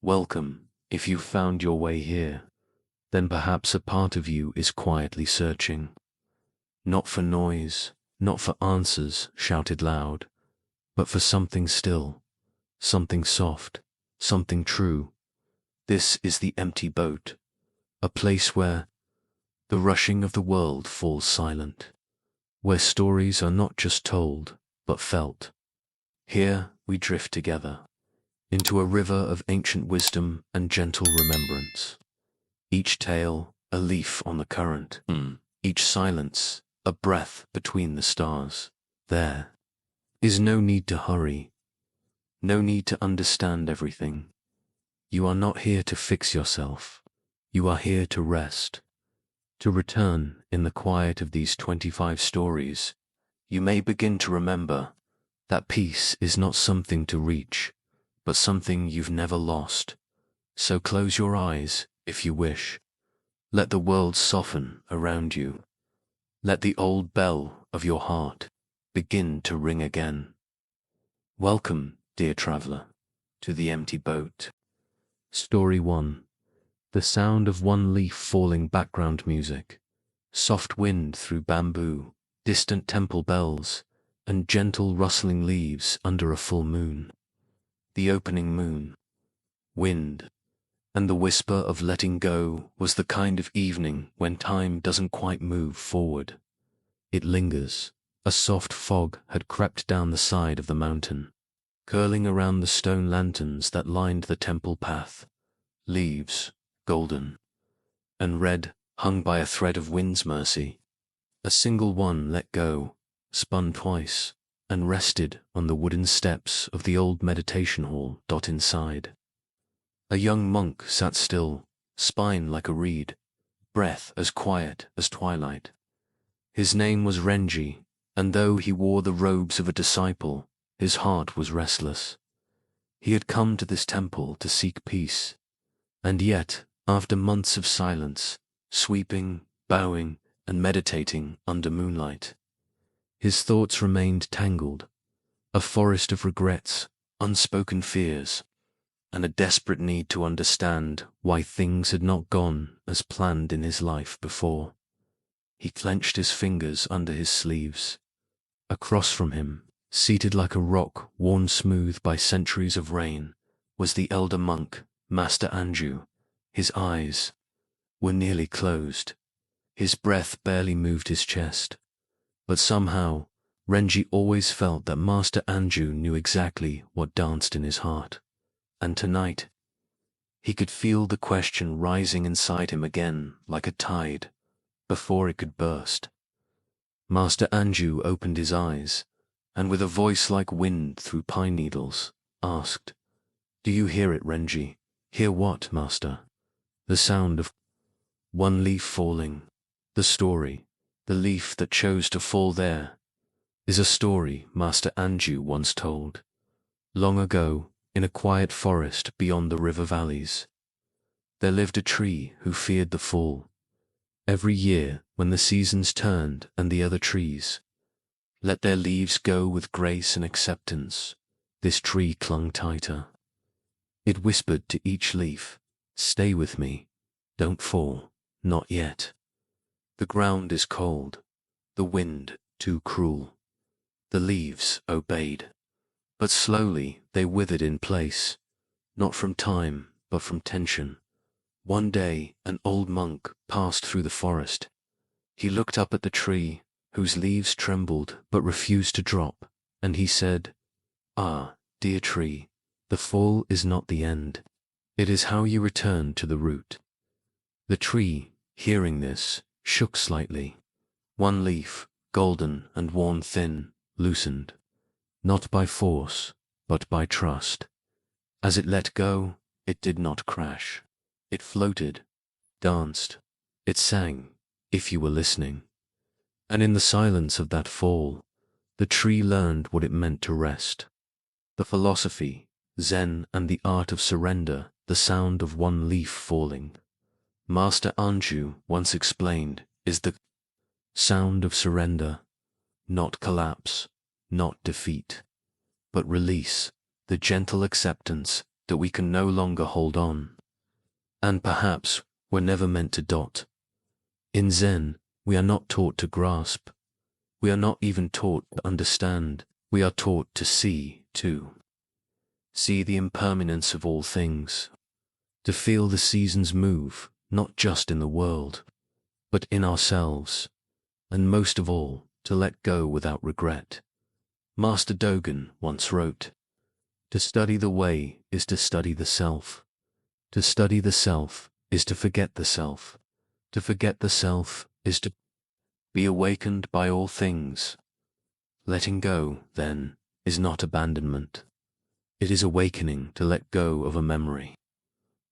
Welcome. If you've found your way here, then perhaps a part of you is quietly searching. Not for noise, not for answers shouted loud, but for something still, something soft, something true. This is the empty boat, a place where the rushing of the world falls silent, where stories are not just told, but felt. Here we drift together, into a river of ancient wisdom and gentle remembrance. Each tale, a leaf on the current, each silence, a breath between the stars. There is no need to hurry, no need to understand everything. You are not here to fix yourself. You are here to rest, to return in the quiet of these 25 stories. You may begin to remember that peace is not something to reach, but something you've never lost. So close your eyes if you wish. Let the world soften around you. Let the old bell of your heart begin to ring again. Welcome, dear traveler, to the empty boat. Story 1. The sound of one leaf falling. Background music. Soft wind through bamboo, distant temple bells, and gentle rustling leaves under a full moon. The opening moon. Wind. And the whisper of letting go was the kind of evening when time doesn't quite move forward. It lingers. A soft fog had crept down the side of the mountain, curling around the stone lanterns that lined the temple path. Leaves, golden and red, hung by a thread of wind's mercy. A single one let go, spun twice, and rested on the wooden steps of the old meditation hall. Inside, a young monk sat still, spine like a reed, breath as quiet as twilight. His name was Renji, and though he wore the robes of a disciple, his heart was restless. He had come to this temple to seek peace, and yet, after months of silence, sweeping, bowing, and meditating under moonlight, his thoughts remained tangled, a forest of regrets, unspoken fears, and a desperate need to understand why things had not gone as planned in his life before. He clenched his fingers under his sleeves. Across from him, seated like a rock worn smooth by centuries of rain, was the elder monk, Master Anju. His eyes were nearly closed. His breath barely moved his chest. But somehow, Renji always felt that Master Anju knew exactly what danced in his heart. And tonight, he could feel the question rising inside him again like a tide, before it could burst. Master Anju opened his eyes, and with a voice like wind through pine needles, asked, "Do you hear it, Renji?" "Hear what, Master?" "The sound of one leaf falling. The story, the leaf that chose to fall there, is a story Master Anju once told. Long ago, in a quiet forest beyond the river valleys, there lived a tree who feared the fall. Every year, when the seasons turned and the other trees let their leaves go with grace and acceptance, this tree clung tighter. It whispered to each leaf, 'Stay with me. Don't fall. Not yet. The ground is cold. The wind too cruel.' The leaves obeyed. But slowly they withered in place, not from time, but from tension. One day, an old monk passed through the forest. He looked up at the tree, whose leaves trembled but refused to drop, and he said, 'Ah, dear tree, the fall is not the end. It is how you return to the root.' The tree, hearing this, shook slightly. One leaf, golden and worn thin, loosened, not by force, but by trust. As it let go, it did not crash. It floated, danced, it sang, if you were listening. And in the silence of that fall, the tree learned what it meant to rest. The philosophy, Zen, and the art of surrender, the sound of one leaf falling. Master Anju once explained, is the sound of surrender, not collapse, not defeat, but release, the gentle acceptance that we can no longer hold on. And perhaps we're never meant to dot. In Zen, we are not taught to grasp. We are not even taught to understand. We are taught to see, too. See the impermanence of all things. To feel the seasons move, not just in the world, but in ourselves. And most of all, to let go without regret. Master Dogen once wrote, "To study the way is to study the self. To study the self is to forget the self. To forget the self is to be awakened by all things." Letting go, then, is not abandonment. It is awakening to let go of a memory,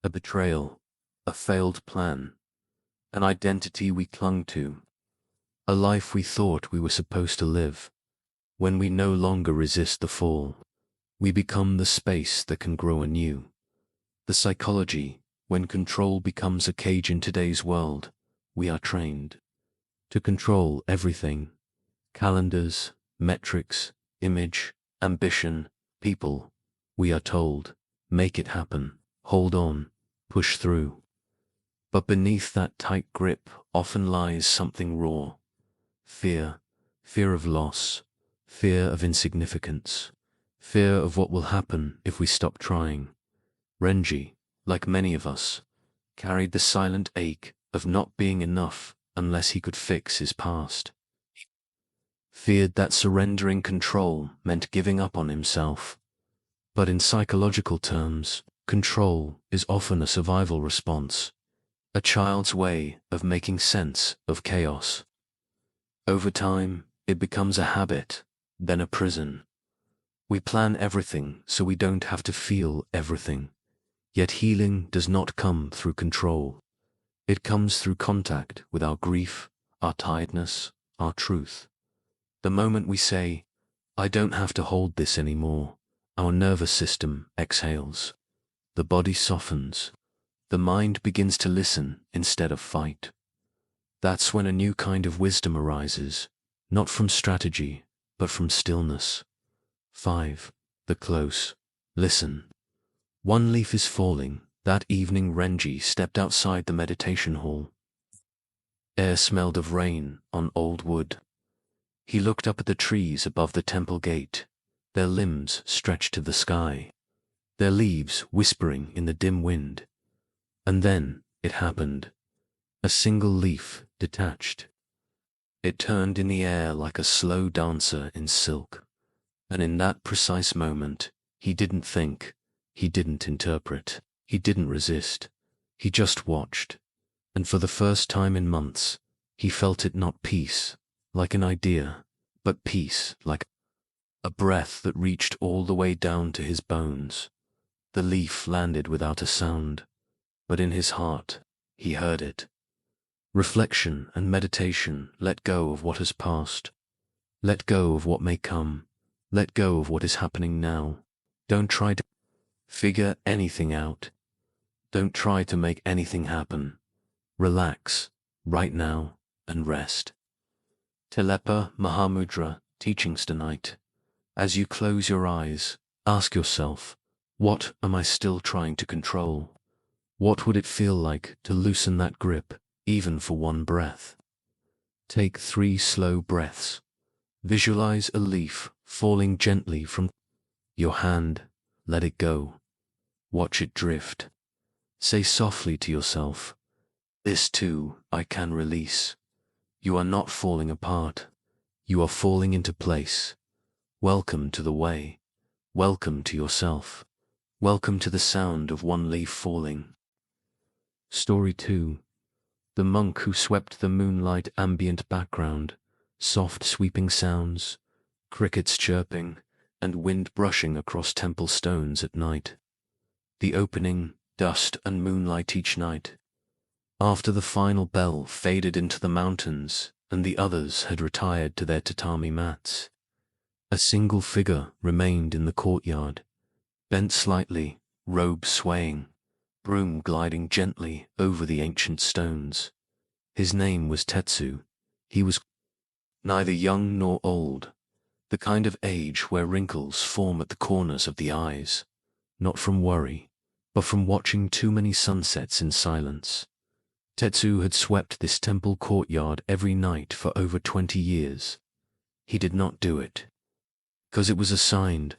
a betrayal, a failed plan, an identity we clung to, a life we thought we were supposed to live. When we no longer resist the fall, we become the space that can grow anew. The psychology, when control becomes a cage in today's world, we are trained to control everything: calendars, metrics, image, ambition, people. We are told, make it happen, hold on, push through. But beneath that tight grip often lies something raw. Fear of loss, fear of insignificance, fear of what will happen if we stop trying. Renji, like many of us, carried the silent ache of not being enough unless he could fix his past. He feared that surrendering control meant giving up on himself. But in psychological terms, control is often a survival response, a child's way of making sense of chaos. Over time, it becomes a habit, then a prison. We plan everything so we don't have to feel everything. Yet healing does not come through control. It comes through contact with our grief, our tiredness, our truth. The moment we say, "I don't have to hold this anymore," our nervous system exhales. The body softens. The mind begins to listen instead of fight. That's when a new kind of wisdom arises, not from strategy, but from stillness. 5. The close. Listen. One leaf is falling. That evening Renji stepped outside the meditation hall. Air smelled of rain on old wood. He looked up at the trees above the temple gate, their limbs stretched to the sky, their leaves whispering in the dim wind. And then it happened. A single leaf detached. It turned in the air like a slow dancer in silk. And in that precise moment, he didn't think, he didn't interpret, he didn't resist. He just watched. And for the first time in months, he felt it not peace, like an idea, but peace like a breath that reached all the way down to his bones. The leaf landed without a sound, but in his heart, he heard it. Reflection and meditation let go of what has passed. Let go of what may come. Let go of what is happening now. Don't try to figure anything out. Don't try to make anything happen. Relax, right now, and rest. Telepa Mahamudra teachings tonight. As you close your eyes, ask yourself, what am I still trying to control? What would it feel like to loosen that grip, even for one breath? Take 3 slow breaths. Visualize a leaf falling gently from your hand. Let it go. Watch it drift. Say softly to yourself, "This too I can release." You are not falling apart. You are falling into place. Welcome to the way. Welcome to yourself. Welcome to the sound of one leaf falling. Story 2. The monk who swept the moonlight ambient background, soft sweeping sounds, crickets chirping, and wind brushing across temple stones at night. The opening, dust and moonlight each night. After the final bell faded into the mountains and the others had retired to their tatami mats, a single figure remained in the courtyard, bent slightly, robe swaying, broom gliding gently over the ancient stones. His name was Tetsu. He was neither young nor old, the kind of age where wrinkles form at the corners of the eyes, not from worry, but from watching too many sunsets in silence. Tetsu had swept this temple courtyard every night for over 20 years. He did not do it because it was assigned.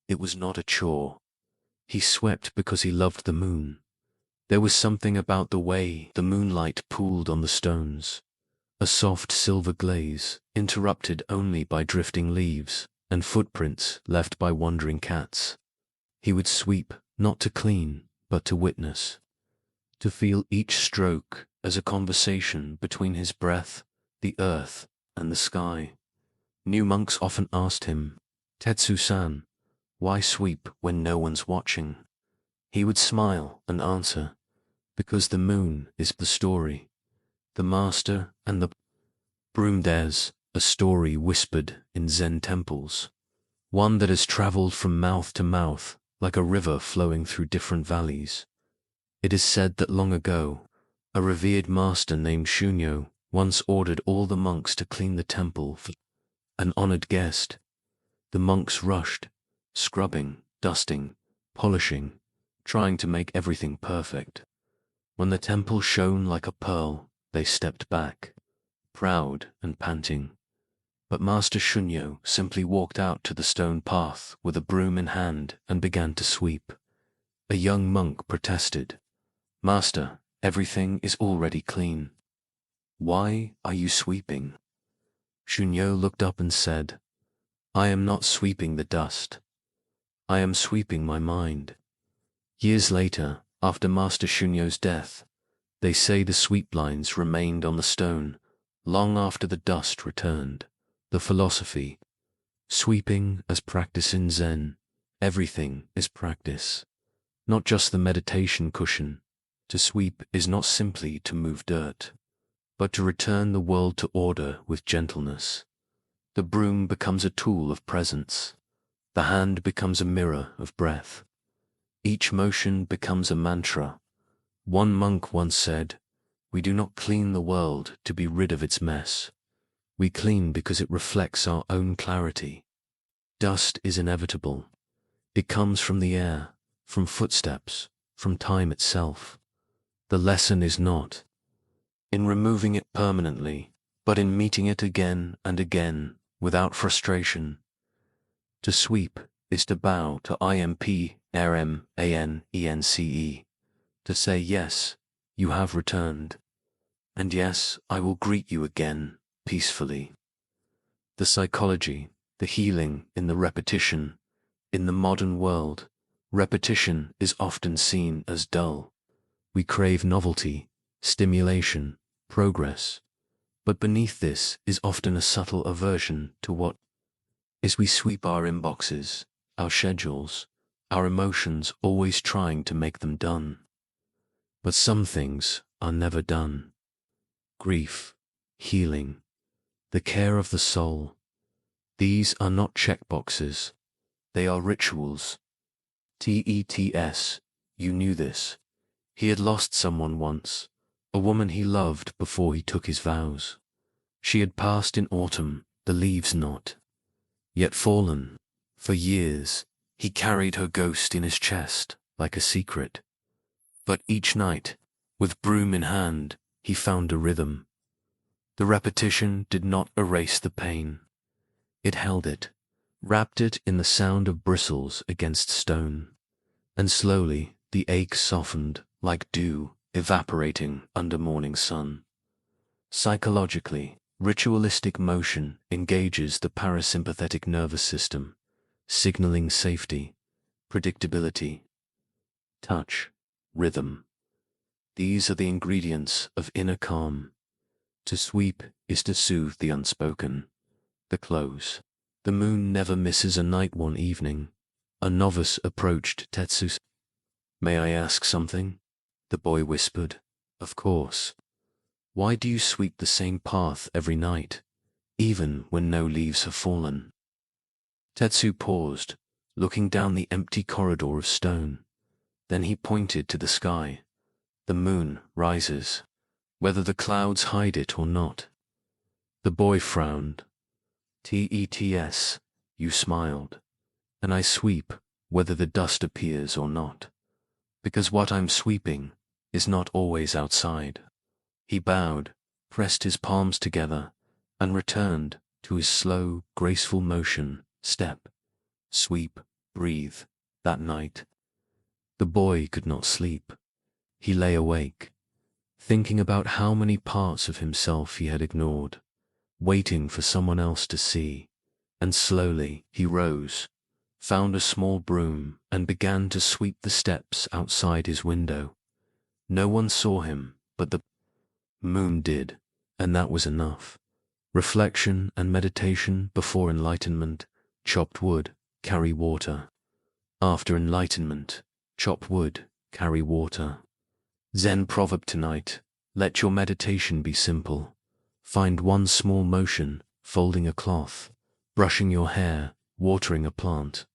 It was not a chore. He swept because he loved the moon. There was something about the way the moonlight pooled on the stones, a soft silver glaze, interrupted only by drifting leaves and footprints left by wandering cats. He would sweep, not to clean, but to witness, to feel each stroke as a conversation between his breath, the earth, and the sky. New monks often asked him, "Tetsu-san, why sweep when no one's watching?" He would smile and answer, "Because the moon is the story, the master and the broom. There's a story whispered in Zen temples, one that has traveled from mouth to mouth like a river flowing through different valleys. It is said that long ago, a revered master named Shunyo once ordered all the monks to clean the temple for an honored guest. The monks rushed, scrubbing, dusting, polishing, trying to make everything perfect. When the temple shone like a pearl, they stepped back, proud and panting. But Master Shunyo simply walked out to the stone path with a broom in hand and began to sweep. A young monk protested, "Master, everything is already clean. Why are you sweeping?" Shunyo looked up and said, "I am not sweeping the dust. I am sweeping my mind." Years later, after Master Shunyo's death, they say the sweep lines remained on the stone long after the dust returned. The philosophy, sweeping as practice in Zen, everything is practice, not just the meditation cushion. To sweep is not simply to move dirt, but to return the world to order with gentleness. The broom becomes a tool of presence. The hand becomes a mirror of breath. Each motion becomes a mantra. One monk once said, "We do not clean the world to be rid of its mess. We clean because it reflects our own clarity." Dust is inevitable. It comes from the air, from footsteps, from time itself. The lesson is not in removing it permanently, but in meeting it again and again without frustration. To sweep is to bow to IMPRMANENCE, to say, "Yes, you have returned, and yes, I will greet you again peacefully." The psychology, the healing in the repetition. In the modern world, repetition is often seen as dull. We crave novelty, stimulation, progress. But beneath this is often a subtle aversion to what is. We sweep our inboxes, our schedules, our emotions, always trying to make them done. But some things are never done. Grief, healing, the care of the soul. These are not checkboxes. They are rituals. TETS, you knew this. He had lost someone once, a woman he loved before he took his vows. She had passed in autumn, the leaves not yet fallen. For years, he carried her ghost in his chest like a secret. But each night, with broom in hand, he found a rhythm. The repetition did not erase the pain. It held it, wrapped it in the sound of bristles against stone. And slowly the ache softened like dew evaporating under morning sun. Psychologically, ritualistic motion engages the parasympathetic nervous system, signaling safety, predictability, touch, rhythm. These are the ingredients of inner calm. To sweep is to soothe the unspoken. The close. The moon never misses a night. One evening, a novice approached Tetsu. "May I ask something?" The boy whispered. "Of course. Why do you sweep the same path every night, even when no leaves have fallen?" Tetsu paused, looking down the empty corridor of stone. Then he pointed to the sky. "The moon rises, whether the clouds hide it or not." The boy frowned. "TETS, you smiled. And I sweep, whether the dust appears or not." because what I'm sweeping is not always outside. He bowed, pressed his palms together, and returned to his slow, graceful motion, step, sweep, breathe. That night, the boy could not sleep. He lay awake, thinking about how many parts of himself he had ignored, waiting for someone else to see. And slowly he rose, found a small broom, and began to sweep the steps outside his window. No one saw him, but the moon did, and that was enough. Reflection and meditation before enlightenment, chopped wood, carry water. After enlightenment, chop wood, carry water. Zen proverb tonight: let your meditation be simple. Find one small motion, folding a cloth, brushing your hair, watering a plant.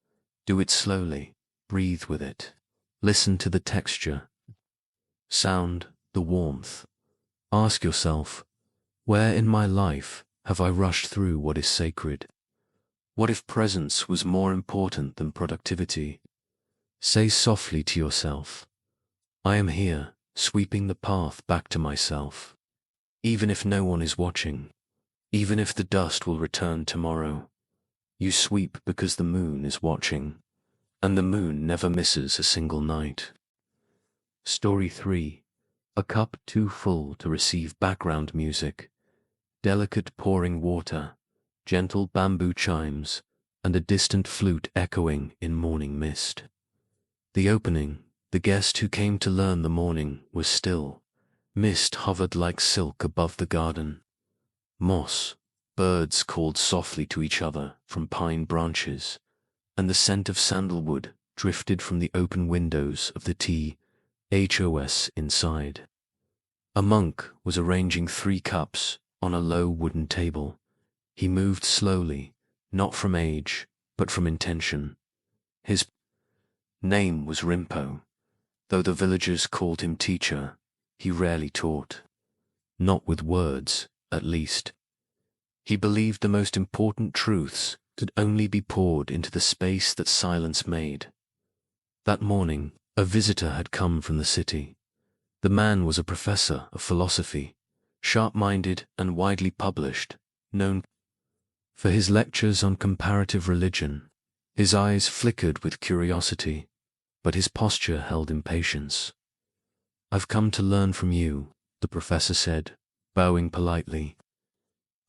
Do it slowly, breathe with it. Listen to the texture, sound, the warmth. Ask yourself, where in my life have I rushed through what is sacred? What if presence was more important than productivity? Say softly to yourself, I am here, sweeping the path back to myself. Even if no one is watching, even if the dust will return tomorrow, you sweep because the moon is watching, and the moon never misses a single night. Story 3. A cup too full to receive background music, delicate pouring water, gentle bamboo chimes, and a distant flute echoing in morning mist. The opening, the guest who came to learn the morning, was still. Mist hovered like silk above the garden. Moss, birds called softly to each other from pine branches, and the scent of sandalwood drifted from the open windows of the THOS inside. A monk was arranging 3 cups on a low wooden table. He moved slowly, not from age, but from intention. His name was Rinpo. Though the villagers called him teacher, he rarely taught. Not with words, at least. He believed the most important truths could only be poured into the space that silence made. That morning, a visitor had come from the city. The man was a professor of philosophy, sharp-minded and widely published, known for his lectures on comparative religion. His eyes flickered with curiosity, but his posture held impatience. I've come to learn from you, the professor said, bowing politely.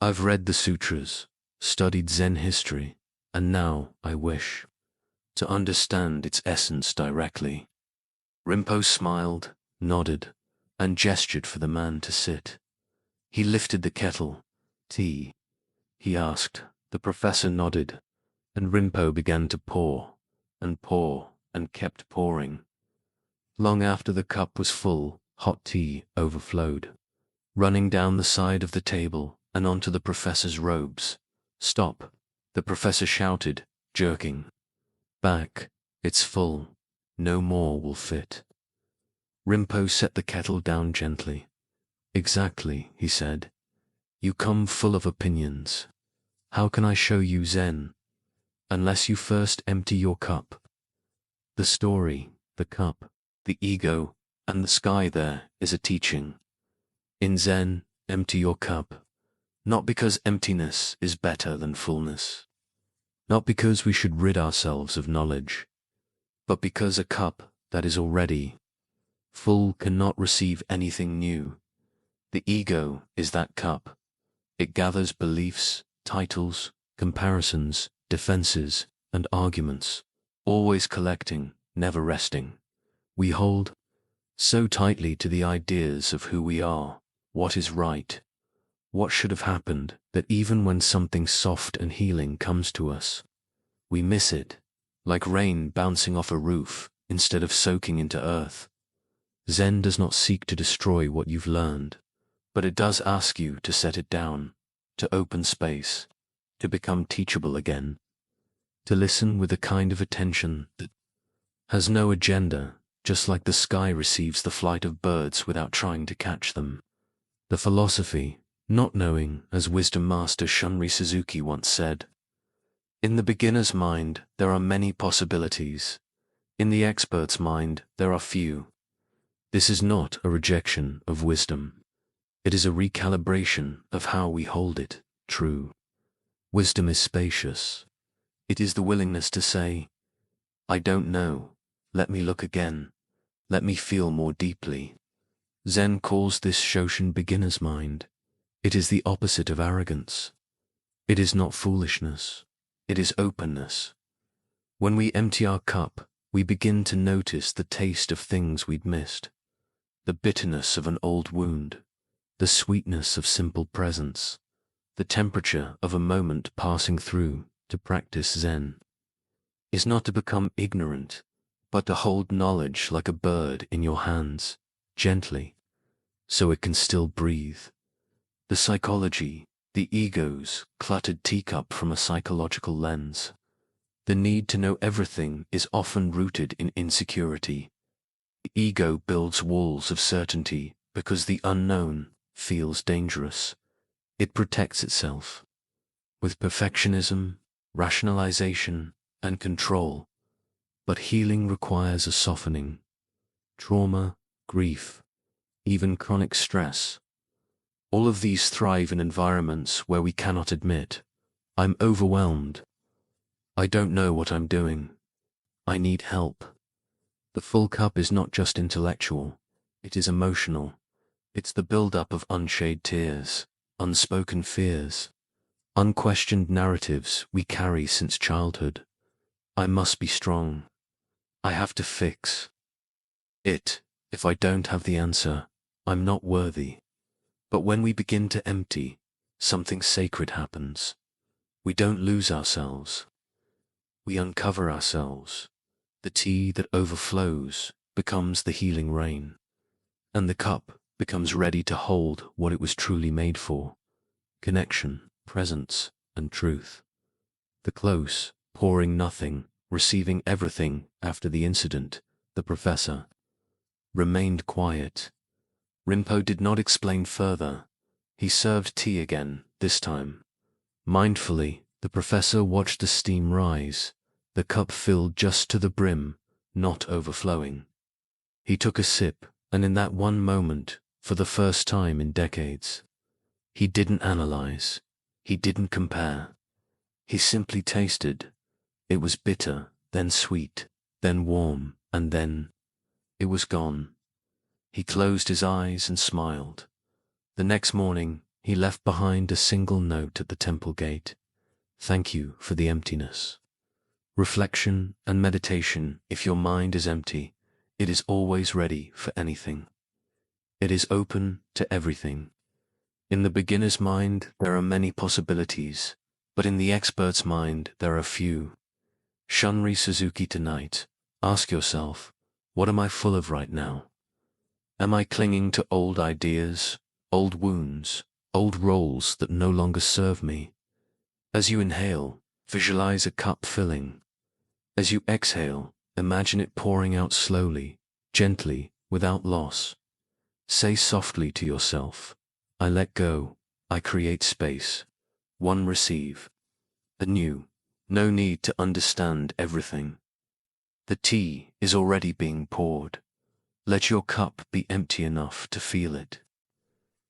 I've read the sutras, studied Zen history, and now I wish to understand its essence directly. Rinpo smiled, nodded, and gestured for the man to sit. He lifted the kettle. Tea? He asked. The professor nodded, and Rinpo began to pour, and kept pouring. Long after the cup was full, hot tea overflowed, running down the side of the table and onto the professor's robes. Stop, the professor shouted, jerking back. It's full. No more will fit. Rinpo set the kettle down gently. Exactly, he said. You come full of opinions. How can I show you Zen unless you first empty your cup? The story, the cup, the ego, and the sky there is a teaching. In Zen, empty your cup, not because emptiness is better than fullness, not because we should rid ourselves of knowledge, but because a cup that is already full cannot receive anything new. The ego is that cup. It gathers beliefs, titles, comparisons, defenses, and arguments, always collecting, never resting. We hold so tightly to the ideas of who we are, what is right, what should have happened, that even when something soft and healing comes to us, we miss it, like rain bouncing off a roof instead of soaking into earth. Zen does not seek to destroy what you've learned, but it does ask you to set it down, to open space, to become teachable again, to listen with a kind of attention that has no agenda, just like the sky receives the flight of birds without trying to catch them. The philosophy, not knowing, as wisdom master Shunri Suzuki once said, in the beginner's mind there are many possibilities. In the expert's mind, there are few. This is not a rejection of wisdom. It is a recalibration of how we hold it true. Wisdom is spacious. It is the willingness to say, I don't know. Let me look again. Let me feel more deeply. Zen calls this Shoshin beginner's mind. It is the opposite of arrogance. It is not foolishness. It is openness. When we empty our cup, we begin to notice the taste of things we'd missed. The bitterness of an old wound. The sweetness of simple presence. The temperature of a moment passing through. To practice Zen is not to become ignorant, but to hold knowledge like a bird in your hands, gently, so it can still breathe. The psychology, the ego's cluttered teacup from a psychological lens. The need to know everything is often rooted in insecurity. The ego builds walls of certainty because the unknown feels dangerous. It protects itself. With perfectionism, rationalization, and control. But healing requires a softening. Trauma, grief, even chronic stress. All of these thrive in environments where we cannot admit, I'm overwhelmed. I don't know what I'm doing. I need help. The full cup is not just intellectual, it is emotional. It's the build-up of unshed tears, unspoken fears, unquestioned narratives we carry since childhood. I must be strong. I have to fix it. If I don't have the answer, I'm not worthy. But when we begin to empty, something sacred happens. We don't lose ourselves. We uncover ourselves. The tea that overflows becomes the healing rain, and the cup becomes ready to hold what it was truly made for: connection, presence, and truth. The close, pouring nothing, receiving everything after the incident, the professor remained quiet. Rinpo did not explain further. He served tea again, this time. Mindfully, the professor watched the steam rise, the cup filled just to the brim, not overflowing. He took a sip, and in that one moment, for the first time in decades, he didn't analyze. He didn't compare. He simply tasted. It was bitter, then sweet, then warm, and then it was gone. He closed his eyes and smiled. The next morning, he left behind a single note at the temple gate. Thank you for the emptiness. Reflection and meditation. If your mind is empty, it is always ready for anything. It is open to everything. In the beginner's mind, there are many possibilities, but in the expert's mind, there are few. Shunri Suzuki tonight. Ask yourself, what am I full of right now? Am I clinging to old ideas, old wounds, old roles that no longer serve me? As you inhale, visualize a cup filling. As you exhale, imagine it pouring out slowly, gently, without loss. Say softly to yourself, I let go, I create space. One receive. Anew, no need to understand everything. The tea is already being poured. Let your cup be empty enough to feel it.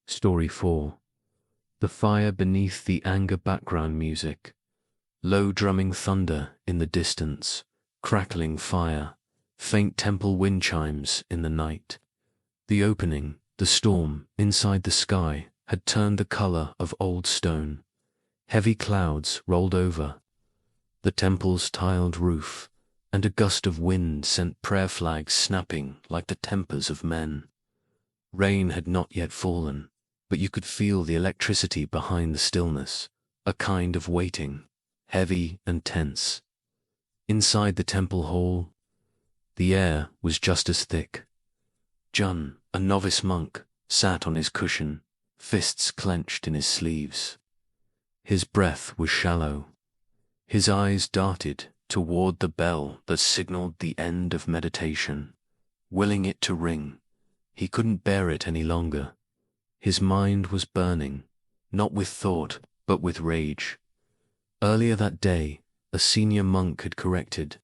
Story 4. The fire beneath the anger background music. Low drumming thunder in the distance, crackling fire, faint temple wind chimes in the night. The opening, the storm, inside the sky, had turned the color of old stone. Heavy clouds rolled over the temple's tiled roof, and a gust of wind sent prayer flags snapping like the tempers of men. Rain had not yet fallen, but you could feel the electricity behind the stillness, a kind of waiting, heavy and tense. Inside the temple hall, the air was just as thick. Jun, a novice monk, sat on his cushion, fists clenched in his sleeves. His breath was shallow. His eyes darted toward the bell that signaled the end of meditation, willing it to ring. He couldn't bear it any longer. His mind was burning, not with thought, but with rage. Earlier that day, a senior monk had corrected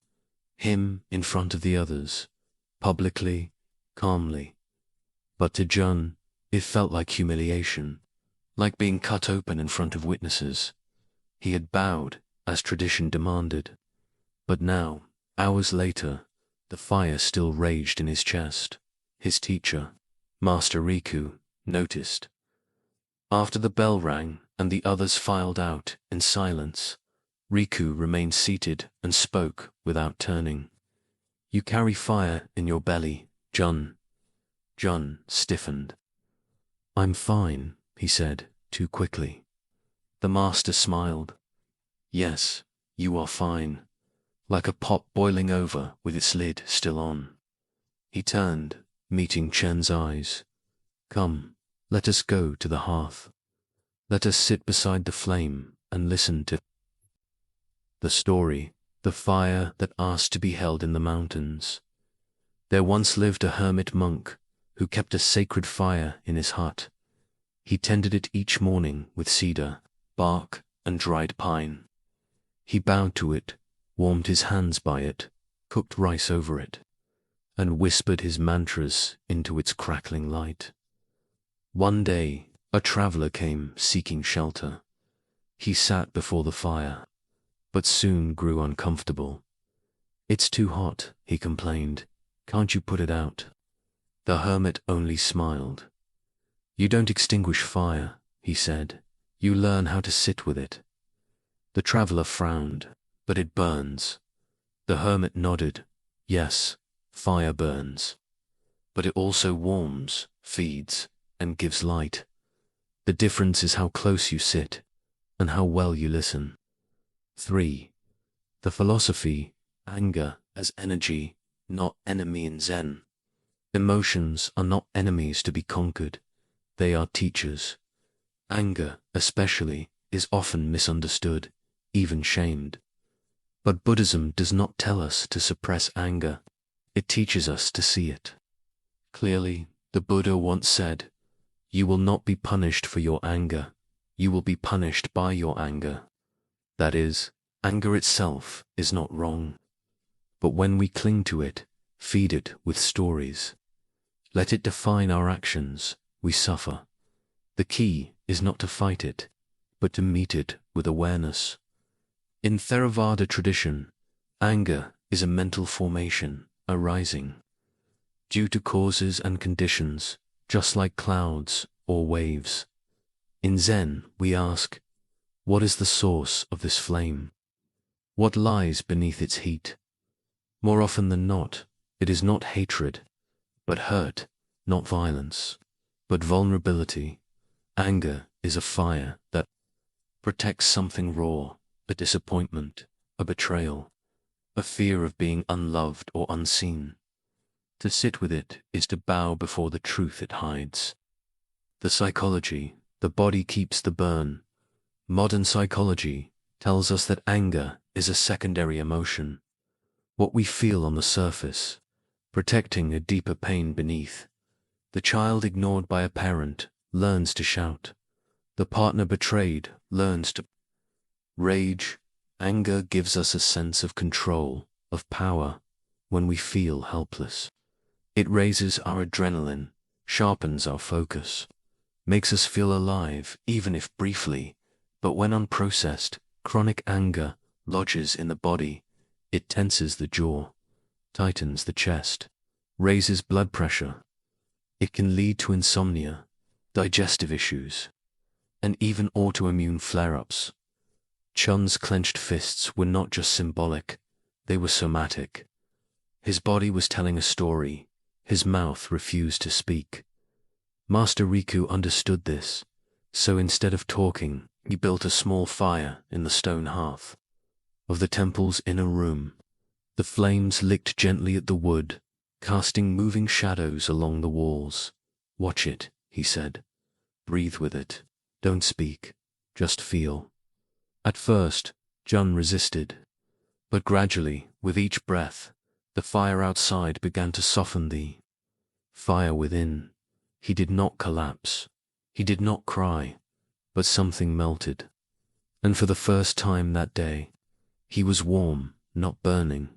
Him in front of the others, publicly, calmly. But to Jun, it felt like humiliation, like being cut open in front of witnesses. He had bowed, as tradition demanded. But now, hours later, the fire still raged in his chest. His teacher, Master Riku, noticed. After the bell rang and the others filed out in silence, Riku remained seated and spoke without turning. "You carry fire in your belly, Jun." Jun stiffened. "I'm fine," he said, too quickly. The master smiled. "Yes, you are fine, like a pot boiling over with its lid still on." He turned, meeting Chen's eyes. "Come, let us go to the hearth. Let us sit beside the flame and listen to the story, the fire that asked to be held in the mountains. There once lived a hermit monk who kept a sacred fire in his hut. He tended it each morning with cedar, bark, and dried pine. He bowed to it, warmed his hands by it, cooked rice over it, and whispered his mantras into its crackling light. One day, a traveler came seeking shelter. He sat before the fire, but soon grew uncomfortable. "It's too hot," he complained. "Can't you put it out?" The hermit only smiled. "You don't extinguish fire," he said. "You learn how to sit with it." The traveler frowned. "But it burns." The hermit nodded. "Yes, fire burns. But it also warms, feeds, and gives light. The difference is how close you sit and how well you listen." 3. The philosophy, anger as energy, not enemy in Zen. Emotions are not enemies to be conquered. They are teachers. Anger, especially, is often misunderstood, even shamed. But Buddhism does not tell us to suppress anger. It teaches us to see it. Clearly, the Buddha once said, "You will not be punished for your anger. You will be punished by your anger." That is, anger itself is not wrong. But when we cling to it, feed it with stories, let it define our actions, we suffer. The key is not to fight it, but to meet it with awareness. In Theravada tradition, anger is a mental formation arising due to causes and conditions, just like clouds or waves. In Zen, we ask, what is the source of this flame? What lies beneath its heat? More often than not, it is not hatred, but hurt, not violence, but vulnerability. Anger is a fire that protects something raw, a disappointment, a betrayal, a fear of being unloved or unseen. To sit with it is to bow before the truth it hides. The psychology, the body keeps the burn. Modern psychology tells us that anger is a secondary emotion, what we feel on the surface, protecting a deeper pain beneath. The child ignored by a parent learns to shout. The partner betrayed learns to rage. Anger gives us a sense of control, of power, when we feel helpless. It raises our adrenaline, sharpens our focus, makes us feel alive, even if briefly. But when unprocessed, chronic anger lodges in the body. It tenses the jaw, tightens the chest, raises blood pressure. It can lead to insomnia, digestive issues, and even autoimmune flare-ups. Chun's clenched fists were not just symbolic, they were somatic. His body was telling a story, his mouth refused to speak. Master Riku understood this, so instead of talking, he built a small fire in the stone hearth of the temple's inner room. The flames licked gently at the wood, casting moving shadows along the walls. "Watch it," he said. "Breathe with it. Don't speak. Just feel." At first, Jun resisted, but gradually, with each breath, the fire outside began to soften the fire within. He did not collapse. He did not cry, but something melted. And for the first time that day, he was warm, not burning.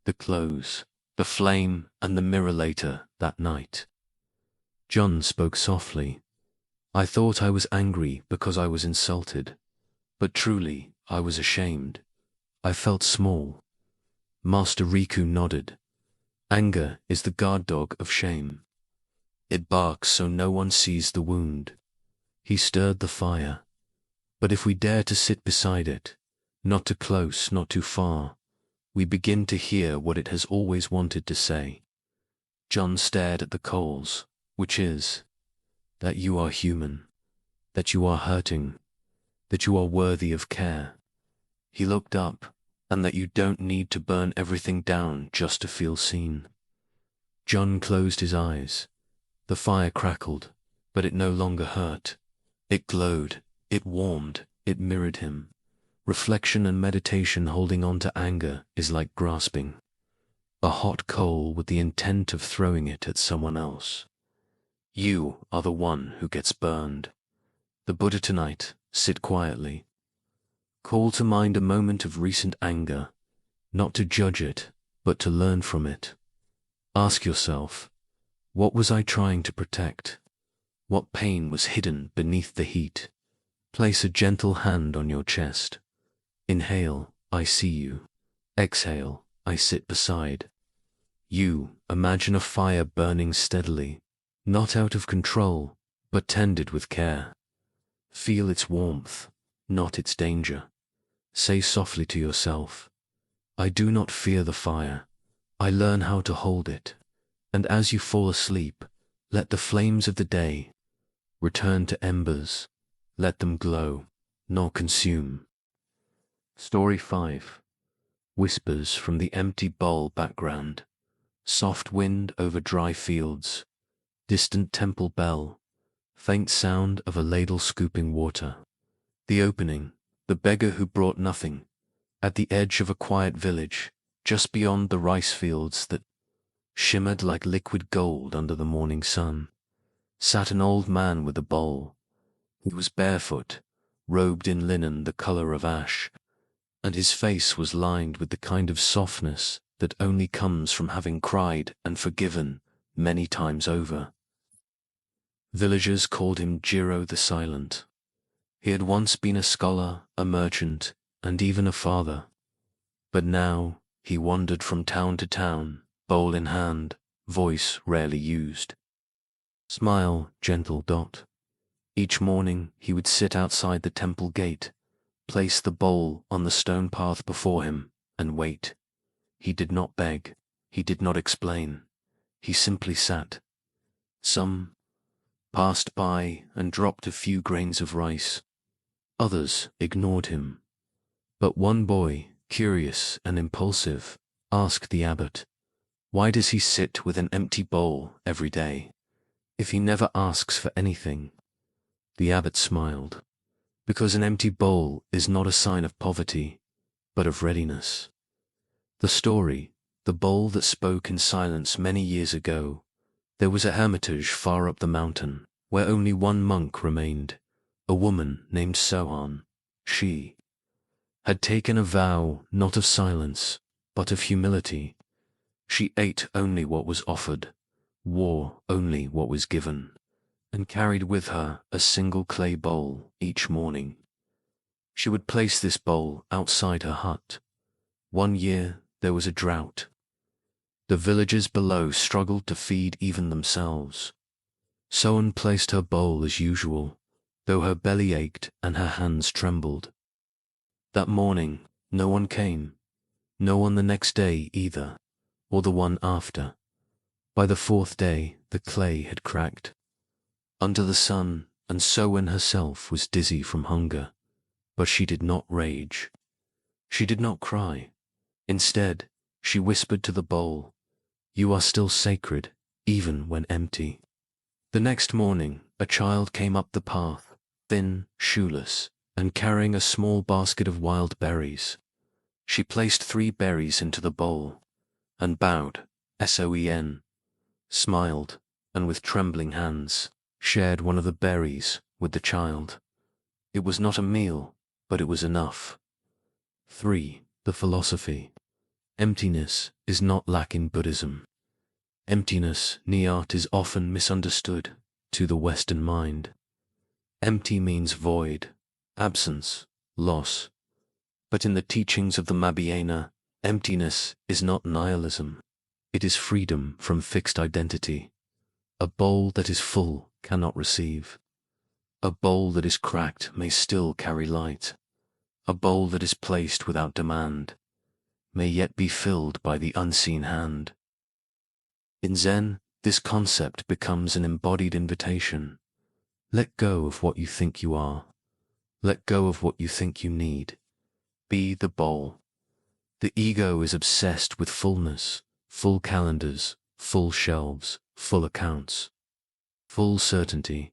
the clothes, the flame, and the mirror later that night. John spoke softly. I thought I was angry because I was insulted, but truly I was ashamed. I felt small. Master Riku nodded. Anger is the guard dog of shame. It barks so no one sees the wound. He stirred the fire. But if we dare to sit beside it, not too close, not too far, we begin to hear what it has always wanted to say. John stared at the coals, which is, that you are human, that you are hurting, that you are worthy of care. He looked up, and that you don't need to burn everything down just to feel seen. John closed his eyes. The fire crackled, but it no longer hurt. It glowed, it warmed, it mirrored him. Reflection and meditation holding on to anger is like grasping a hot coal with the intent of throwing it at someone else. You are the one who gets burned. The Buddha tonight, sit quietly. Call to mind a moment of recent anger, not to judge it, but to learn from it. Ask yourself, what was I trying to protect? What pain was hidden beneath the heat? Place a gentle hand on your chest. Inhale, I see you. Exhale, I sit beside. You imagine a fire burning steadily, not out of control, but tended with care. Feel its warmth, not its danger. Say softly to yourself, I do not fear the fire. I learn how to hold it. And as you fall asleep, let the flames of the day return to embers. Let them glow, nor consume. Story 5. Whispers from the empty bowl background. Soft wind over dry fields. Distant temple bell. Faint sound of a ladle scooping water. The opening, the beggar who brought nothing. At the edge of a quiet village, just beyond the rice fields that shimmered like liquid gold under the morning sun, sat an old man with a bowl. He was barefoot, robed in linen the color of ash, and his face was lined with the kind of softness that only comes from having cried and forgiven many times over. Villagers called him Jiro the Silent. He had once been a scholar, a merchant, and even a father. But now he wandered from town to town, bowl in hand, voice rarely used. Smile, gentle Dot. Each morning he would sit outside the temple gate, place the bowl on the stone path before him, and wait. He did not beg, he did not explain, he simply sat. Some passed by and dropped a few grains of rice. Others ignored him. But one boy, curious and impulsive, asked the abbot, why does he sit with an empty bowl every day, if he never asks for anything? The abbot smiled, because an empty bowl is not a sign of poverty, but of readiness. The story, the bowl that spoke in silence many years ago. There was a hermitage far up the mountain, where only one monk remained, a woman named Sohan. She had taken a vow not of silence, but of humility. She ate only what was offered, wore only what was given, and carried with her a single clay bowl each morning. She would place this bowl outside her hut. One year there was a drought. The villagers below struggled to feed even themselves. Sohan placed her bowl as usual, though her belly ached and her hands trembled. That morning no one came, no one the next day either, or the one after. By the fourth day the clay had cracked. Under the sun, and Sohan herself was dizzy from hunger, but she did not rage. She did not cry. Instead, she whispered to the bowl, "You are still sacred, even when empty." The next morning, a child came up the path, thin, shoeless, and carrying a small basket of wild berries. She placed 3 berries into the bowl, and bowed, SOEN, smiled, and with trembling hands, shared one of the berries with the child. It was not a meal, but it was enough. 3. The philosophy. Emptiness is not lack in Buddhism. Emptiness, Niyat, is often misunderstood to the Western mind. Empty means void, absence, loss. But in the teachings of the Mahayana, emptiness is not nihilism. It is freedom from fixed identity. A bowl that is full cannot receive. A bowl that is cracked may still carry light. A bowl that is placed without demand may yet be filled by the unseen hand. In Zen, this concept becomes an embodied invitation. Let go of what you think you are. Let go of what you think you need. Be the bowl. The ego is obsessed with fullness, full calendars, full shelves, full accounts, full certainty.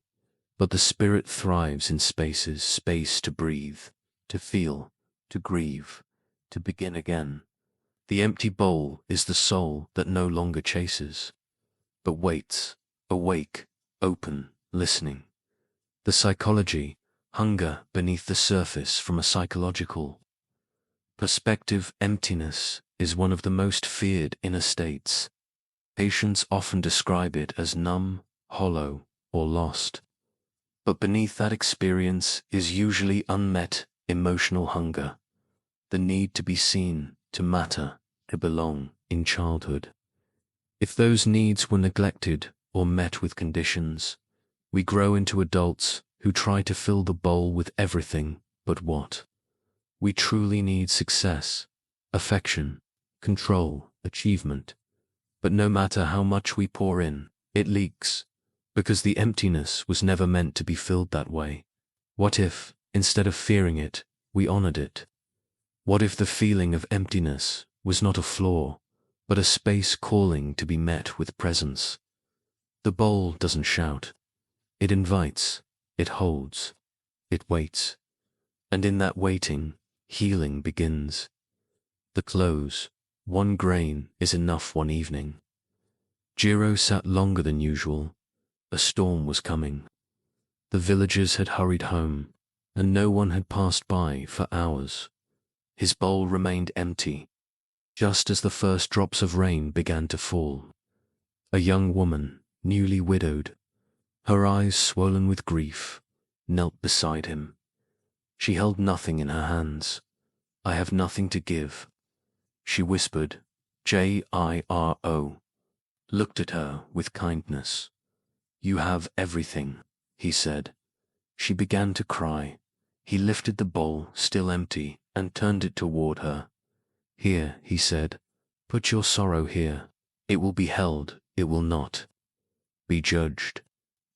But the spirit thrives in spaces, space to breathe, to feel, to grieve, to begin again. The empty bowl is the soul that no longer chases, but waits, awake, open, listening. The psychology, hunger beneath the surface from a psychological perspective. Emptiness is one of the most feared inner states. Patients often describe it as numb, hollow, or lost. But beneath that experience is usually unmet emotional hunger, the need to be seen, to matter, to belong in childhood. If those needs were neglected or met with conditions, we grow into adults who try to fill the bowl with everything but what we truly need: success, affection, control, achievement. But no matter how much we pour in, it leaks, because the emptiness was never meant to be filled that way. What if, instead of fearing it, we honored it? What if the feeling of emptiness was not a flaw, but a space calling to be met with presence? The bowl doesn't shout. It invites, it holds, it waits. And in that waiting, healing begins. The close, one grain is enough one evening. Jiro sat longer than usual. A storm was coming. The villagers had hurried home, and no one had passed by for hours. His bowl remained empty, just as the first drops of rain began to fall. A young woman, newly widowed, her eyes swollen with grief, knelt beside him. She held nothing in her hands. "I have nothing to give," she whispered. Jiro looked at her with kindness. "You have everything," he said. She began to cry. He lifted the bowl, still empty, and turned it toward her. "Here," he said, "put your sorrow here. It will be held, it will not be judged."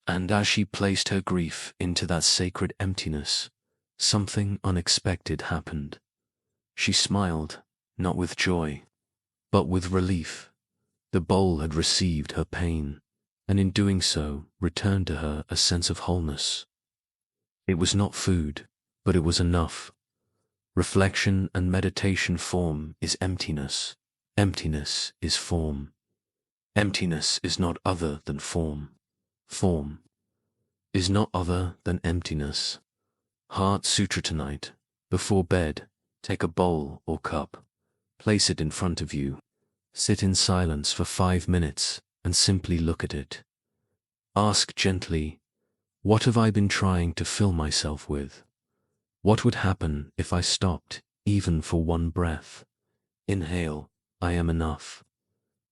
And as she placed her grief into that sacred emptiness, something unexpected happened. She smiled, not with joy, but with relief. The bowl had received her pain, and in doing so returned to her a sense of wholeness. It was not food, but it was enough. Reflection and meditation. Form is emptiness. Emptiness is form. Emptiness is not other than form. Form is not other than emptiness. Heart Sutra tonight. Before bed, take a bowl or cup. Place it in front of you. Sit in silence for 5 minutes and simply look at it. Ask gently, what have I been trying to fill myself with? What would happen if I stopped, even for one breath? Inhale, I am enough.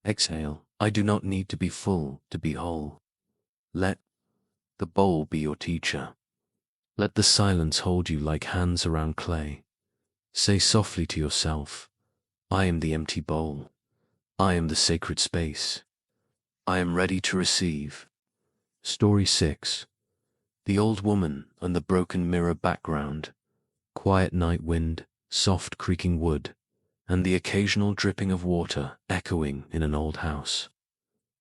Exhale, I do not need to be full to be whole. Let the bowl be your teacher. Let the silence hold you like hands around clay. Say softly to yourself, I am the empty bowl. I am the sacred space. I am ready to receive. Story 6. The Old Woman and the Broken Mirror. Background: quiet night wind, soft creaking wood, and the occasional dripping of water echoing in an old house.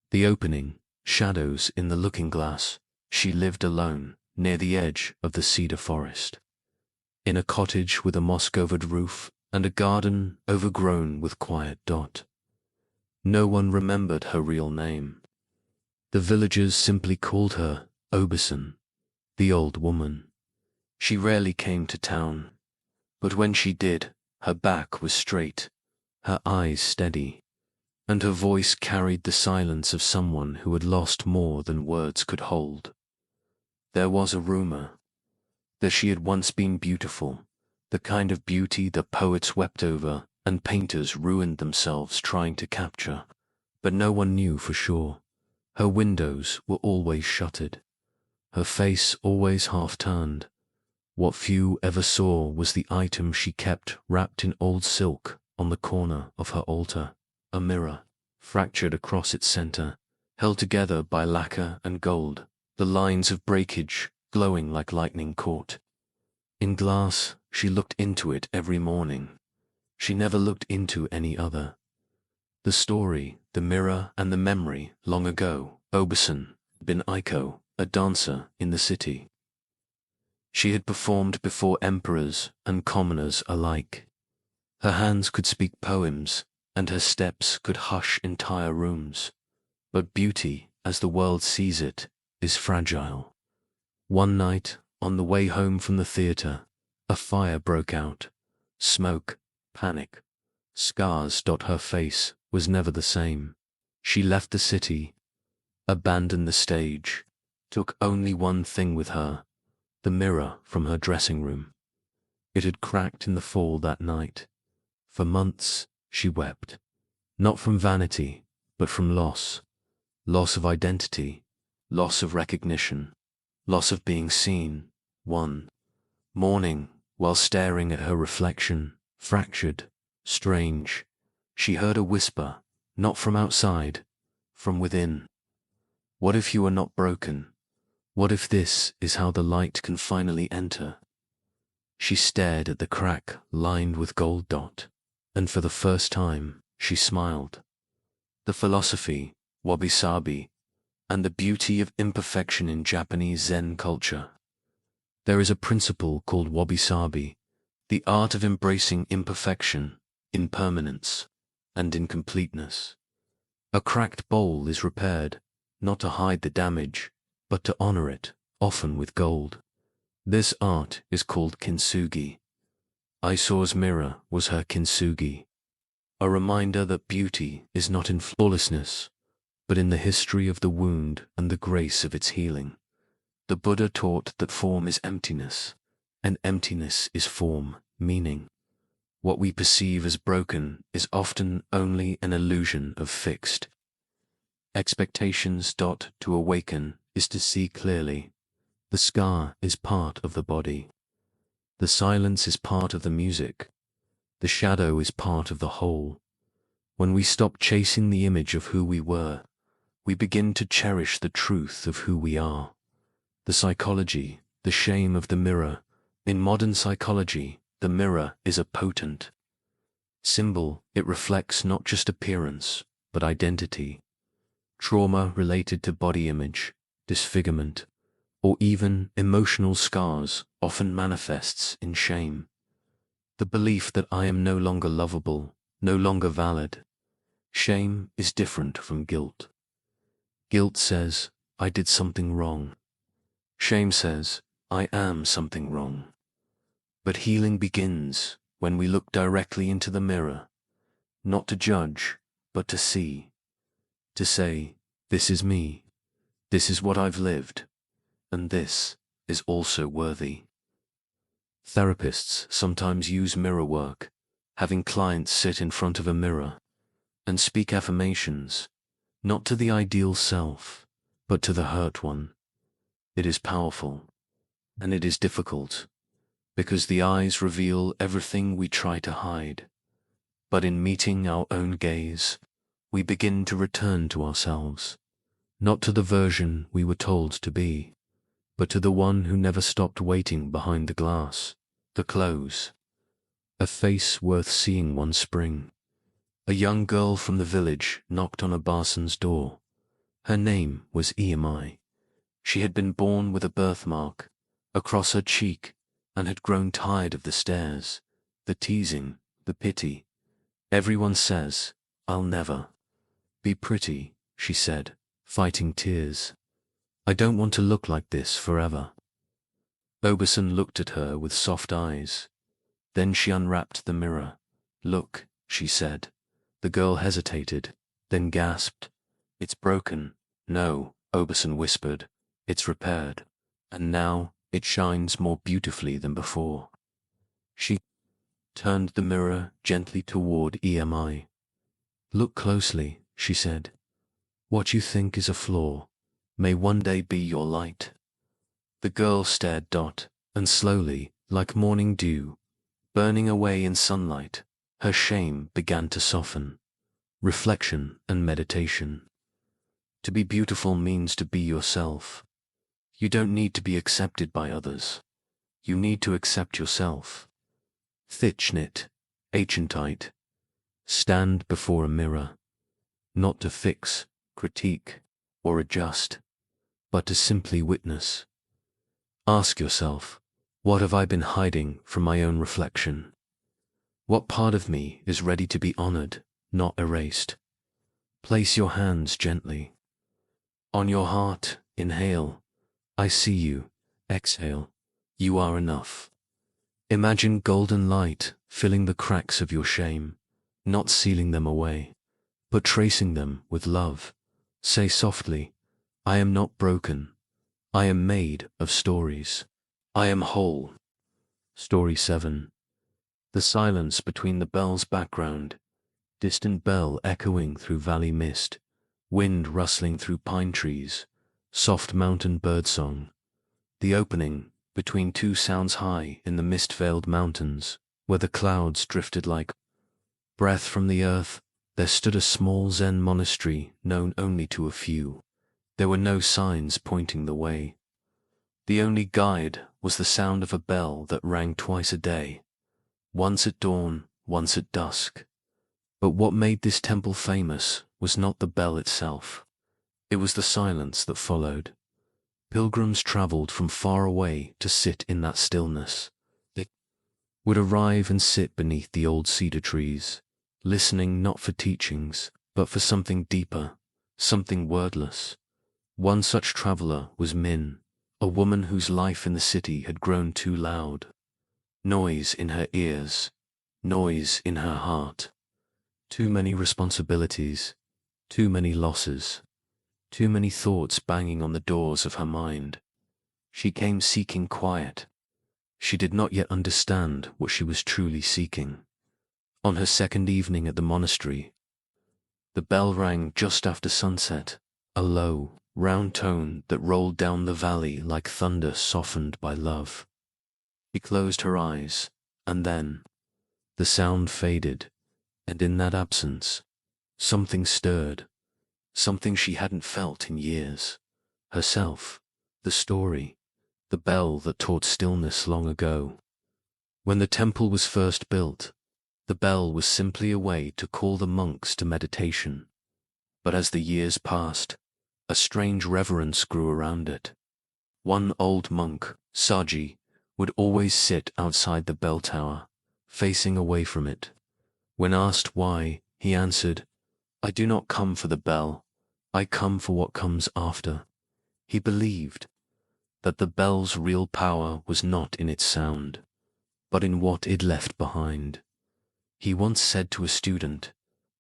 The opening: shadows in the looking glass. She lived alone, near the edge of the cedar forest, in a cottage with a moss-covered roof and a garden overgrown with quiet dot. No one remembered her real name. The villagers simply called her Obeson, the old woman. She rarely came to town, but when she did, her back was straight, her eyes steady, and her voice carried the silence of someone who had lost more than words could hold. There was a rumor that she had once been beautiful, the kind of beauty that poets wept over and painters ruined themselves trying to capture, but no one knew for sure. Her windows were always shuttered, her face always half-turned. What few ever saw was the item she kept wrapped in old silk on the corner of her altar, a mirror, fractured across its center, held together by lacquer and gold, the lines of breakage glowing like lightning caught. In glass, she looked into it every morning. She never looked into any other. The story, the mirror, and the memory, long ago, Obeson had been Iko, a dancer in the city. She had performed before emperors and commoners alike. Her hands could speak poems, and her steps could hush entire rooms. But beauty, as the world sees it, is fragile. One night, on the way home from the theater, a fire broke out. Smoke, panic, scars dot her face was never the same. She left the city, abandoned the stage, took only one thing with her, the mirror from her dressing room. It had cracked in the fall that night. For months she wept, not from vanity, but from loss. Loss of identity, loss of recognition, loss of being seen. One morning, while staring at her reflection, fractured, strange, she heard a whisper, not from outside, from within. What if you are not broken? What if this is how the light can finally enter? She stared at the crack lined with gold dot, and for the first time she smiled. The philosophy, wabi-sabi, and the beauty of imperfection in Japanese Zen culture. There is a principle called wabi-sabi, the art of embracing imperfection, impermanence, and incompleteness. A cracked bowl is repaired, not to hide the damage, but to honor it, often with gold. This art is called kintsugi. Aiso's mirror was her kintsugi, a reminder that beauty is not in flawlessness, but in the history of the wound and the grace of its healing. The Buddha taught that form is emptiness, and emptiness is form, meaning. What we perceive as broken is often only an illusion of fixed expectations. To awaken is to see clearly. The scar is part of the body. The silence is part of the music. The shadow is part of the whole. When we stop chasing the image of who we were, we begin to cherish the truth of who we are. The psychology, the shame of the mirror. In modern psychology, the mirror is a potent symbol. It reflects not just appearance, but identity. Trauma related to body image, disfigurement, or even emotional scars often manifests in shame. The belief that I am no longer lovable, no longer valid. Shame is different from guilt. Guilt says, I did something wrong. Shame says, I am something wrong. But healing begins when we look directly into the mirror, not to judge, but to see. To say, this is me, this is what I've lived, and this is also worthy. Therapists sometimes use mirror work, having clients sit in front of a mirror and speak affirmations, not to the ideal self, but to the hurt one. It is powerful, and it is difficult, because the eyes reveal everything we try to hide. But in meeting our own gaze, we begin to return to ourselves, not to the version we were told to be, but to the one who never stopped waiting behind the glass, the close. A face worth seeing one spring. A young girl from the village knocked on a barson's door. Her name was Iamai. She had been born with a birthmark across her cheek and had grown tired of the stares, the teasing, the pity. Everyone says, I'll never be pretty, she said, fighting tears. I don't want to look like this forever. Obeson looked at her with soft eyes. Then she unwrapped the mirror. Look, she said, The girl hesitated, then gasped. It's broken. No, Oberson whispered. It's repaired. And now it shines more beautifully than before. She turned the mirror gently toward EMI. Look closely, she said. What you think is a flaw may one day be your light. The girl stared, and slowly, like morning dew, burning away in sunlight, her shame began to soften. Reflection and meditation. To be beautiful means to be yourself. You don't need to be accepted by others. You need to accept yourself. Thichnit, ancientite. Stand before a mirror, not to fix, critique, or adjust, but to simply witness. Ask yourself, what have I been hiding from my own reflection? What part of me is ready to be honored, not erased? Place your hands gently. On your heart, inhale. I see you. Exhale. You are enough. Imagine golden light filling the cracks of your shame, not sealing them away, but tracing them with love. Say softly, I am not broken. I am made of stories. I am whole. Story 7. The silence between the bell's background, distant bell echoing through valley mist, wind rustling through pine trees, soft mountain birdsong. The opening between two sounds high in the mist-veiled mountains, where the clouds drifted like breath from the earth, there stood a small Zen monastery known only to a few. There were no signs pointing the way. The only guide was the sound of a bell that rang twice a day, once at dawn, once at dusk. But what made this temple famous was not the bell itself. It was the silence that followed. Pilgrims traveled from far away to sit in that stillness. They would arrive and sit beneath the old cedar trees, listening not for teachings, but for something deeper, something wordless. One such traveler was Min, a woman whose life in the city had grown too loud. Noise in her ears, noise in her heart. Too many responsibilities, too many losses, too many thoughts banging on the doors of her mind. She came seeking quiet. She did not yet understand what she was truly seeking. On her second evening at the monastery, the bell rang just after sunset, a low, round tone that rolled down the valley like thunder softened by love. She closed her eyes, and then the sound faded, and in that absence, something stirred, something she hadn't felt in years. Herself, the story, the bell that taught stillness long ago. When the temple was first built, the bell was simply a way to call the monks to meditation. But as the years passed, a strange reverence grew around it. One old monk, Saji, would always sit outside the bell tower, facing away from it. When asked why, he answered, I do not come for the bell, I come for what comes after. He believed that the bell's real power was not in its sound, but in what it left behind. He once said to a student,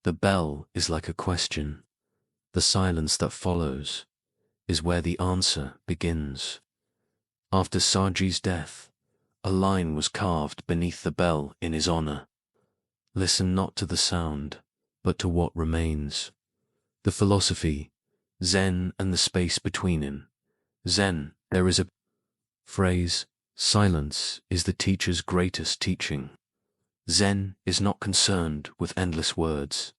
the bell is like a question. The silence that follows is where the answer begins. After Saji's death, a line was carved beneath the bell in his honor. Listen not to the sound, but to what remains. The philosophy, Zen and the space between it. Zen, there is a phrase, silence is the teacher's greatest teaching. Zen is not concerned with endless words.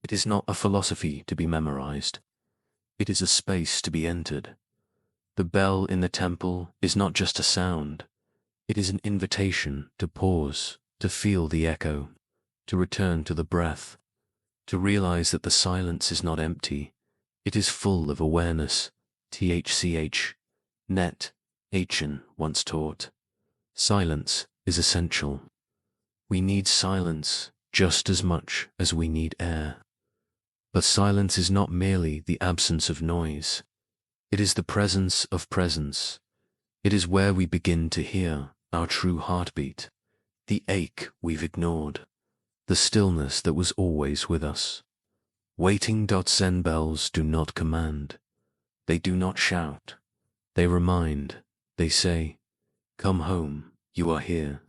It is not a philosophy to be memorized. It is a space to be entered. The bell in the temple is not just a sound. It is an invitation to pause, to feel the echo, to return to the breath, to realize that the silence is not empty. It is full of awareness. THCH, Net, Achen once taught. Silence is essential. We need silence just as much as we need air. But silence is not merely the absence of noise. It is the presence of presence. It is where we begin to hear our true heartbeat, the ache we've ignored, the stillness that was always with us. Waiting. Zen bells do not command. They do not shout. They remind. They say, "Come home, you are here."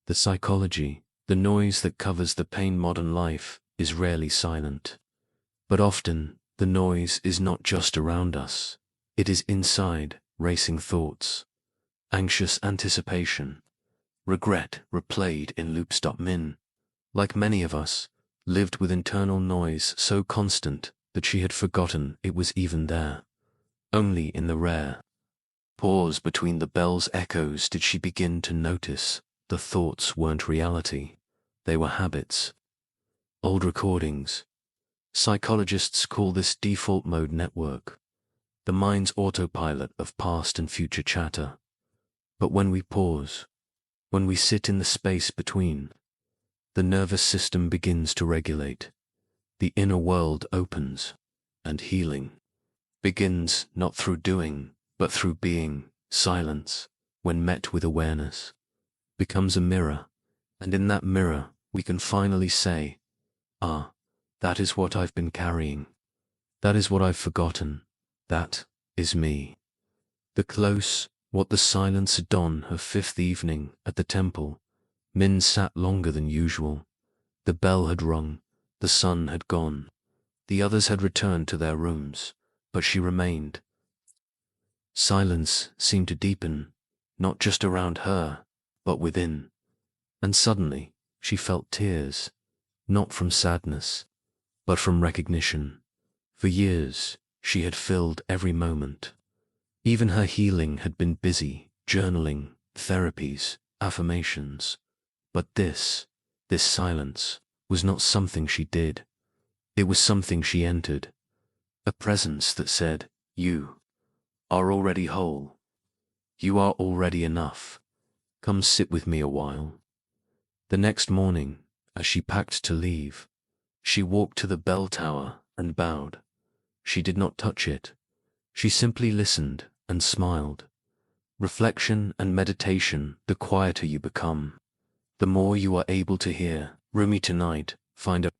The psychology, the noise that covers the pain modern life, is rarely silent. But often, the noise is not just around us. It is inside, racing thoughts, anxious anticipation, regret replayed in loops. Min, like many of us, lived with internal noise so constant that she had forgotten it was even there. Only in the rare pause between the bell's echoes did she begin to notice the thoughts weren't reality. They were habits, old recordings. Psychologists call this default mode network, the mind's autopilot of past and future chatter. But when we pause, when we sit in the space between, the nervous system begins to regulate. The inner world opens, and healing begins not through doing, but through being. Silence, when met with awareness, becomes a mirror, and in that mirror we can finally say, "Ah, that is what I've been carrying. That is what I've forgotten. That is me." The close, what the silence had on her fifth evening at the temple, Min sat longer than usual. The bell had rung, the sun had gone, the others had returned to their rooms, but she remained. Silence seemed to deepen, not just around her, but within. And suddenly, she felt tears, not from sadness, but from recognition. For years, she had filled every moment. Even her healing had been busy, journaling, therapies, affirmations. But this silence, was not something she did. It was something she entered. A presence that said, "You are already whole. You are already enough. Come sit with me a while." The next morning, as she packed to leave, she walked to the bell tower and bowed. She did not touch it. She simply listened and smiled. Reflection and meditation, the quieter you become, the more you are able to hear. Rumi, tonight, find a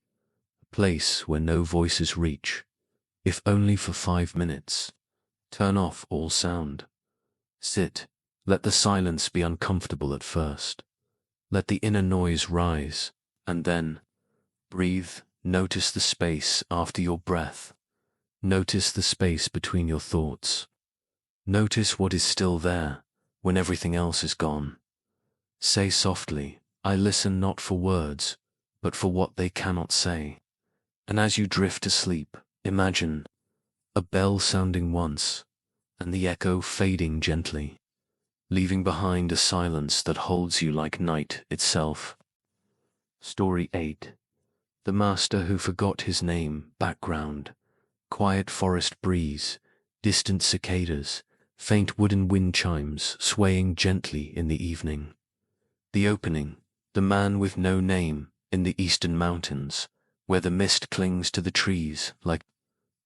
place where no voices reach, if only for 5 minutes. Turn off all sound. Sit. Let the silence be uncomfortable at first. Let the inner noise rise, and then breathe. Notice the space after your breath. Notice the space between your thoughts. Notice what is still there when everything else is gone. Say softly, "I listen not for words, but for what they cannot say." And as you drift to sleep, imagine a bell sounding once, and the echo fading gently, leaving behind a silence that holds you like night itself. Story 8. The Master Who Forgot His Name. Background: quiet forest breeze, distant cicadas, faint wooden wind chimes swaying gently in the evening. The opening: the man with no name in the eastern mountains, where the mist clings to the trees like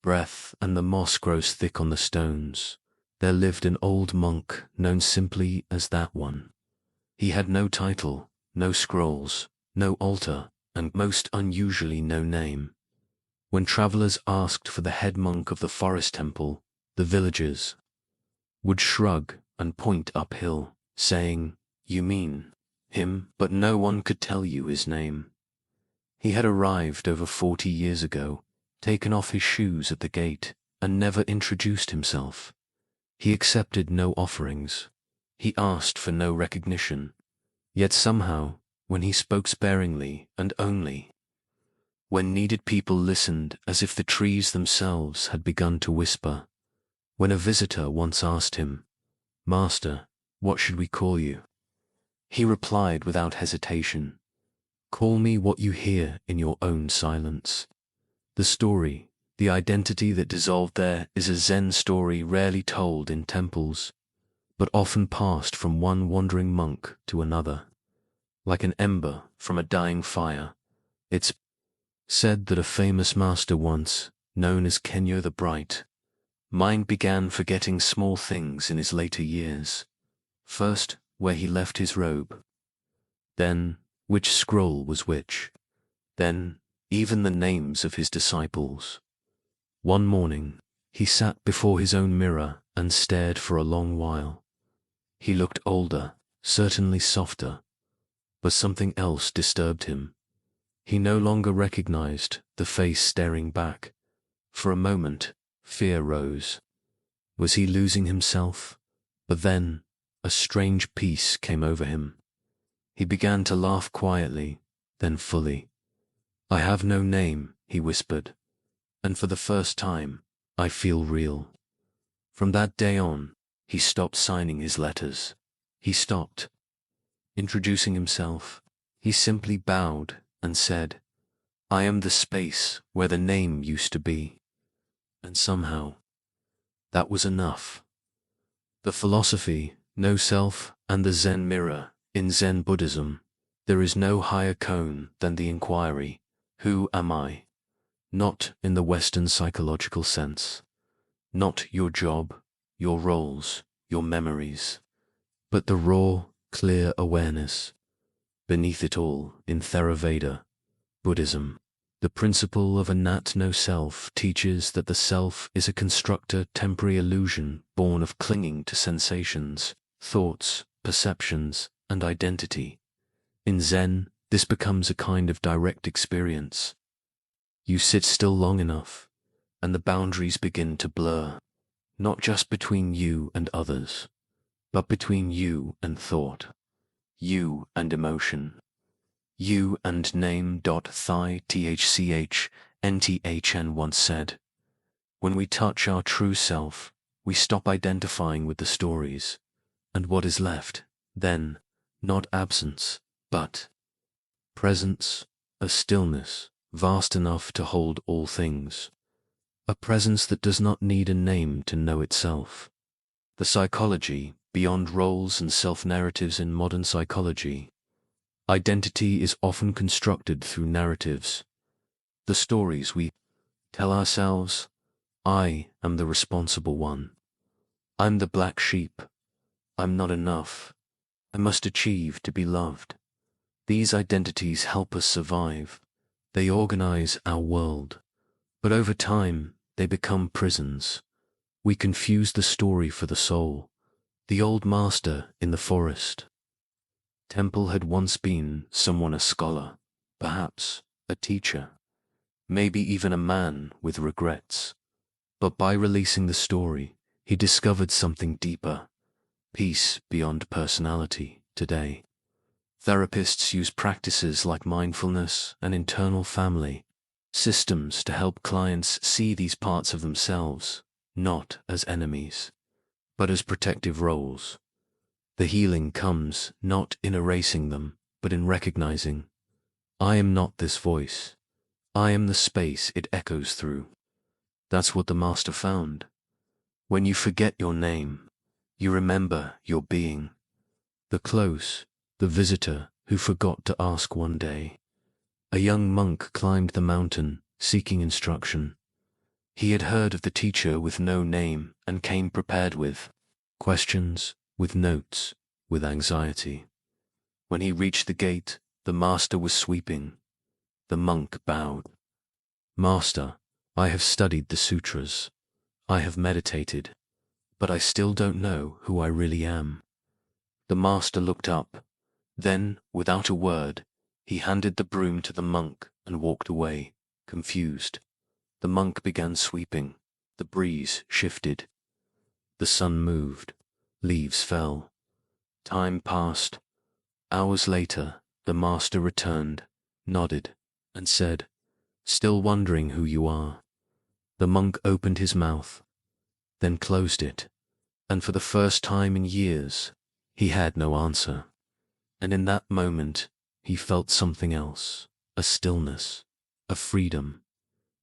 breath and the moss grows thick on the stones. There lived an old monk known simply as that one. He had no title, no scrolls, no altar, and most unusually no name. When travelers asked for the head monk of the forest temple, the villagers would shrug and point uphill, saying, "You mean him?" But no one could tell you his name. He had arrived over 40 years ago, taken off his shoes at the gate, and never introduced himself. He accepted no offerings. He asked for no recognition. Yet somehow, when he spoke sparingly and only when needed, people listened as if the trees themselves had begun to whisper. When a visitor once asked him, "Master, what should we call you?" he replied without hesitation, "Call me what you hear in your own silence." The story, the identity that dissolved there, is a Zen story rarely told in temples, but often passed from one wandering monk to another. Like an ember from a dying fire, it's said that a famous master once, known as Kenya the Bright, mind began forgetting small things in his later years. First, where he left his robe. Then, which scroll was which. then even the names of his disciples. One morning, he sat before his own mirror and stared for a long while. He looked older, certainly softer, but something else disturbed him. He no longer recognized the face staring back. For a moment, fear rose. Was he losing himself? But then, a strange peace came over him. He began to laugh quietly, then fully. "I have no name," he whispered, "and for the first time, I feel real." From that day on, he stopped signing his letters. He stopped introducing himself. He simply bowed and said, "I am the space where the name used to be." And somehow, that was enough. The philosophy, no self, and the Zen mirror. In Zen Buddhism, there is no higher cone than the inquiry, who am I? Not in the Western psychological sense. Not your job, your roles, your memories, but the raw, clear awareness. Beneath it all, in Theravada, Buddhism, the principle of a nat no self teaches that the self is a constructor temporary illusion born of clinging to sensations, thoughts, perceptions, and identity. In Zen, this becomes a kind of direct experience. You sit still long enough, and the boundaries begin to blur, not just between you and others, but between you and thought, you and emotion, you and name. Thich Nthn once said, "When we touch our true self, we stop identifying with the stories, and what is left, then, not absence, but presence, a stillness vast enough to hold all things, a presence that does not need a name to know itself." The psychology, beyond roles and self-narratives in modern psychology, identity is often constructed through narratives. The stories we tell ourselves. I am the responsible one. I'm the black sheep. I'm not enough. I must achieve to be loved. These identities help us survive. They organize our world. But over time, they become prisons. We confuse the story for the soul. The old master in the forest. Temple had once been someone, a scholar, perhaps a teacher, maybe even a man with regrets. But by releasing the story, he discovered something deeper, peace beyond personality. Today, therapists use practices like mindfulness and internal family systems to help clients see these parts of themselves, not as enemies, but as protective roles. The healing comes not in erasing them, but in recognizing, I am not this voice. I am the space it echoes through. That's what the master found. When you forget your name, you remember your being. The close, the visitor who forgot to ask one day. A young monk climbed the mountain, seeking instruction. He had heard of the teacher with no name and came prepared with questions, with notes, with anxiety. When he reached the gate, the master was sweeping. The monk bowed. "Master, I have studied the sutras. I have meditated, but I still don't know who I really am." The master looked up. Then, without a word, he handed the broom to the monk and walked away, confused. The monk began sweeping. The breeze shifted. The sun moved. Leaves fell. Time passed. Hours later, the master returned, nodded, and said, "Still wondering who you are?" The monk opened his mouth, then closed it, and for the first time in years, he had no answer. And in that moment, he felt something else, a stillness, a freedom,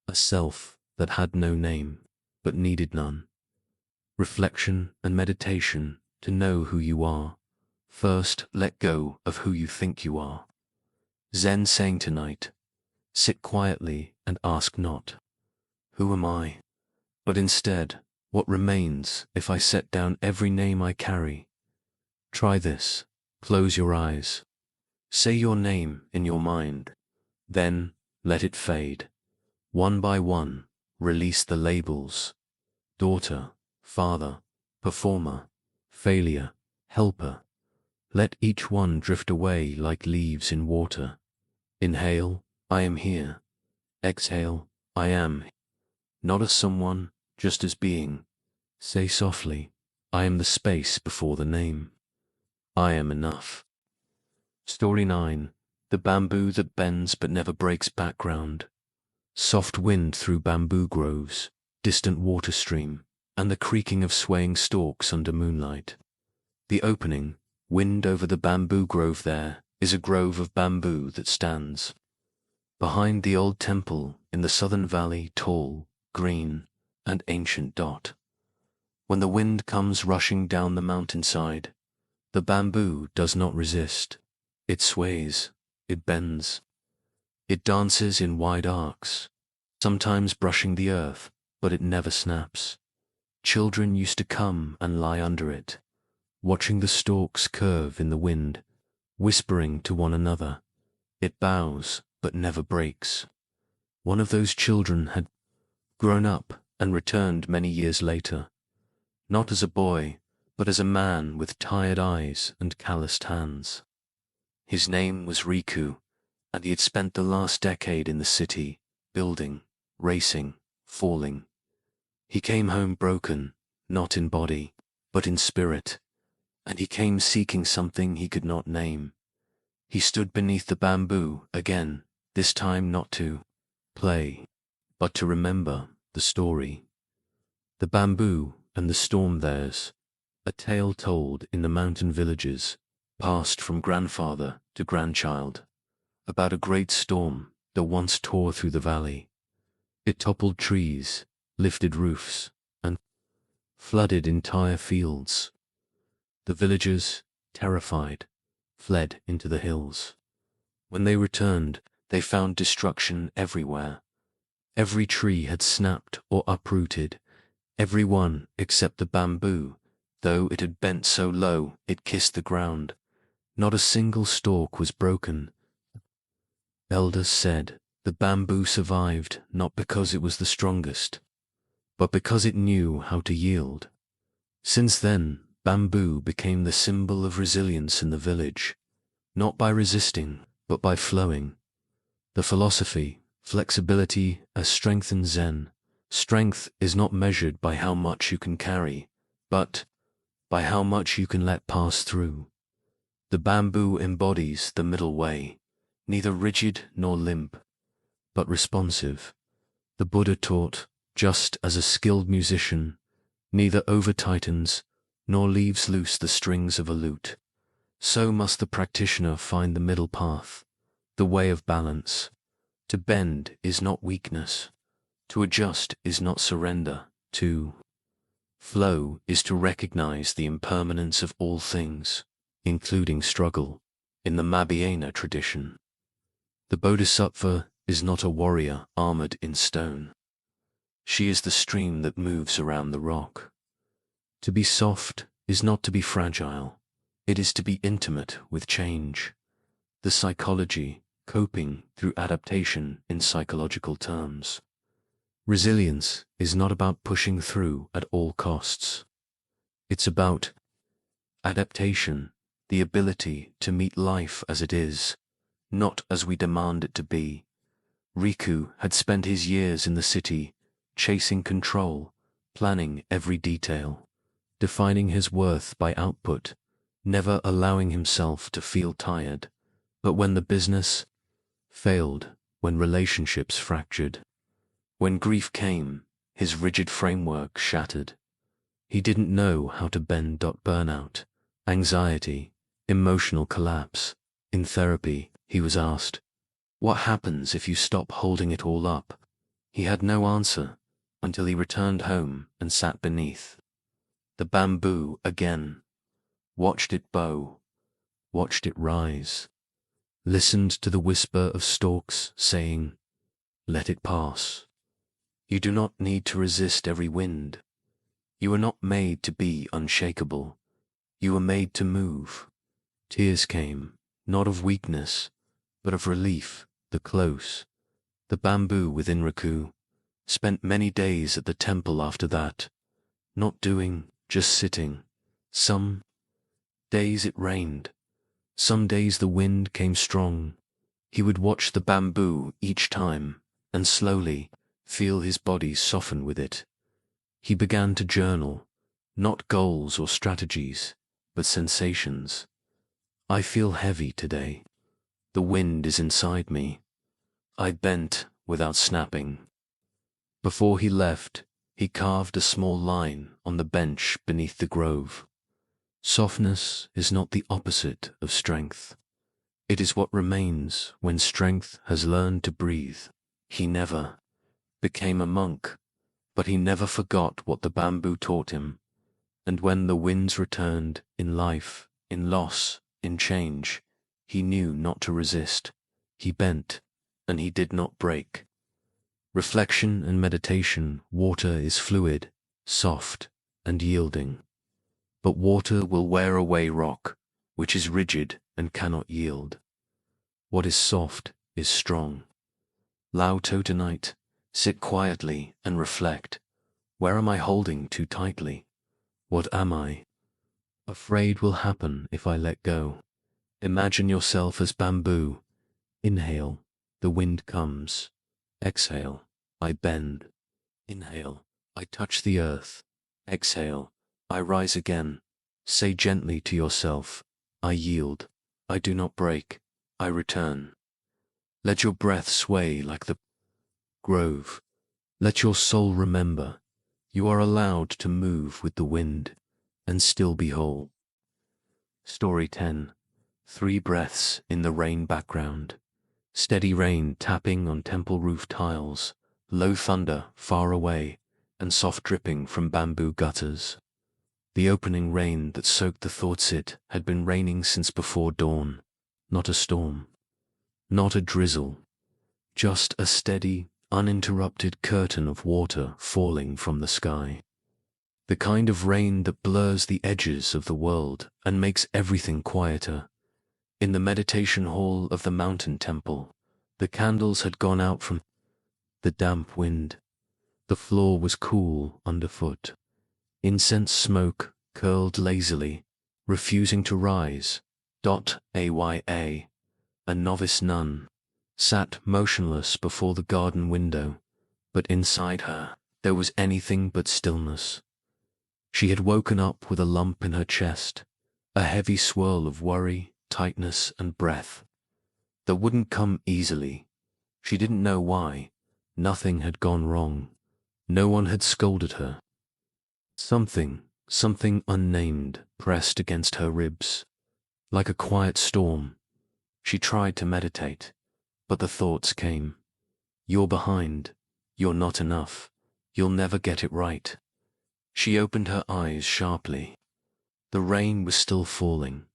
a self that had no name, but needed none. Reflection and meditation to know who you are. First, let go of who you think you are. Zen saying tonight, sit quietly and ask not, who am I? But instead, what remains if I set down every name I carry? Try this. Close your eyes. Say your name in your mind. Then, Let it fade. One by one, release the labels. Daughter, father, performer, failure, helper. Let each one drift away like leaves in water. Inhale, I am here. Exhale, I am. Not as someone, just as being. Say softly, I am the space before the name. I am enough. Story 9. The bamboo that bends but never breaks. Background. Soft wind through bamboo groves, distant water stream, and the creaking of swaying stalks under moonlight. The opening, wind over the bamboo grove. There is a grove of bamboo that stands behind the old temple in the southern valley, tall, green, and ancient. When the wind comes rushing down the mountainside, the bamboo does not resist. It sways, it bends, it dances in wide arcs, sometimes brushing the earth, but it never snaps. Children used to come and lie under it, watching the stalks curve in the wind, whispering to one another. It bows, but never breaks. One of those children had grown up and returned many years later, not as a boy, but as a man with tired eyes and calloused hands. His name was Riku, and he had spent the last decade in the city, building, racing, falling. He came home broken, not in body, but in spirit, and he came seeking something he could not name. He stood beneath the bamboo again, this time not to play, but to remember the story. The bamboo and the storm. Theirs, a tale told in the mountain villages, passed from grandfather to grandchild, about a great storm that once tore through the valley. It toppled trees, lifted roofs, and flooded entire fields. The villagers, terrified, fled into the hills. When they returned, they found destruction everywhere. Every tree had snapped or uprooted, every one except the bamboo, though it had bent so low it kissed the ground. Not a single stalk was broken. Elders said the bamboo survived not because it was the strongest, but because it knew how to yield. Since then, bamboo became the symbol of resilience in the village, not by resisting, but by flowing. The philosophy, flexibility as strength in Zen. Strength is not measured by how much you can carry, but by how much you can let pass through. The bamboo embodies the middle way, neither rigid nor limp, but responsive. The Buddha taught, just as a skilled musician neither over-tightens nor leaves loose the strings of a lute, so must the practitioner find the middle path, the way of balance. To bend is not weakness. To adjust is not surrender. To flow is to recognize the impermanence of all things, including struggle. In the Mahayana tradition, the Bodhisattva is not a warrior armored in stone. She is the stream that moves around the rock. To be soft is not to be fragile. It is to be intimate with change. The psychology, coping through adaptation in psychological terms. Resilience is not about pushing through at all costs. It's about adaptation, the ability to meet life as it is, not as we demand it to be. Riku had spent his years in the city, chasing control, planning every detail, defining his worth by output, never allowing himself to feel tired. But when the business failed, when relationships fractured, when grief came, his rigid framework shattered. He didn't know how to bend. Burnout, anxiety, emotional collapse. In therapy, he was asked, "What happens if you stop holding it all up?" He had no answer until he returned home and sat beneath the bamboo again, watched it bow, watched it rise, listened to the whisper of stalks saying, "Let it pass." You do not need to resist every wind. You are not made to be unshakable. You are made to move. Tears came, not of weakness, but of relief. The close, The bamboo within Raku spent many days at the temple after that, not doing, just sitting. Some days it rained. Some days the wind came strong. He would watch the bamboo each time and slowly feel his body soften with it. He began to journal, not goals or strategies, but sensations. I feel heavy today. The wind is inside me. I bent without snapping. Before he left, he carved a small line on the bench beneath the grove. Softness is not the opposite of strength. It is what remains when strength has learned to breathe. He never became a monk, but he never forgot what the bamboo taught him. And when the winds returned in life, in loss, in change, he knew not to resist. He bent, and he did not break. Reflection and meditation, water is fluid, soft, and yielding. But water will wear away rock, which is rigid and cannot yield. What is soft is strong. Lao Tzu tonight, sit quietly and reflect. Where am I holding too tightly? What am I afraid will happen if I let go? Imagine yourself as bamboo. Inhale, the wind comes. Exhale, I bend. Inhale, I touch the earth. Exhale, I rise again. Say gently to yourself, I yield. I do not break. I return. Let your breath sway like the grove. Let your soul remember you are allowed to move with the wind and still be whole. Story 10. 3 breaths in the rain background. Steady rain tapping on temple roof tiles, low thunder far away, and soft dripping from bamboo gutters. The opening rain that soaked the thoughts had been raining since before dawn. Not a storm, not a drizzle, just a steady, uninterrupted curtain of water falling from the sky. The kind of rain that blurs the edges of the world and makes everything quieter. In the meditation hall of the mountain temple, the candles had gone out from the damp wind. The floor was cool underfoot. Incense smoke curled lazily, refusing to rise. Aya, a novice nun, sat motionless before the garden window, but inside her there was anything but stillness. She had woken up with a lump in her chest, a heavy swirl of worry, tightness, and breath that wouldn't come easily. She didn't know why. Nothing had gone wrong. No one had scolded her. Something unnamed pressed against her ribs, like a quiet storm. She tried to meditate, but the thoughts came. You're behind. You're not enough. You'll never get it right. She opened her eyes sharply. The rain was still falling.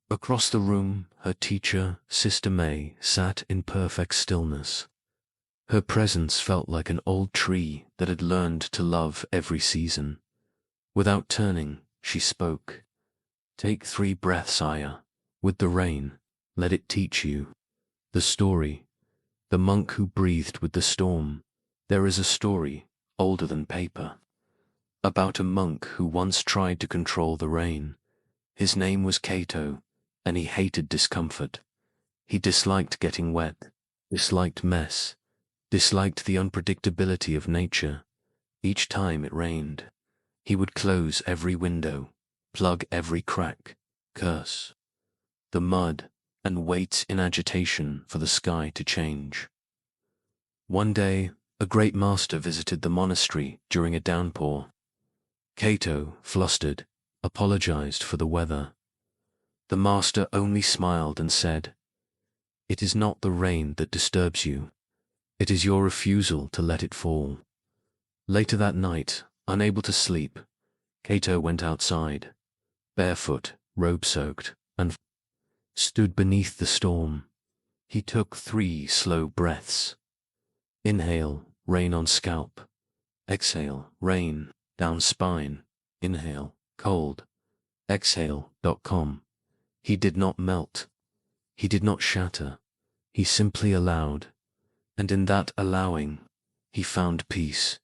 Across the room, her teacher, Sister May, sat in perfect stillness. Her presence felt like an old tree that had learned to love every season. Without turning, she spoke. Take 3 breaths, Aya. With the rain, let it teach you. The story. The monk who breathed with the storm. There is a story, older than paper, about a monk who once tried to control the rain. His name was Cato, and he hated discomfort. He disliked getting wet, disliked mess, disliked the unpredictability of nature. Each time it rained, he would close every window, plug every crack, curse the mud, and wait in agitation for the sky to change. One day, a great master visited the monastery during a downpour. Cato, flustered, apologized for the weather. The master only smiled and said, "It is not the rain that disturbs you. It is your refusal to let it fall." Later that night, unable to sleep, Cato went outside, barefoot, robe-soaked, and stood beneath the storm. He took 3 slow breaths. Inhale, rain on scalp. Exhale, rain down spine. Inhale, cold. Exhale, calm. He did not melt. He did not shatter. He simply allowed. And in that allowing, he found peace.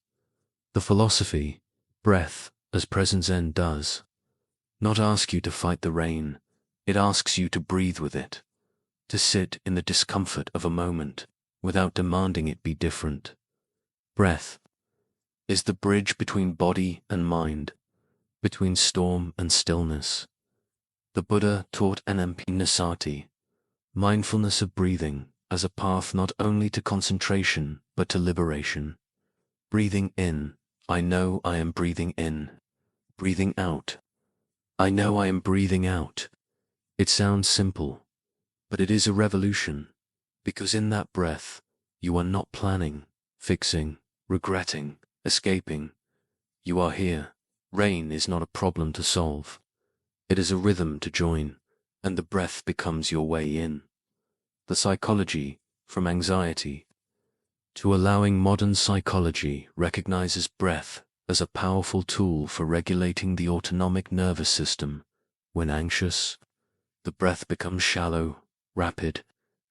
The philosophy, breath as present Zen does, not ask you to fight the rain, it asks you to breathe with it, to sit in the discomfort of a moment without demanding it be different. Breath is the bridge between body and mind, between storm and stillness. The Buddha taught anapanasati, mindfulness of breathing, as a path not only to concentration but to liberation. Breathing in, I know I am breathing in. Breathing out, I know I am breathing out. It sounds simple, but it is a revolution, because in that breath, you are not planning, fixing, regretting, escaping. You are here. Rain is not a problem to solve. It is a rhythm to join, and the breath becomes your way in. The psychology, from anxiety to allowing, modern psychology recognizes breath as a powerful tool for regulating the autonomic nervous system. When anxious, the breath becomes shallow, rapid,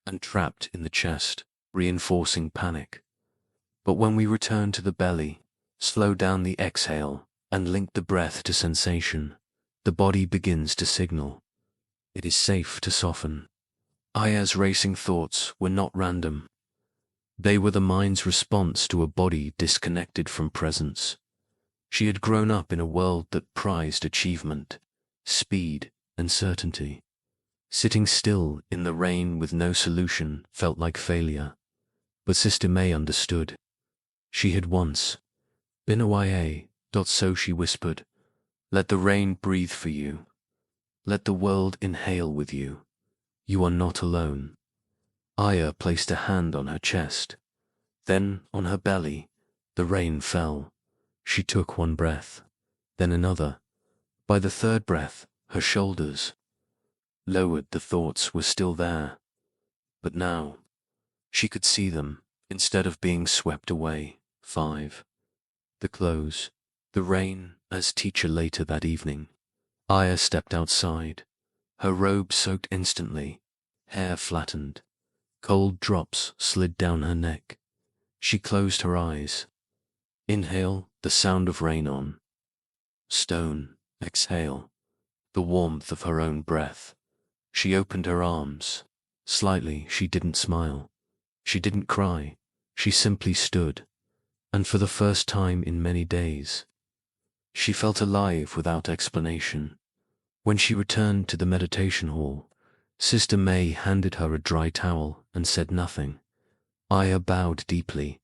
and trapped in the chest, reinforcing panic. But when we return to the belly, slow down the exhale, and link the breath to sensation, the body begins to signal. It is safe to soften. Aya's racing thoughts were not random. They were the mind's response to a body disconnected from presence. She had grown up in a world that prized achievement, speed, and certainty. Sitting still in the rain with no solution felt like failure. But Sister May understood. She had once been a YA. So she whispered, "Let the rain breathe for you. Let the world inhale with you. You are not alone." Aya placed a hand on her chest. Then on her belly, the rain fell. She took one breath, then another. By the third breath, her shoulders lowered. The thoughts were still there, but now she could see them instead of being swept away. 5. The close. The rain, as teacher later that evening. Aya stepped outside. Her robe soaked instantly, hair flattened. Cold drops slid down her neck. She closed her eyes. Inhale, the sound of rain on stone. Exhale, the warmth of her own breath. She opened her arms. Slightly, she didn't smile. She didn't cry. She simply stood. And for the first time in many days, she felt alive without explanation. When she returned to the meditation hall, Sister May handed her a dry towel and said nothing. Aya bowed deeply.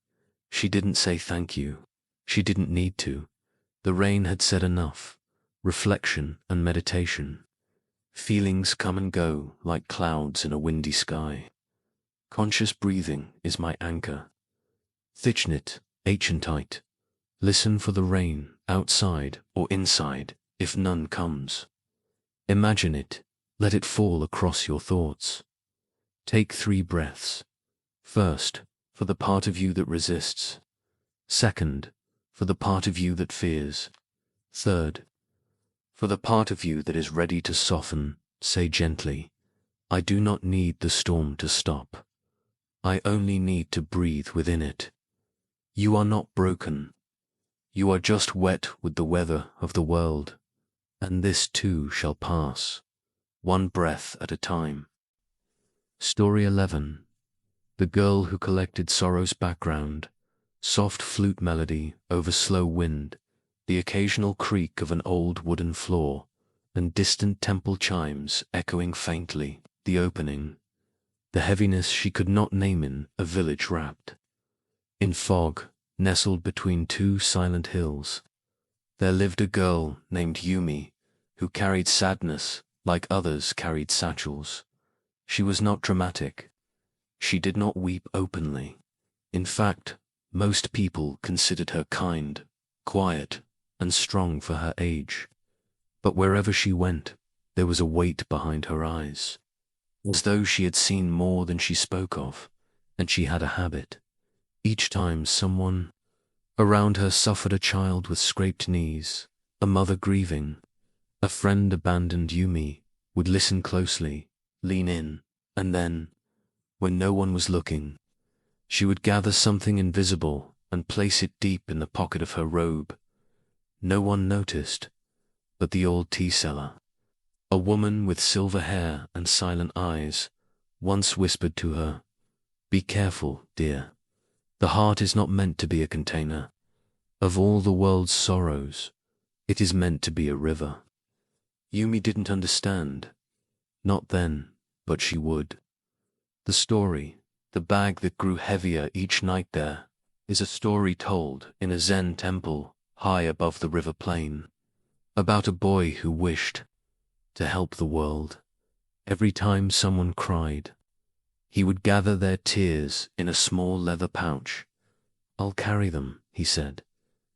She didn't say thank you. She didn't need to. The rain had said enough. Reflection and meditation. Feelings come and go like clouds in a windy sky. Conscious breathing is my anchor. Thichnit, ancientite. Listen for the rain, outside or inside, if none comes. Imagine it. Let it fall across your thoughts. Take 3 breaths. First, for the part of you that resists. Second, for the part of you that fears. Third, for the part of you that is ready to soften. Say gently, I do not need the storm to stop. I only need to breathe within it. You are not broken. You are just wet with the weather of the world, and this too shall pass, one breath at a time. Story 11. The Girl Who Collected Sorrow's Background. Soft flute melody over slow wind, the occasional creak of an old wooden floor, and distant temple chimes echoing faintly. The opening. The heaviness she could not name in a village wrapped in fog, nestled between 2 silent hills. There lived a girl named Yumi, who carried sadness like others carried satchels. She was not dramatic. She did not weep openly. In fact, most people considered her kind, quiet, and strong for her age. But wherever she went, there was a weight behind her eyes, as though she had seen more than she spoke of, and she had a habit. Each time someone around her suffered, a child with scraped knees, a mother grieving, a friend abandoned, Yumi would listen closely, lean in, and then, when no one was looking, She would gather something invisible and place it deep in the pocket of her robe. No one noticed, but the old tea seller, a woman with silver hair and silent eyes, once whispered to her, "Be careful, dear. The heart is not meant to be a container. Of all the world's sorrows, it is meant to be a river." Yumi didn't understand. Not then, but she would. The story, the bag that grew heavier each night there, is a story told in a Zen temple high above the river plain, about a boy who wished to help the world. Every time someone cried, he would gather their tears in a small leather pouch. "I'll carry them," he said,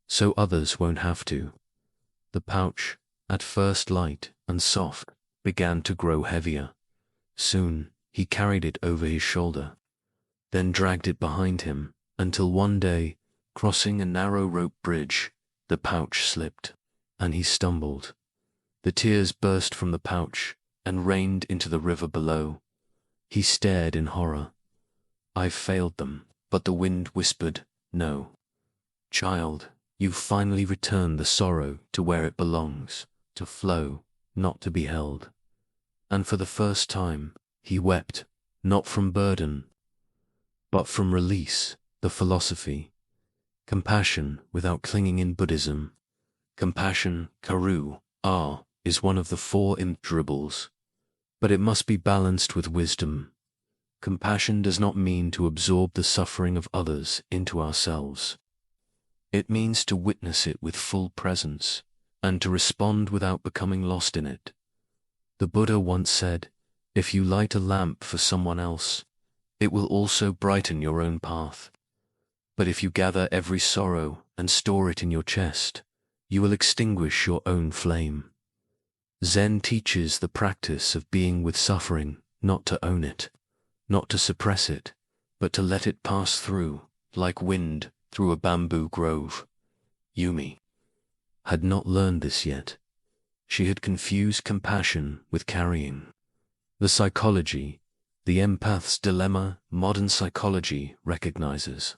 "so others won't have to." The pouch, at first light and soft, began to grow heavier. Soon, he carried it over his shoulder, then dragged it behind him, until one day, crossing a narrow rope bridge, the pouch slipped, and he stumbled. The tears burst from the pouch and rained into the river below. He stared in horror. "I've failed them," but the wind whispered, "No. Child, you've finally returned the sorrow to where it belongs, to flow, not to be held." And for the first time, he wept, not from burden, but from release, the philosophy. Compassion without clinging in Buddhism. Compassion, karu, is one of the 4 immeasurables, but it must be balanced with wisdom. Compassion does not mean to absorb the suffering of others into ourselves. It means to witness it with full presence, and to respond without becoming lost in it. The Buddha once said, "If you light a lamp for someone else, it will also brighten your own path. But if you gather every sorrow and store it in your chest, you will extinguish your own flame." Zen teaches the practice of being with suffering, not to own it, not to suppress it, but to let it pass through, like wind through a bamboo grove. Yumi had not learned this yet. She had confused compassion with carrying. The psychology, the empath's dilemma, modern psychology recognizes.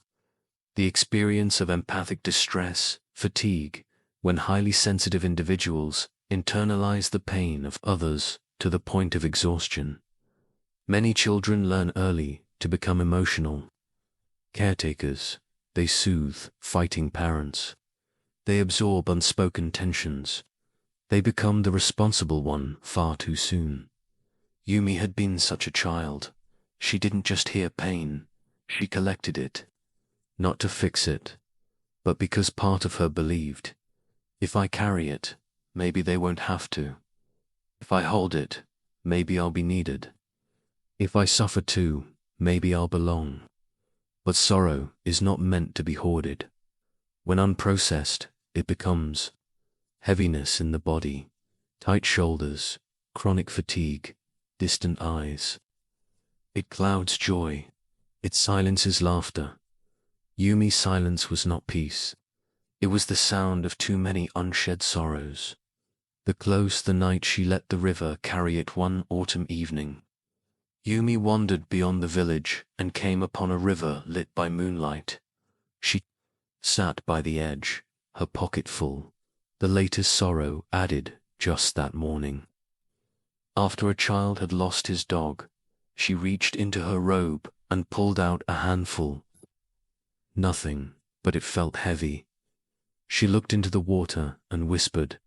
The experience of empathic distress, fatigue, when highly sensitive individuals internalize the pain of others to the point of exhaustion. Many children learn early to become emotional caretakers. They soothe fighting parents. They absorb unspoken tensions. They become the responsible one far too soon. Yumi had been such a child. She didn't just hear pain, she collected it. Not to fix it, but because part of her believed, if I carry it, maybe they won't have to. If I hold it, maybe I'll be needed. If I suffer too, maybe I'll belong. But sorrow is not meant to be hoarded. When unprocessed, it becomes heaviness in the body, tight shoulders, chronic fatigue, distant eyes. It clouds joy. It silences laughter. Yumi's silence was not peace. It was the sound of too many unshed sorrows. The close the night she let the river carry it one autumn evening. Yumi wandered beyond the village and came upon a river lit by moonlight. She sat by the edge, her pocket full, the latest sorrow added just that morning. After a child had lost his dog, she reached into her robe and pulled out a handful. Nothing, but it felt heavy. She looked into the water and whispered,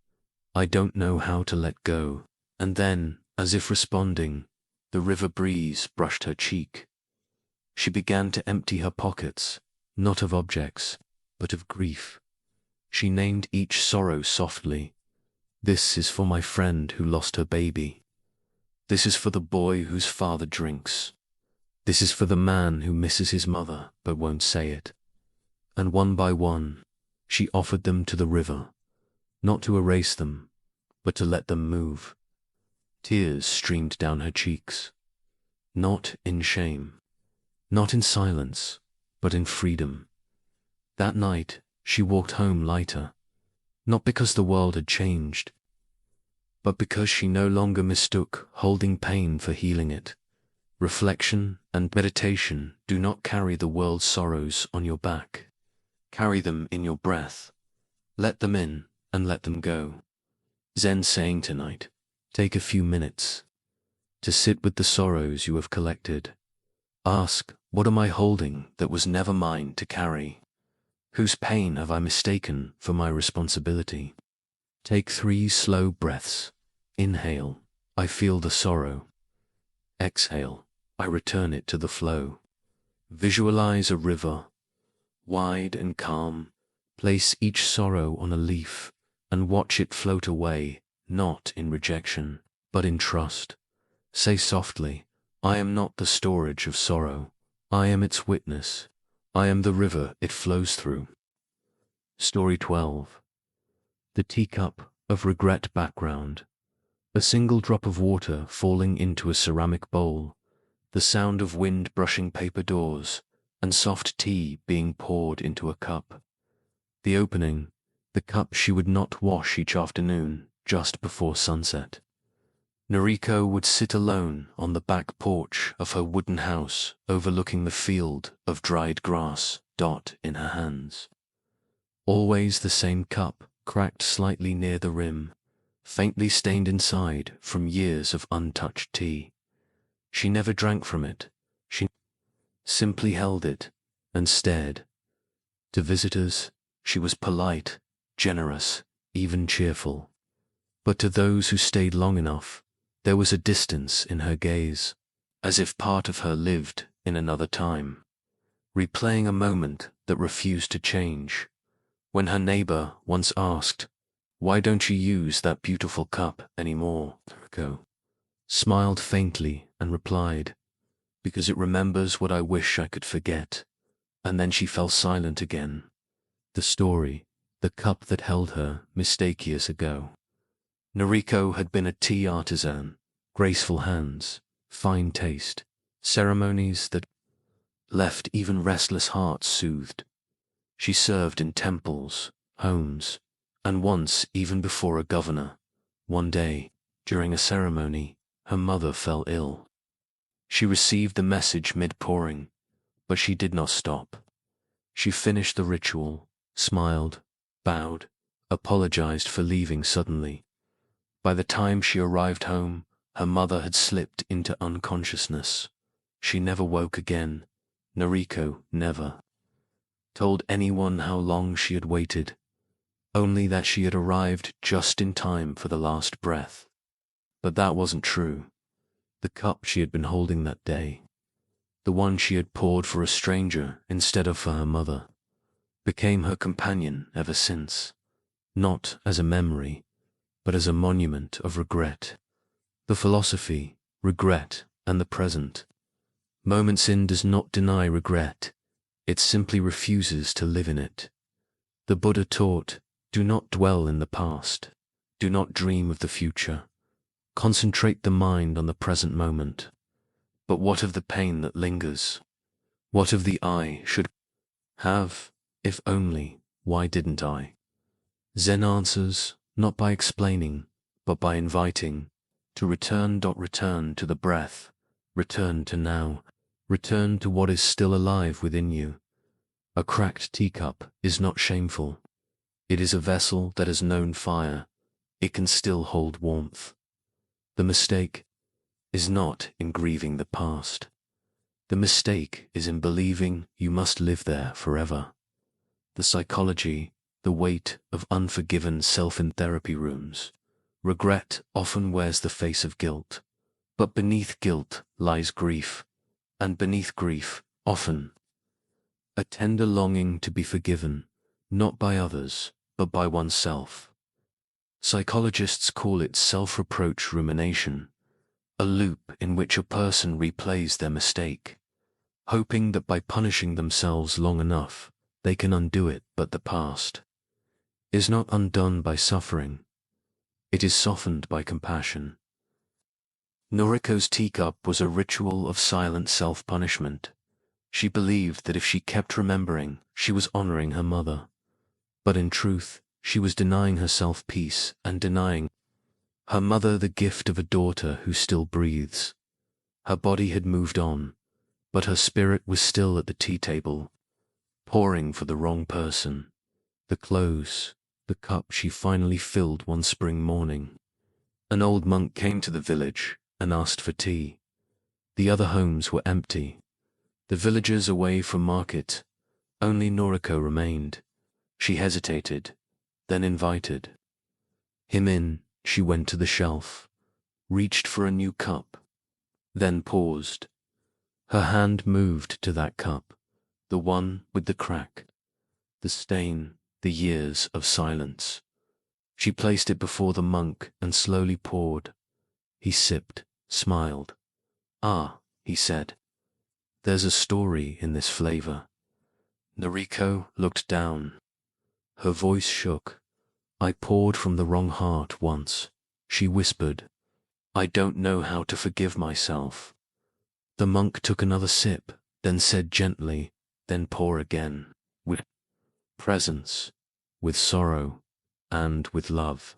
"I don't know how to let go." And then, as if responding, the river breeze brushed her cheek. She began to empty her pockets, not of objects, but of grief. She named each sorrow softly. "This is for my friend who lost her baby. This is for the boy whose father drinks. This is for the man who misses his mother but won't say it." And one by one, she offered them to the river, not to erase them, but to let them move. Tears streamed down her cheeks, not in shame, not in silence, but in freedom. That night, she walked home lighter, not because the world had changed, but because she no longer mistook holding pain for healing it. reflection, and meditation do not carry the world's sorrows on your back. Carry them in your breath. Let them in and let them go. Zen saying tonight, take a few minutes to sit with the sorrows you have collected. Ask, what am I holding that was never mine to carry? Whose pain have I mistaken for my responsibility? Take 3 slow breaths. Inhale, I feel the sorrow. Exhale, I return it to the flow. Visualize a river, wide and calm. Place each sorrow on a leaf and watch it float away, not in rejection, but in trust. Say softly, I am not the storage of sorrow. I am its witness. I am the river it flows through. Story 12. The Teacup of Regret background. A single drop of water falling into a ceramic bowl, the sound of wind brushing paper doors, and soft tea being poured into a cup. The opening, the cup she would not wash each afternoon just before sunset. Noriko would sit alone on the back porch of her wooden house overlooking the field of dried grass, Dot in her hands. Always the same cup, cracked slightly near the rim, faintly stained inside from years of untouched tea. She never drank from it. She simply held it and stared. To visitors, she was polite, generous, even cheerful. But to those who stayed long enough, there was a distance in her gaze, as if part of her lived in another time, replaying a moment that refused to change. When her neighbor once asked, "Why don't you use that beautiful cup anymore?" Noriko smiled faintly and replied, "Because it remembers what I wish I could forget." And then she fell silent again. The story, the cup that held her mistake years ago. Noriko had been a tea artisan, graceful hands, fine taste, ceremonies that left even restless hearts soothed. She served in temples, homes, and once even before a governor. One day, during a ceremony, her mother fell ill. She received the message mid-pouring, but she did not stop. She finished the ritual, smiled, bowed, apologized for leaving suddenly. By the time she arrived home, her mother had slipped into unconsciousness. She never woke again. Noriko never told anyone how long she had waited, only that she had arrived just in time for the last breath. But that wasn't true. The cup she had been holding that day, the one she had poured for a stranger instead of for her mother, became her companion ever since, not as a memory, but as a monument of regret. The philosophy, regret, and the present. Moments in does not deny regret, it simply refuses to live in it. The Buddha taught, do not dwell in the past, do not dream of the future. Concentrate the mind on the present moment. But what of the pain that lingers? What of the I should have, if only, why didn't I? Zen answers, not by explaining, but by inviting, to return to the breath, return to now, return to what is still alive within you. A cracked teacup is not shameful. It is a vessel that has known fire. It can still hold warmth. The mistake is not in grieving the past. The mistake is in believing you must live there forever. The psychology, the weight of unforgiven self in therapy rooms. Regret often wears the face of guilt, but beneath guilt lies grief, and beneath grief, often, a tender longing to be forgiven, not by others, but by oneself. Psychologists call it self-reproach rumination, a loop in which a person replays their mistake, hoping that by punishing themselves long enough, they can undo it. But the past is not undone by suffering. It is softened by compassion. Noriko's teacup was a ritual of silent self-punishment. She believed that if she kept remembering, she was honoring her mother. But in truth, she was denying herself peace and denying her mother the gift of a daughter who still breathes. Her body had moved on, but her spirit was still at the tea table, pouring for the wrong person, the clothes, the cup she finally filled one spring morning. An old monk came to the village and asked for tea. The other homes were empty. The villagers away from market. Only Noriko remained. She hesitated, then invited him in. She went to the shelf, reached for a new cup, then paused. Her hand moved to that cup, the one with the crack, the stain, the years of silence. She placed it before the monk and slowly poured. He sipped, smiled. "Ah," he said, "there's a story in this flavor." Noriko looked down. Her voice shook. "I poured from the wrong heart once," she whispered. "I don't know how to forgive myself." The monk took another sip, then said gently, "Then pour again, with presence, with sorrow, and with love,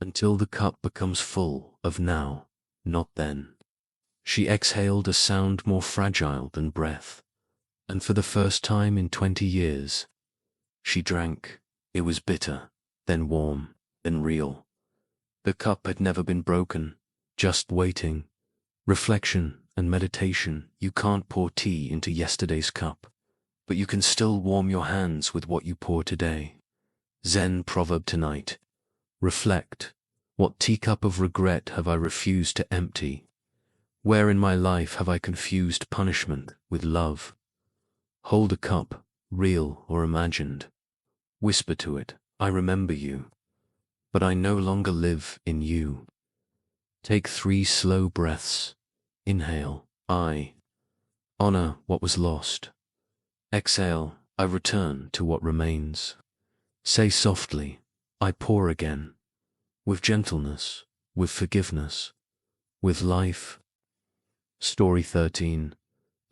until the cup becomes full of now, not then." She exhaled a sound more fragile than breath, and for the first time in 20 years, she drank. It was bitter, then warm, then real. The cup had never been broken, just waiting. Reflection and meditation. You can't pour tea into yesterday's cup, but you can still warm your hands with what you pour today. Zen proverb tonight. Reflect. What teacup of regret have I refused to empty? Where in my life have I confused punishment with love? Hold a cup, real or imagined. Whisper to it, "I remember you, but I no longer live in you." Take 3 slow breaths. Inhale, I honor what was lost. Exhale, I return to what remains. Say softly, "I pour again," with gentleness, with forgiveness, with life. Story 13.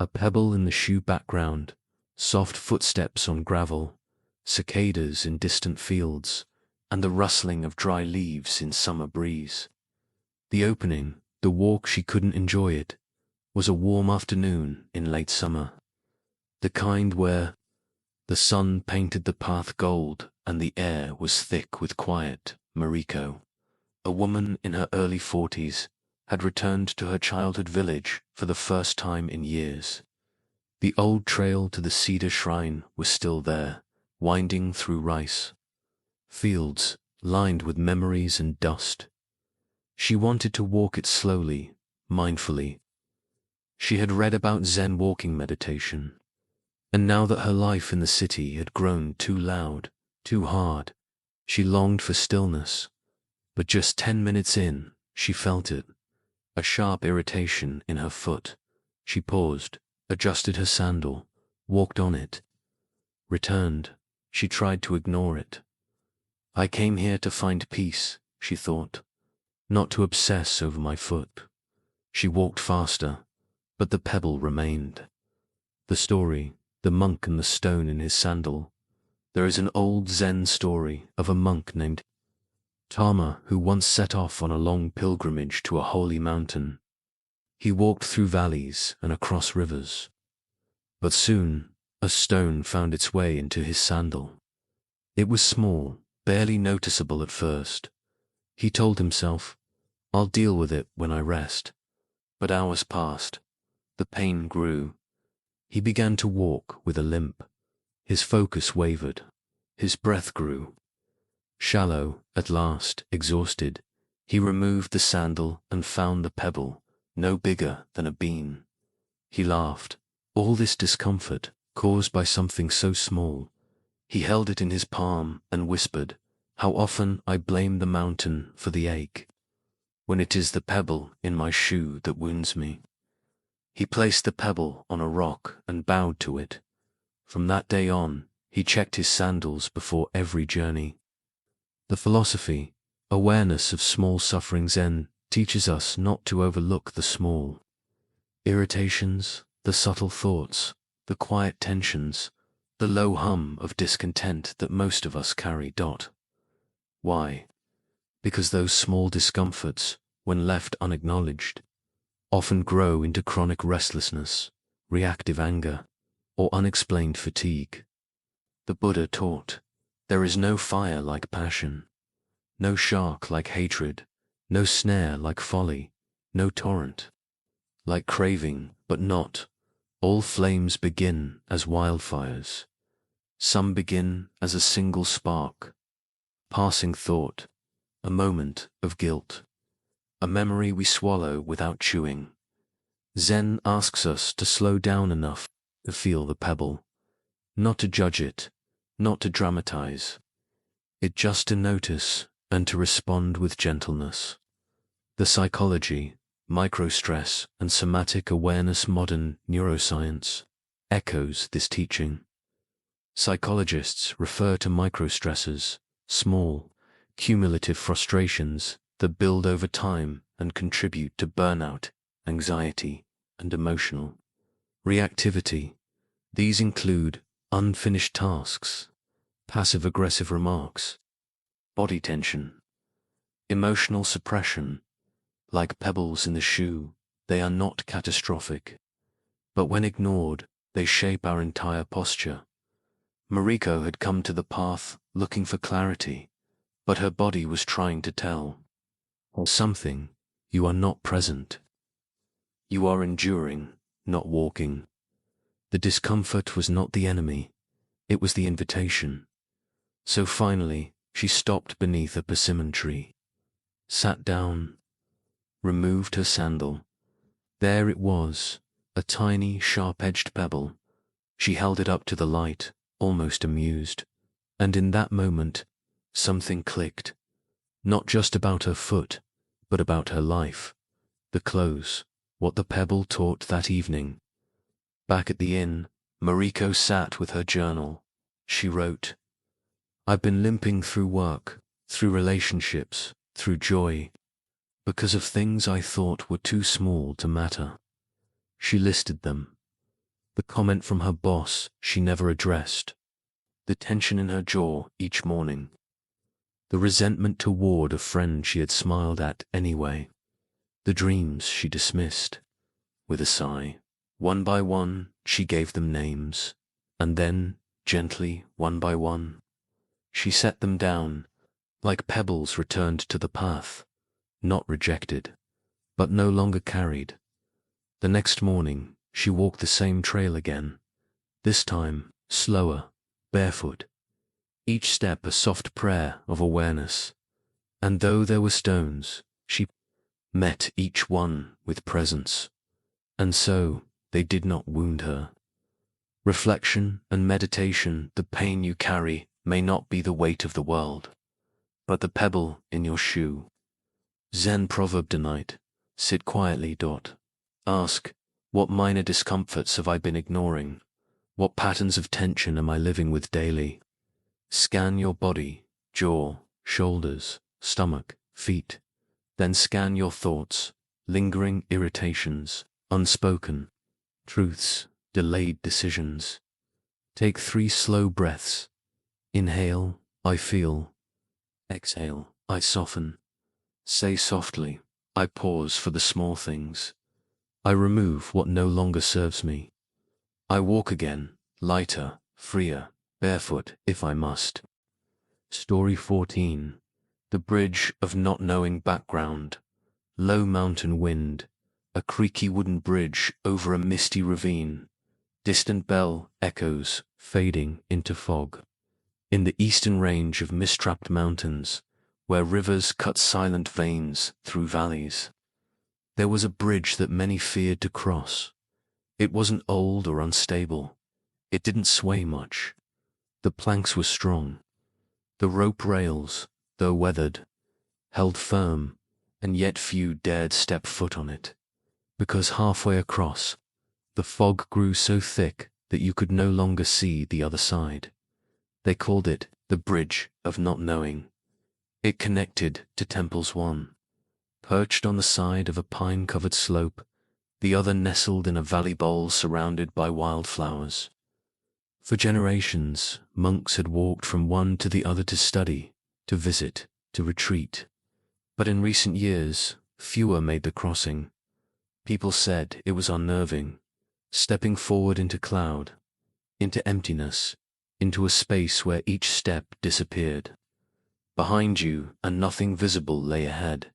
A pebble in the shoe background, soft footsteps on gravel, cicadas in distant fields, and the rustling of dry leaves in summer breeze. The opening, the walk she couldn't enjoy it, was a warm afternoon in late summer. The kind where the sun painted the path gold and the air was thick with quiet. Mariko, a woman in her early 40s, had returned to her childhood village for the first time in years. The old trail to the cedar shrine was still there, winding through rice fields lined with memories and dust. She wanted to walk it slowly, mindfully. She had read about Zen walking meditation, and now that her life in the city had grown too loud, too hard, she longed for stillness. But just 10 minutes in, she felt it, a sharp irritation in her foot. She paused, adjusted her sandal, walked on it, returned. She tried to ignore it. "I came here to find peace," she thought, "not to obsess over my foot." She walked faster, but the pebble remained. The story, the monk and the stone in his sandal. There is an old Zen story of a monk named Tama who once set off on a long pilgrimage to a holy mountain. He walked through valleys and across rivers. But soon, a stone found its way into his sandal. It was small, barely noticeable at first. He told himself, "I'll deal with it when I rest." But hours passed. The pain grew. He began to walk with a limp. His focus wavered. His breath grew shallow. At last, exhausted, he removed the sandal and found the pebble, no bigger than a bean. He laughed. All this discomfort, caused by something so small. He held it in his palm and whispered, "How often I blame the mountain for the ache, when it is the pebble in my shoe that wounds me." He placed the pebble on a rock and bowed to it. From that day on, he checked his sandals before every journey. The philosophy, awareness of small suffering Zen, teaches us not to overlook the small irritations, the subtle thoughts, the quiet tensions, the low hum of discontent that most of us carry. Why? Because those small discomforts, when left unacknowledged, often grow into chronic restlessness, reactive anger, or unexplained fatigue. The Buddha taught, there is no fire like passion, no shark like hatred, no snare like folly, no torrent like craving, but not. All flames begin as wildfires. Some begin as a single spark, passing thought, a moment of guilt, a memory we swallow without chewing. Zen asks us to slow down enough to feel the pebble, not to judge it, not to dramatize it, just to notice and to respond with gentleness. The psychology, microstress, and somatic awareness modern neuroscience echoes this teaching. Psychologists refer to microstressors, small, cumulative frustrations that build over time and contribute to burnout, anxiety, and emotional reactivity. These include unfinished tasks, passive-aggressive remarks, body tension, emotional suppression. Like pebbles in the shoe, they are not catastrophic, but when ignored, they shape our entire posture. Mariko had come to the path looking for clarity, but her body was trying to tell something. You are not present. You are enduring, not walking. The discomfort was not the enemy, it was the invitation. So finally, she stopped beneath a persimmon tree, sat down, removed her sandal. There it was, a tiny, sharp-edged pebble. She held it up to the light, almost amused, and in that moment, something clicked. Not just about her foot, but about her life, the clothes, what the pebble taught that evening. Back at the inn, Mariko sat with her journal. She wrote, I've been limping through work, through relationships, through joy, because of things I thought were too small to matter. She listed them. The comment from her boss she never addressed, the tension in her jaw each morning, the resentment toward a friend she had smiled at anyway, the dreams she dismissed. With a sigh, one by one, she gave them names, and then, gently, one by one, she set them down, like pebbles returned to the path, not rejected, but no longer carried. The next morning, she walked the same trail again, this time slower, barefoot, each step a soft prayer of awareness. And though there were stones, she met each one with presence, and so they did not wound her. Reflection and meditation, the pain you carry may not be the weight of the world, but the pebble in your shoe. Zen proverb tonight, sit quietly. Ask, what minor discomforts have I been ignoring? What patterns of tension am I living with daily? Scan your body, jaw, shoulders, stomach, feet. Then scan your thoughts, lingering irritations, unspoken truths, delayed decisions. Take 3 slow breaths. Inhale, I feel. Exhale, I soften. Say softly, I pause for the small things. I remove what no longer serves me. I walk again, lighter, freer, barefoot if I must. Story 14. The Bridge of Not Knowing. Background. Low mountain wind. A creaky wooden bridge over a misty ravine. Distant bell echoes, fading into fog. In the eastern range of mist-trapped mountains, where rivers cut silent veins through valleys, there was a bridge that many feared to cross. It wasn't old or unstable. It didn't sway much. The planks were strong. The rope rails, though weathered, held firm, and yet few dared step foot on it, because halfway across, the fog grew so thick that you could no longer see the other side. They called it the Bridge of Not Knowing. It connected to Temples 1, perched on the side of a pine-covered slope, the other nestled in a valley bowl surrounded by wildflowers. For generations, monks had walked from one to the other to study, to visit, to retreat. But in recent years, fewer made the crossing. People said it was unnerving, stepping forward into cloud, into emptiness, into a space where each step disappeared. Behind you, and nothing visible lay ahead.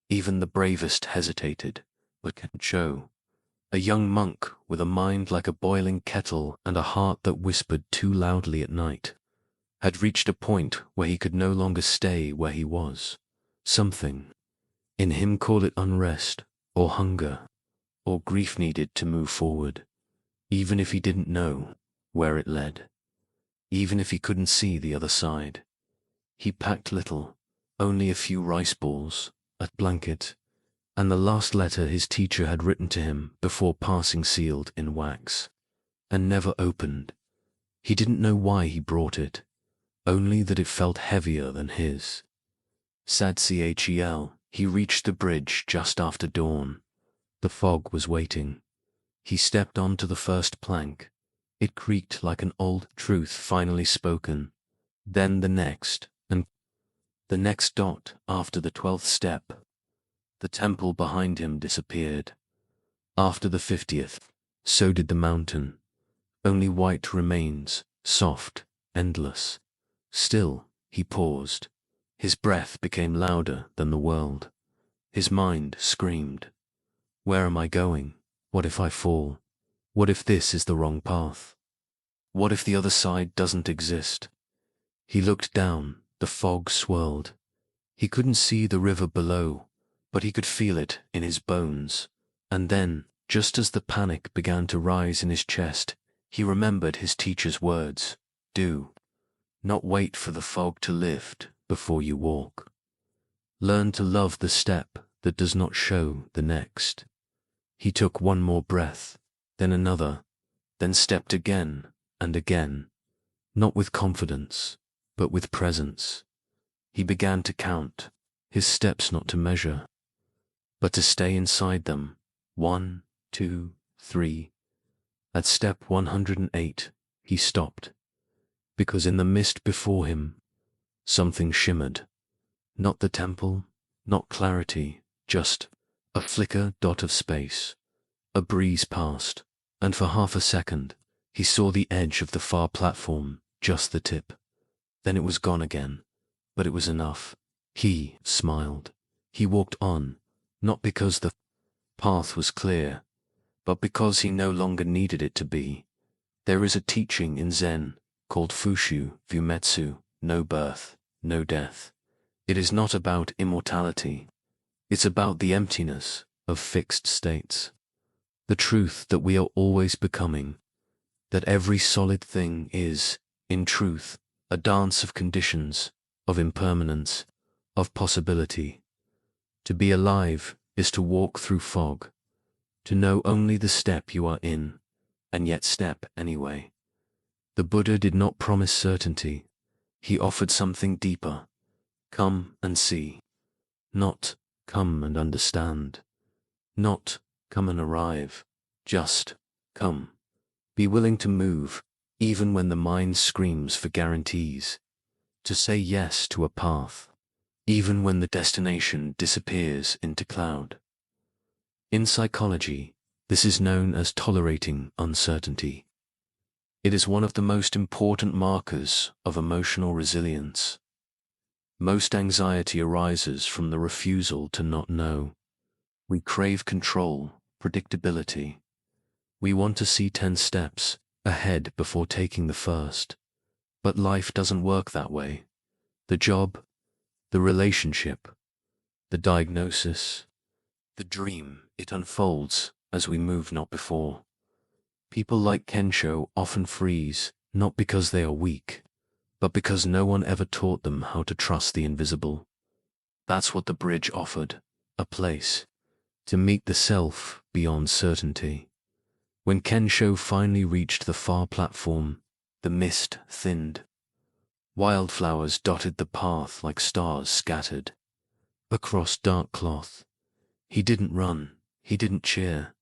Even the bravest hesitated, but Kencho, a young monk with a mind like a boiling kettle and a heart that whispered too loudly at night, had reached a point where he could no longer stay where he was. Something in him, call it unrest, or hunger, or grief, needed to move forward, even if he didn't know where it led, even if he couldn't see the other side. He packed little, only a few rice balls, a blanket, and the last letter his teacher had written to him before passing, sealed in wax, and never opened. He didn't know why he brought it, only that it felt heavier than his. Sad Chel, he reached the bridge just after dawn. The fog was waiting. He stepped onto the first plank. It creaked like an old truth finally spoken. Then the next, and the next dot after the 12th step. The temple behind him disappeared. After the 50th, so did the mountain. Only white remains, soft, endless. Still, he paused. His breath became louder than the world. His mind screamed, "Where am I going? What if I fall? What if this is the wrong path? What if the other side doesn't exist?" He looked down. The fog swirled. He couldn't see the river below, but he could feel it in his bones. And then, just as the panic began to rise in his chest, he remembered his teacher's words. Do not wait for the fog to lift before you walk. Learn to love the step that does not show the next. He took one more breath, then another, then stepped again and again, not with confidence, but with presence. He began to count, his steps not to measure, but to stay inside them. 1, 2, 3. At step 108, he stopped, because in the mist before him, something shimmered. Not the temple, not clarity, just a flicker dot of space. A breeze passed, and for half a second, he saw the edge of the far platform, just the tip. Then it was gone again, but it was enough. He smiled. He walked on, not because the path was clear, but because he no longer needed it to be. There is a teaching in Zen called Fushu Fumetsu, no birth, no death. It is not about immortality. It's about the emptiness of fixed states. The truth that we are always becoming, that every solid thing is, in truth, a dance of conditions, of impermanence, of possibility. To be alive is to walk through fog, to know only the step you are in, and yet step anyway. The Buddha did not promise certainty. He offered something deeper. Come and see. Not come and understand. Not come and arrive. Just come. Be willing to move, even when the mind screams for guarantees. To say yes to a path, even when the destination disappears into cloud. In psychology, this is known as tolerating uncertainty. It is one of the most important markers of emotional resilience. Most anxiety arises from the refusal to not know. We crave control, predictability. We want to see 10 steps ahead before taking the first. But life doesn't work that way. The job, the relationship, the diagnosis, the dream, it unfolds as we move, not before. People like Kensho often freeze, not because they are weak, but because no one ever taught them how to trust the invisible. That's what the bridge offered, a place to meet the self beyond certainty. When Kensho finally reached the far platform, the mist thinned. Wildflowers dotted the path like stars scattered across dark cloth. He didn't run, he didn't cheer.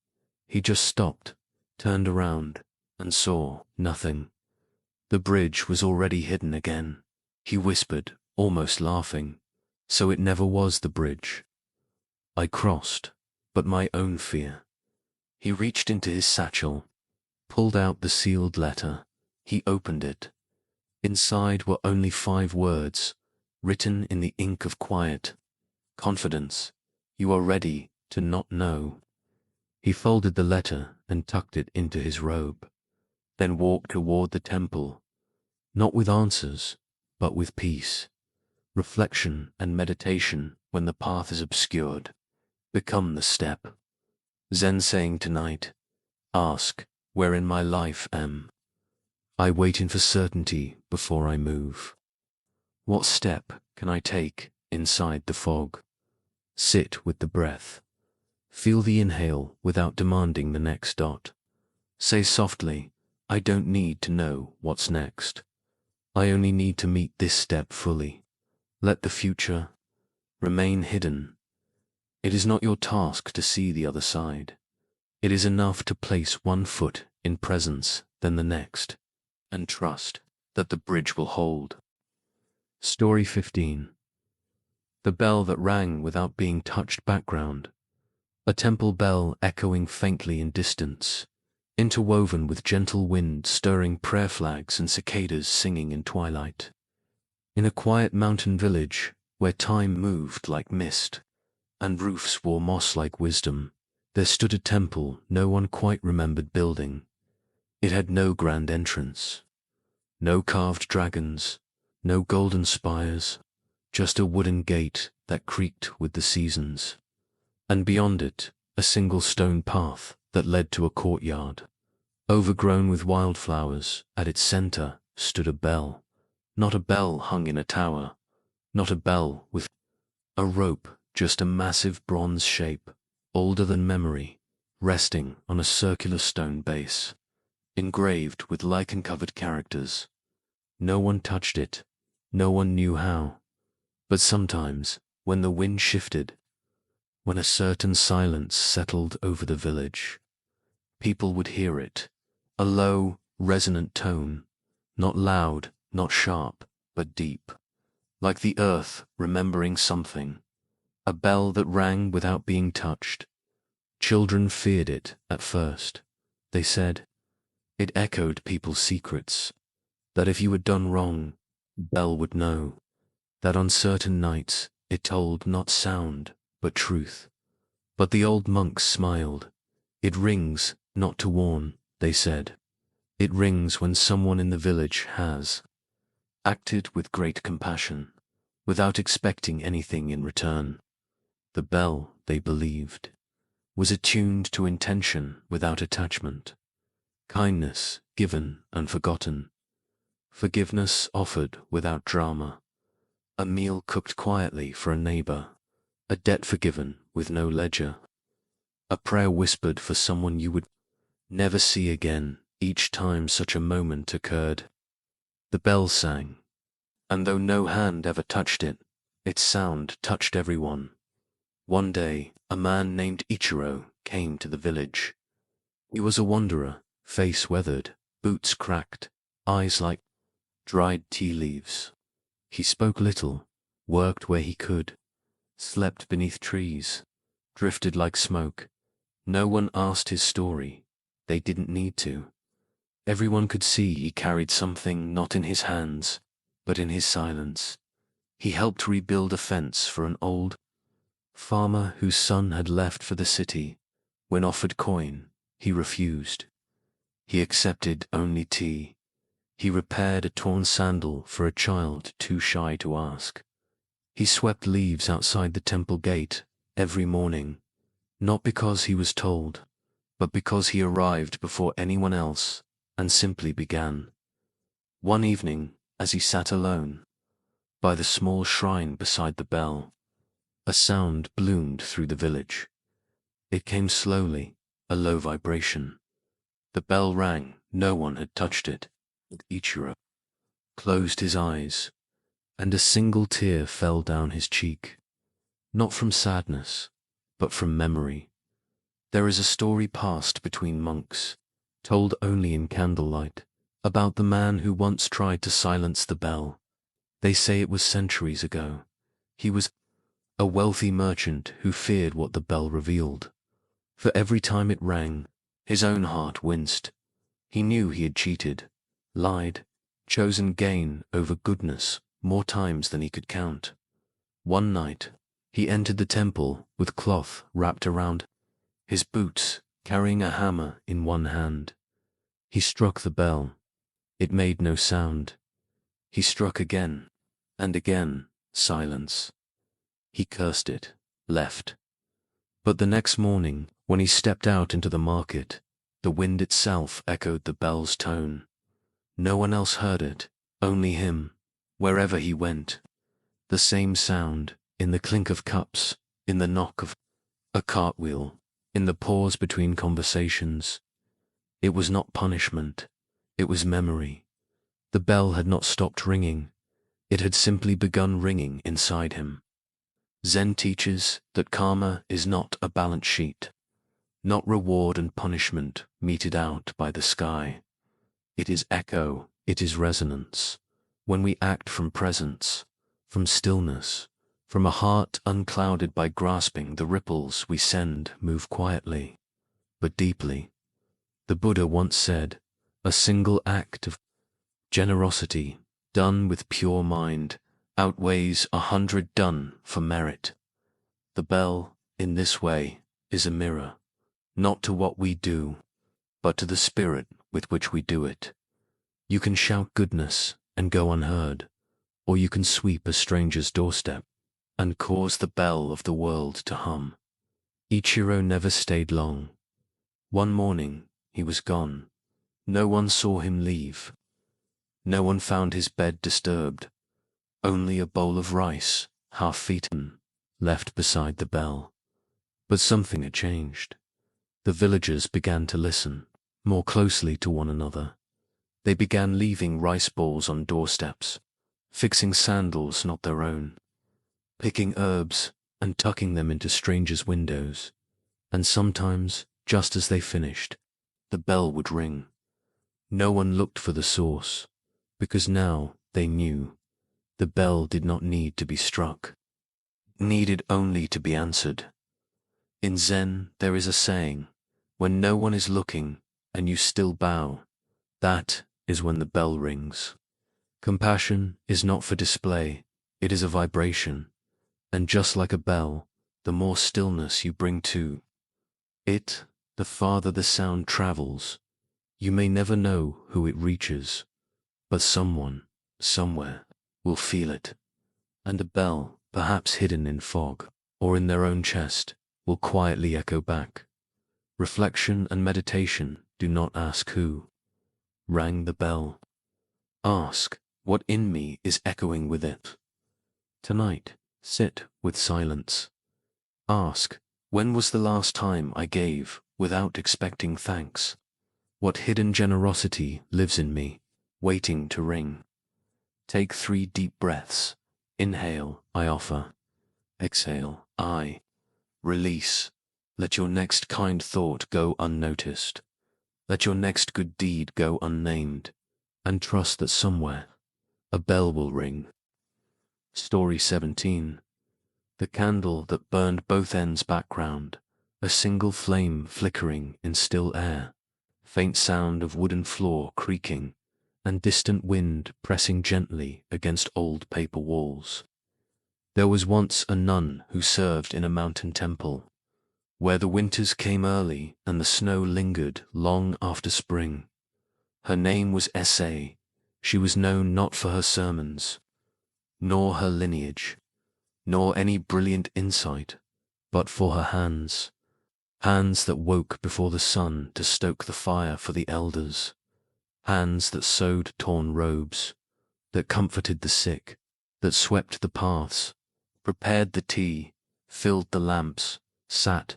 He just stopped, turned around, and saw nothing. The bridge was already hidden again. He whispered, almost laughing, "So it never was the bridge. I crossed, but my own fear. He reached into his satchel, pulled out the sealed letter. He opened it. Inside were only 5 words, written in the ink of quiet. Confidence. You are ready to not know. He folded the letter and tucked it into his robe, then walked toward the temple, not with answers, but with peace. Reflection and meditation, when the path is obscured, become the step. Zen saying tonight, ask, where in my life am I waiting for certainty before I move? What step can I take inside the fog? Sit with the breath. Feel the inhale without demanding the next dot. Say softly, I don't need to know what's next. I only need to meet this step fully. Let the future remain hidden. It is not your task to see the other side. It is enough to place one foot in presence, then the next, and trust that the bridge will hold. Story 15. The bell that rang without being touched. Background. A temple bell echoing faintly in distance, interwoven with gentle wind stirring prayer flags and cicadas singing in twilight. In a quiet mountain village where time moved like mist and roofs wore moss like wisdom, there stood a temple no one quite remembered building. It had no grand entrance, no carved dragons, no golden spires, just a wooden gate that creaked with the seasons. And beyond it, a single stone path that led to a courtyard. Overgrown with wildflowers, at its center stood a bell. Not a bell hung in a tower, not a bell with a rope, just a massive bronze shape, older than memory, resting on a circular stone base, engraved with lichen-covered characters. No one touched it, no one knew how. But sometimes, when the wind shifted, when a certain silence settled over the village, people would hear it, a low, resonant tone, not loud, not sharp, but deep, like the earth remembering something, a bell that rang without being touched. Children feared it at first. They said it echoed people's secrets, that if you had done wrong, the bell would know, that on certain nights it told not sound, but truth. But the old monks smiled. It rings not to warn, they said. It rings when someone in the village has acted with great compassion, without expecting anything in return. The bell, they believed, was attuned to intention without attachment, kindness given and forgotten, forgiveness offered without drama, a meal cooked quietly for a neighbor, a debt forgiven with no ledger, a prayer whispered for someone you would never see again each time such a moment occurred. The bell sang, and though no hand ever touched it, its sound touched everyone. One day, a man named Ichiro came to the village. He was a wanderer, face weathered, boots cracked, eyes like dried tea leaves. He spoke little, worked where he could, slept beneath trees, drifted like smoke. No one asked his story. They didn't need to. Everyone could see he carried something not in his hands, but in his silence. He helped rebuild a fence for an old farmer whose son had left for the city. When offered coin, he refused. He accepted only tea. He repaired a torn sandal for a child too shy to ask. He swept leaves outside the temple gate every morning, not because he was told, but because he arrived before anyone else and simply began. One evening, as he sat alone by the small shrine beside the bell, a sound bloomed through the village. It came slowly, a low vibration. The bell rang, no one had touched it. Ichiro closed his eyes, and a single tear fell down his cheek, not from sadness, but from memory. There is a story passed between monks, told only in candlelight, about the man who once tried to silence the bell. They say it was centuries ago. He was a wealthy merchant who feared what the bell revealed. For every time it rang, his own heart winced. He knew he had cheated, lied, chosen gain over goodness more times than he could count. One night, he entered the temple with cloth wrapped around his boots, carrying a hammer in one hand. He struck the bell. It made no sound. He struck again, and again, silence. He cursed it, left. But the next morning, when he stepped out into the market, the wind itself echoed the bell's tone. No one else heard it, only him, wherever he went. The same sound, in the clink of cups, in the knock of a cartwheel, in the pause between conversations. It was not punishment, it was memory. The bell had not stopped ringing, it had simply begun ringing inside him. Zen teaches that karma is not a balance sheet, not reward and punishment meted out by the sky. It is echo, it is resonance. When we act from presence, from stillness, from a heart unclouded by grasping, the ripples we send move quietly, but deeply. The Buddha once said, a single act of generosity done with pure mind outweighs 100 done for merit. The bell, in this way, is a mirror, not to what we do, but to the spirit with which we do it. You can shout goodness and go unheard, or you can sweep a stranger's doorstep and cause the bell of the world to hum. Ichiro never stayed long. One morning, he was gone. No one saw him leave. No one found his bed disturbed. Only a bowl of rice, half-eaten, left beside the bell. But something had changed. The villagers began to listen more closely to one another. They began leaving rice balls on doorsteps, fixing sandals not their own, picking herbs and tucking them into strangers' windows. And sometimes, just as they finished, the bell would ring. No one looked for the source, because now they knew the bell did not need to be struck, it needed only to be answered. In Zen, there is a saying, when no one is looking and you still bow, that is when the bell rings. Compassion is not for display, it is a vibration, and just like a bell, the more stillness you bring to it, the farther the sound travels. You may never know who it reaches, but someone, somewhere, will feel it, and a bell, perhaps hidden in fog, or in their own chest, will quietly echo back. Reflection and meditation do not ask who rang the bell. Ask what in me is echoing with it. Tonight, sit with silence. Ask, when was the last time I gave without expecting thanks? What hidden generosity lives in me, waiting to ring? Take 3 deep breaths. Inhale, I offer. Exhale, I release. Let your next kind thought go unnoticed. Let your next good deed go unnamed, and trust that somewhere a bell will ring. Story 17. The candle that burned both ends background, a single flame flickering in still air, faint sound of wooden floor creaking, and distant wind pressing gently against old paper walls. There was once a nun who served in a mountain temple, where the winters came early and the snow lingered long after spring. Her name was Essay. She was known not for her sermons, nor her lineage, nor any brilliant insight, but for her hands, hands that woke before the sun to stoke the fire for the elders, hands that sewed torn robes, that comforted the sick, that swept the paths, prepared the tea, filled the lamps, sat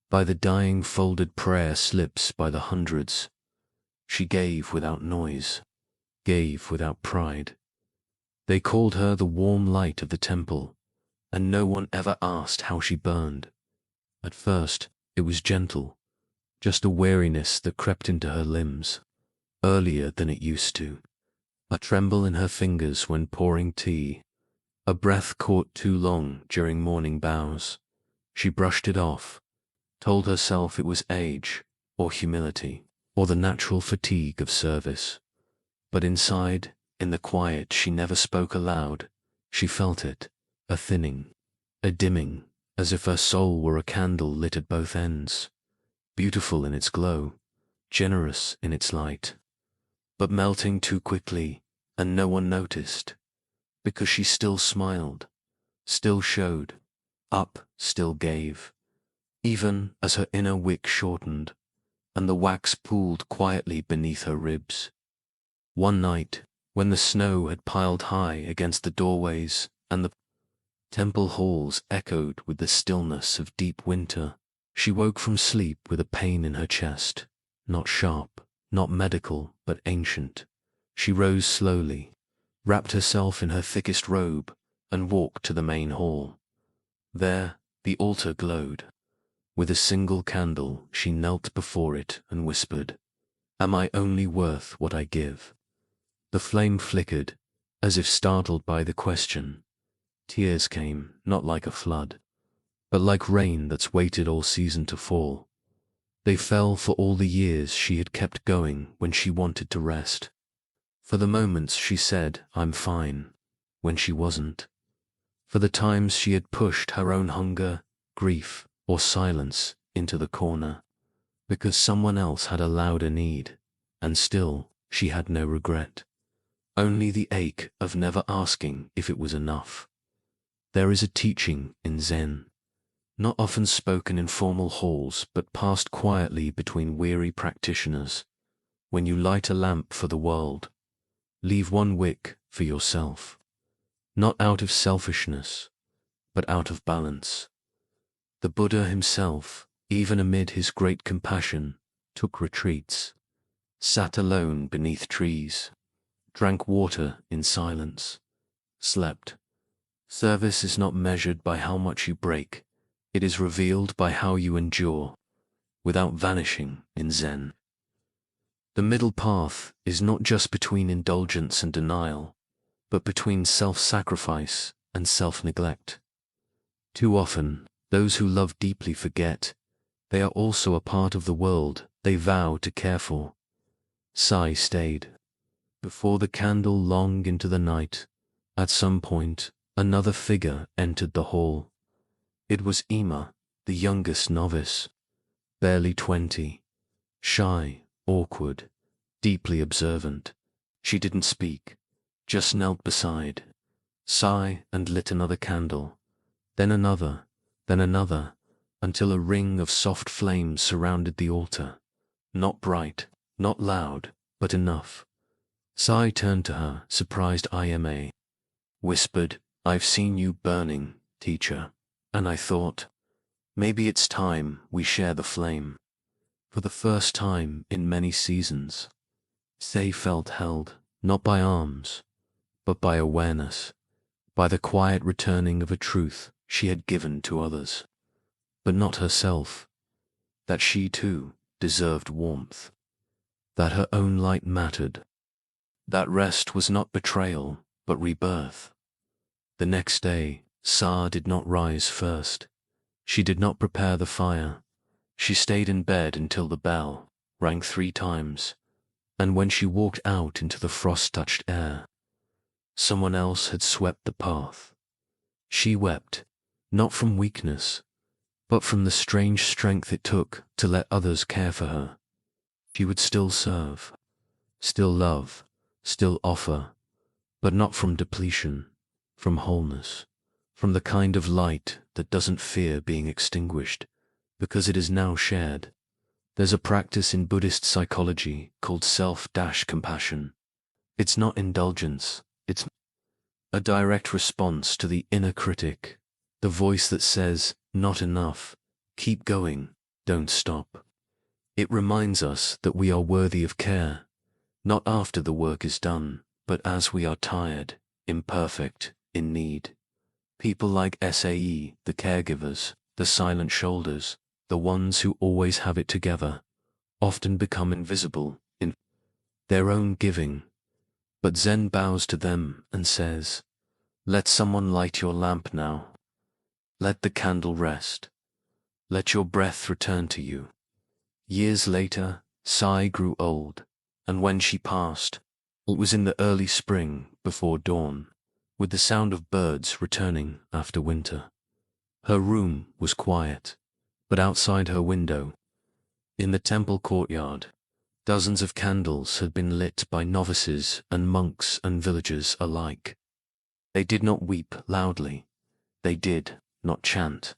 by the dying folded prayer slips by the hundreds. She gave without noise, gave without pride. They called her the warm light of the temple, and no one ever asked how she burned. At first, it was gentle, just a weariness that crept into her limbs, earlier than it used to, a tremble in her fingers when pouring tea, a breath caught too long during morning bows. She brushed it off, told herself it was age, or humility, or the natural fatigue of service. But inside, in the quiet she never spoke aloud, she felt it, a thinning, a dimming, as if her soul were a candle lit at both ends, beautiful in its glow, generous in its light, but melting too quickly, and no one noticed, because she still smiled, still showed, up, still gave, even as her inner wick shortened, and the wax pooled quietly beneath her ribs. One night, when the snow had piled high against the doorways and the temple halls echoed with the stillness of deep winter, she woke from sleep with a pain in her chest, not sharp, not medical, but ancient. She rose slowly, wrapped herself in her thickest robe, and walked to the main hall. There, the altar glowed. With a single candle, she knelt before it and whispered, "Am I only worth what I give?" The flame flickered, as if startled by the question. Tears came, not like a flood, but like rain that's waited all season to fall. They fell for all the years she had kept going when she wanted to rest. For the moments she said, "I'm fine," when she wasn't. For the times she had pushed her own hunger, grief, or silence into the corner, because someone else had allowed a need, and still she had no regret. Only the ache of never asking if it was enough. There is a teaching in Zen, not often spoken in formal halls but passed quietly between weary practitioners. When you light a lamp for the world, leave one wick for yourself, not out of selfishness, but out of balance. The Buddha himself, even amid his great compassion, took retreats, sat alone beneath trees, drank water in silence, slept. Service is not measured by how much you break, it is revealed by how you endure, without vanishing in Zen. The middle path is not just between indulgence and denial, but between self-sacrifice and self-neglect. Too often, those who love deeply forget they are also a part of the world they vow to care for. Sai stayed. Before the candle long into the night, at some point, another figure entered the hall. It was Ima, the youngest novice, barely 20, shy, awkward, deeply observant. She didn't speak, just knelt beside, Sai and lit another candle, then another, until a ring of soft flames surrounded the altar. Not bright, not loud, but enough. Sai turned to her, surprised Ima, whispered, "I've seen you burning, teacher, and I thought, maybe it's time we share the flame." For the first time in many seasons, Sei felt held, not by arms, but by awareness, by the quiet returning of a truth she had given to others, but not herself, that she too deserved warmth, that her own light mattered. That rest was not betrayal, but rebirth. The next day, Sa did not rise first. She did not prepare the fire. She stayed in bed until the bell rang 3 times, and when she walked out into the frost-touched air, someone else had swept the path. She wept, not from weakness, but from the strange strength it took to let others care for her. She would still serve, still love, still offer, but not from depletion, from wholeness, from the kind of light that doesn't fear being extinguished, because it is now shared. There's a practice in Buddhist psychology called self-compassion. It's not indulgence, it's a direct response to the inner critic, the voice that says, "Not enough, keep going, don't stop." It reminds us that we are worthy of care, not after the work is done, but as we are tired, imperfect, in need. People like Sae, the caregivers, the silent shoulders, the ones who always have it together, often become invisible in their own giving. But Zen bows to them and says, "Let someone light your lamp now. Let the candle rest. Let your breath return to you. Years later, Sai grew old, and when she passed, it was in the early spring before dawn, with the sound of birds returning after winter. Her room was quiet, but outside her window, in the temple courtyard, dozens of candles had been lit by novices and monks and villagers alike. They did not weep loudly. They did not chant.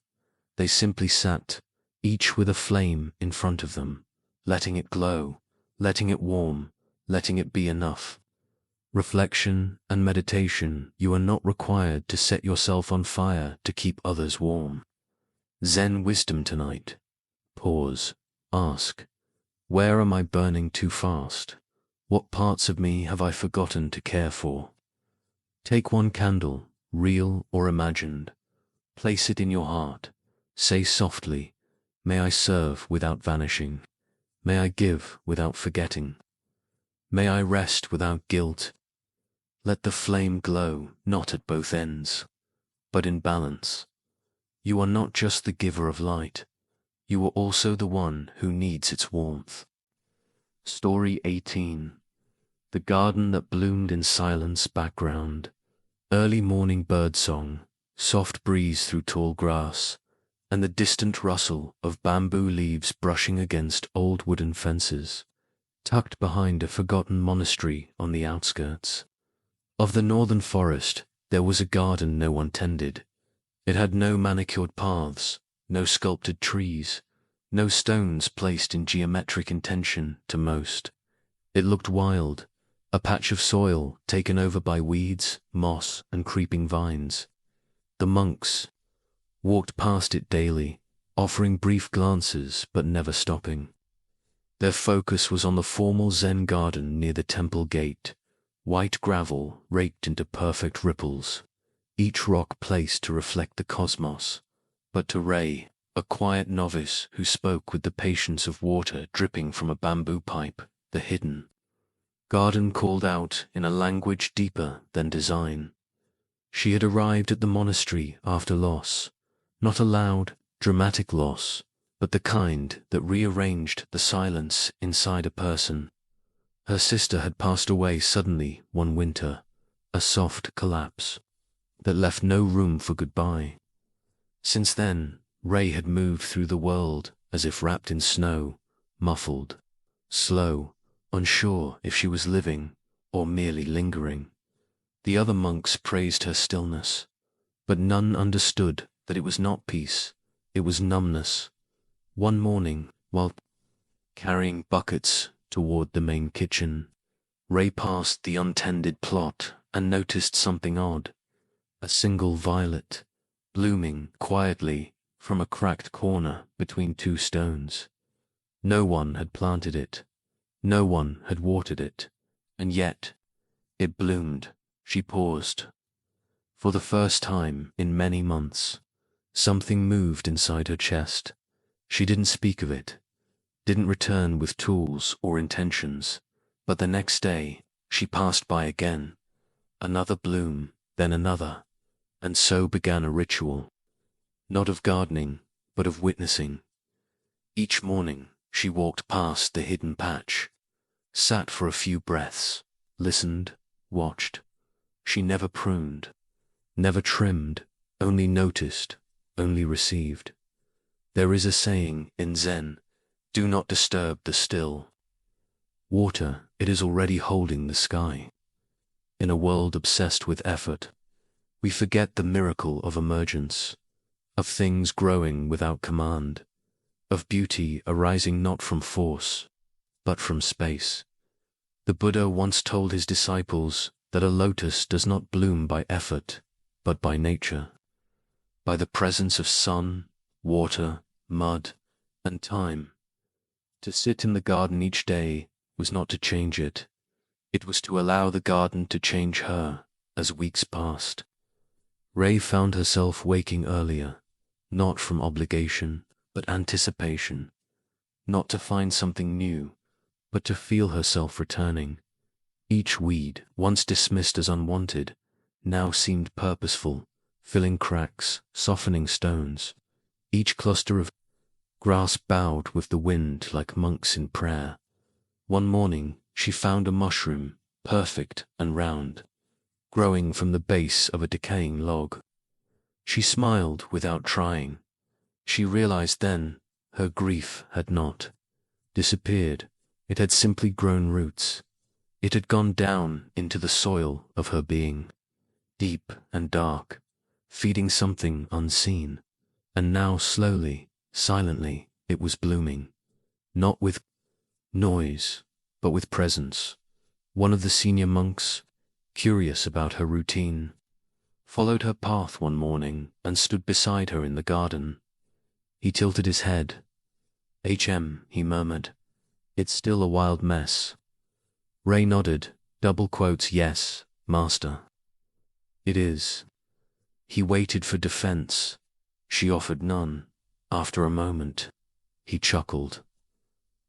They simply sat, each with a flame in front of them, letting it glow, letting it warm, letting it be enough. Reflection and meditation, you are not required to set yourself on fire to keep others warm. Zen wisdom tonight. Pause. Ask, where am I burning too fast? What parts of me have I forgotten to care for? Take one candle, real or imagined. Place it in your heart. Say softly, may I serve without vanishing. May I give without forgetting. May I rest without guilt. Let the flame glow, not at both ends, but in balance. You are not just the giver of light. You are also the one who needs its warmth. Story 18. The garden that bloomed in silence background. Early morning birdsong, soft breeze through tall grass, and the distant rustle of bamboo leaves brushing against old wooden fences, tucked behind a forgotten monastery on the outskirts. Of the northern forest, there was a garden no one tended. It had no manicured paths, no sculpted trees, no stones placed in geometric intention to most. It looked wild, a patch of soil taken over by weeds, moss, and creeping vines. The monks walked past it daily, offering brief glances but never stopping. Their focus was on the formal Zen garden near the temple gate, white gravel raked into perfect ripples, each rock placed to reflect the cosmos. But to Ray, a quiet novice who spoke with the patience of water dripping from a bamboo pipe, the hidden garden called out in a language deeper than design. She had arrived at the monastery after loss, not a loud, dramatic loss, but the kind that rearranged the silence inside a person. Her sister had passed away suddenly one winter, a soft collapse that left no room for goodbye. Since then, Ray had moved through the world as if wrapped in snow, muffled, slow, unsure if she was living or merely lingering. The other monks praised her stillness, but none understood that it was not peace, it was numbness. One morning, while carrying buckets toward the main kitchen, Ray passed the untended plot and noticed something odd. A single violet, blooming quietly from a cracked corner between two stones. No one had planted it. No one had watered it. And yet, it bloomed. She paused. For the first time in many months, something moved inside her chest. She didn't speak of it, didn't return with tools or intentions, but the next day she passed by again. Another bloom, then another, and so began a ritual, not of gardening, but of witnessing. Each morning she walked past the hidden patch, sat for a few breaths, listened, watched. She never pruned, never trimmed, only noticed, only received. There is a saying in Zen, do not disturb the still water, it is already holding the sky. In a world obsessed with effort, we forget the miracle of emergence, of things growing without command, of beauty arising not from force, but from space. The Buddha once told his disciples that a lotus does not bloom by effort, but by nature, by the presence of sun, water, mud, and time. To sit in the garden each day was not to change it. It was to allow the garden to change her as weeks passed. Ray found herself waking earlier, not from obligation, but anticipation, not to find something new, but to feel herself returning. Each weed, once dismissed as unwanted, now seemed purposeful, filling cracks, softening stones. Each cluster of Grass bowed with the wind like monks in prayer. One morning she found a mushroom, perfect and round, growing from the base of a decaying log. She smiled without trying. She realized then her grief had not disappeared. It had simply grown roots. It had gone down into the soil of her being, deep and dark, feeding something unseen. And now slowly, silently, it was blooming, not with noise, but with presence. One of the senior monks, curious about her routine, followed her path one morning and stood beside her in the garden. He tilted his head. He murmured. It's still a wild mess. Ray nodded, double quotes, yes, master. It is. He waited for defense. She offered none. After a moment, he chuckled.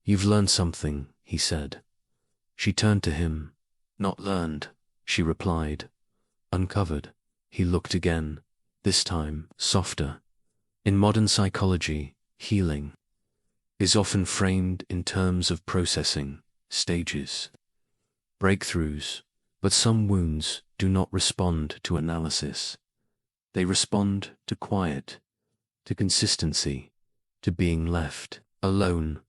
You've learned something, he said. She turned to him. Not learned, she replied. Uncovered. He looked again, this time softer. In modern psychology, healing is often framed in terms of processing, stages, breakthroughs, but some wounds do not respond to analysis. They respond to quiet, to consistency, to being left alone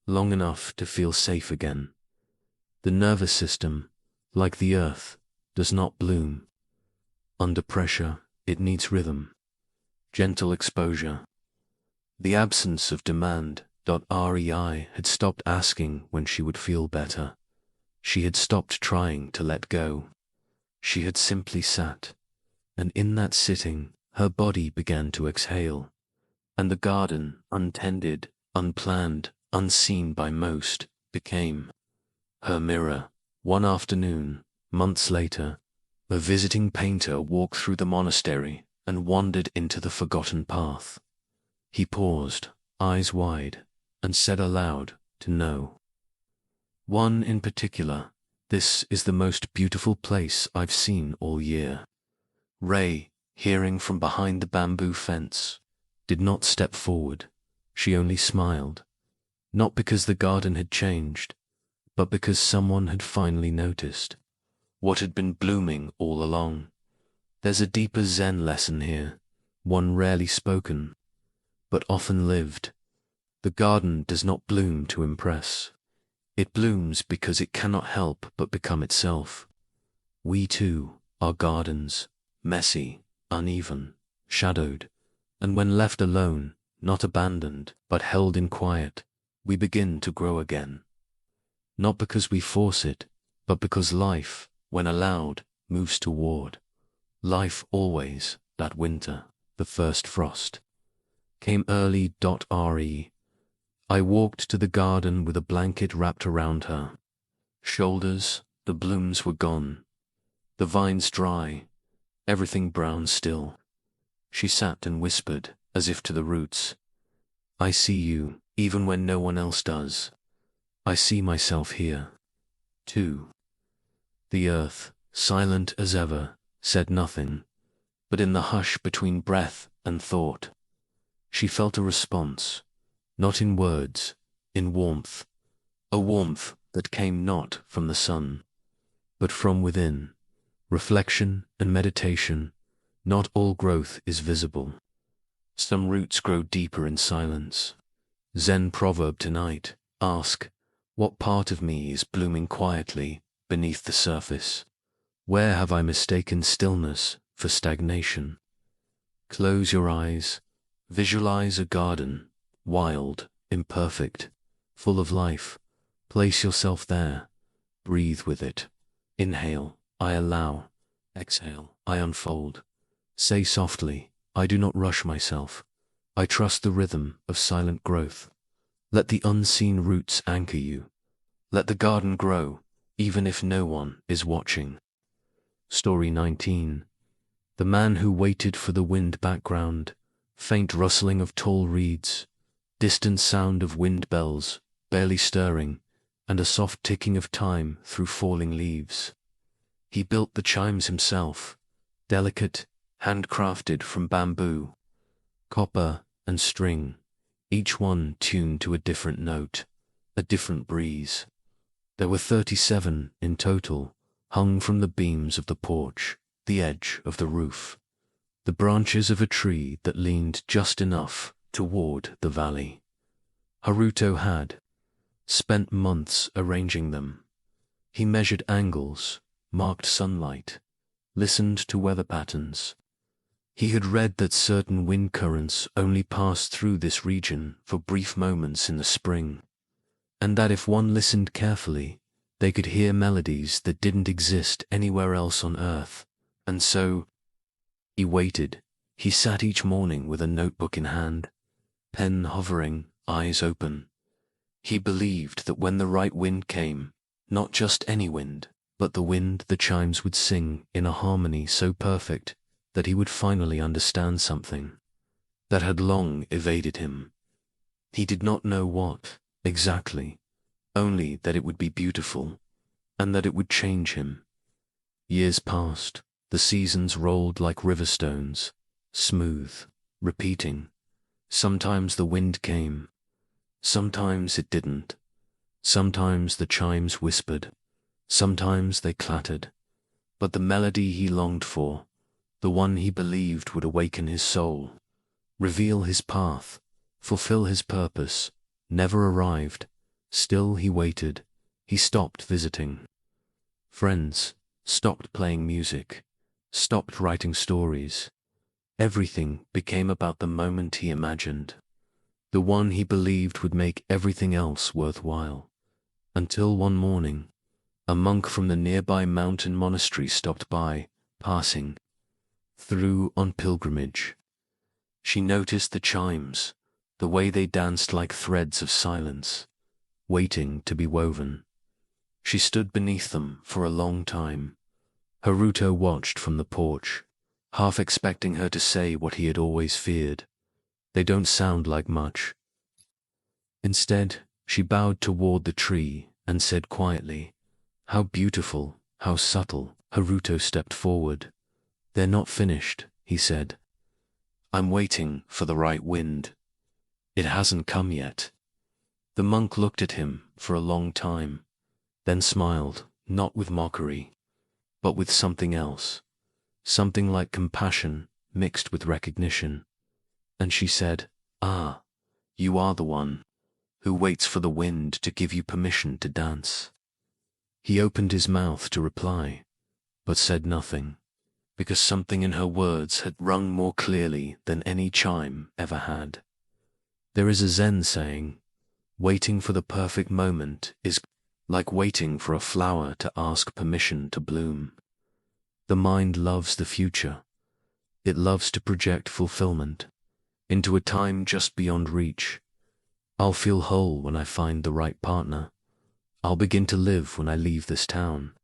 long enough to feel safe again. The nervous system, like the earth, does not bloom. Under pressure, it needs rhythm, gentle exposure. The absence of demand. Rei had stopped asking when she would feel better. She had stopped trying to let go. She had simply sat, and in that sitting, her body began to exhale, and the garden, untended, unplanned, unseen by most, became her mirror. One afternoon, months later, a visiting painter walked through the monastery and wandered into the forgotten path. He paused, eyes wide, and said aloud to no one in particular, "This is the most beautiful place I've seen all year." Ray, hearing from behind the bamboo fence, did not step forward. She only smiled, not because the garden had changed, but because someone had finally noticed what had been blooming all along. There's a deeper Zen lesson here, one rarely spoken, but often lived. The garden does not bloom to impress. It blooms because it cannot help but become itself. We too are gardens, messy, uneven, shadowed, and when left alone, not abandoned, but held in quiet, we begin to grow again. Not because we force it, but because life, when allowed, moves toward. Life always, that winter, the first frost, came early. I walked to the garden with a blanket wrapped around her. Shoulders, the blooms were gone. The vines dry, everything brown still. She sat and whispered, as if to the roots, I see you, even when no one else does. I see myself here, too. The earth, silent as ever, said nothing, but in the hush between breath and thought, she felt a response. Not in words, in warmth, a warmth that came not from the sun, but from within. Reflection and meditation, not all growth is visible. Some roots grow deeper in silence. Zen proverb tonight, ask, what part of me is blooming quietly beneath the surface? Where have I mistaken stillness for stagnation? Close your eyes, visualize a garden, wild, imperfect, full of life. Place yourself there. Breathe with it. Inhale, I allow. Exhale, I unfold. Say softly, I do not rush myself. I trust the rhythm of silent growth. Let the unseen roots anchor you. Let the garden grow, even if no one is watching. Story 19. The man who waited for the wind. Background, faint rustling of tall reeds, distant sound of wind bells, barely stirring, and a soft ticking of time through falling leaves. He built the chimes himself, delicate, handcrafted from bamboo, copper, and string. each one tuned to a different note, a different breeze. There were 37 in total, hung from the beams of the porch, the edge of the roof, the branches of a tree that leaned just enough toward the valley. Haruto had spent months arranging them. He measured angles, marked sunlight, listened to weather patterns. He had read that certain wind currents only passed through this region for brief moments in the spring, and that if one listened carefully, they could hear melodies that didn't exist anywhere else on Earth. And so, he waited. He sat each morning with a notebook in hand, pen hovering, eyes open. He believed that when the right wind came, not just any wind, but the wind the chimes would sing in a harmony so perfect that he would finally understand something that had long evaded him. He did not know what, exactly, only that it would be beautiful, and that it would change him. Years passed, the seasons rolled like river stones, smooth, repeating. Sometimes the wind came, sometimes it didn't. Sometimes the chimes whispered, sometimes they clattered. But the melody he longed for, the one he believed would awaken his soul, reveal his path, fulfill his purpose, never arrived. Still he waited. He stopped visiting friends, stopped playing music, stopped writing stories. Everything became about the moment he imagined, the one he believed would make everything else worthwhile. Until one morning, a monk from the nearby mountain monastery stopped by, passing through on pilgrimage. She noticed the chimes, the way they danced like threads of silence, waiting to be woven. She stood beneath them for a long time. Haruto watched from the porch, half expecting her to say what he had always feared. They don't sound like much. Instead, she bowed toward the tree and said quietly, "How beautiful, how subtle." Haruto stepped forward. "They're not finished," he said. "I'm waiting for the right wind. It hasn't come yet." The monk looked at him for a long time, then smiled, not with mockery, but with something else, something like compassion mixed with recognition. And she said, "Ah, you are the one who waits for the wind to give you permission to dance." He opened his mouth to reply, but said nothing, because something in her words had rung more clearly than any chime ever had. There is a Zen saying, waiting for the perfect moment is like waiting for a flower to ask permission to bloom. The mind loves the future. It loves to project fulfillment into a time just beyond reach. I'll feel whole when I find the right partner. I'll begin to live when I leave this town.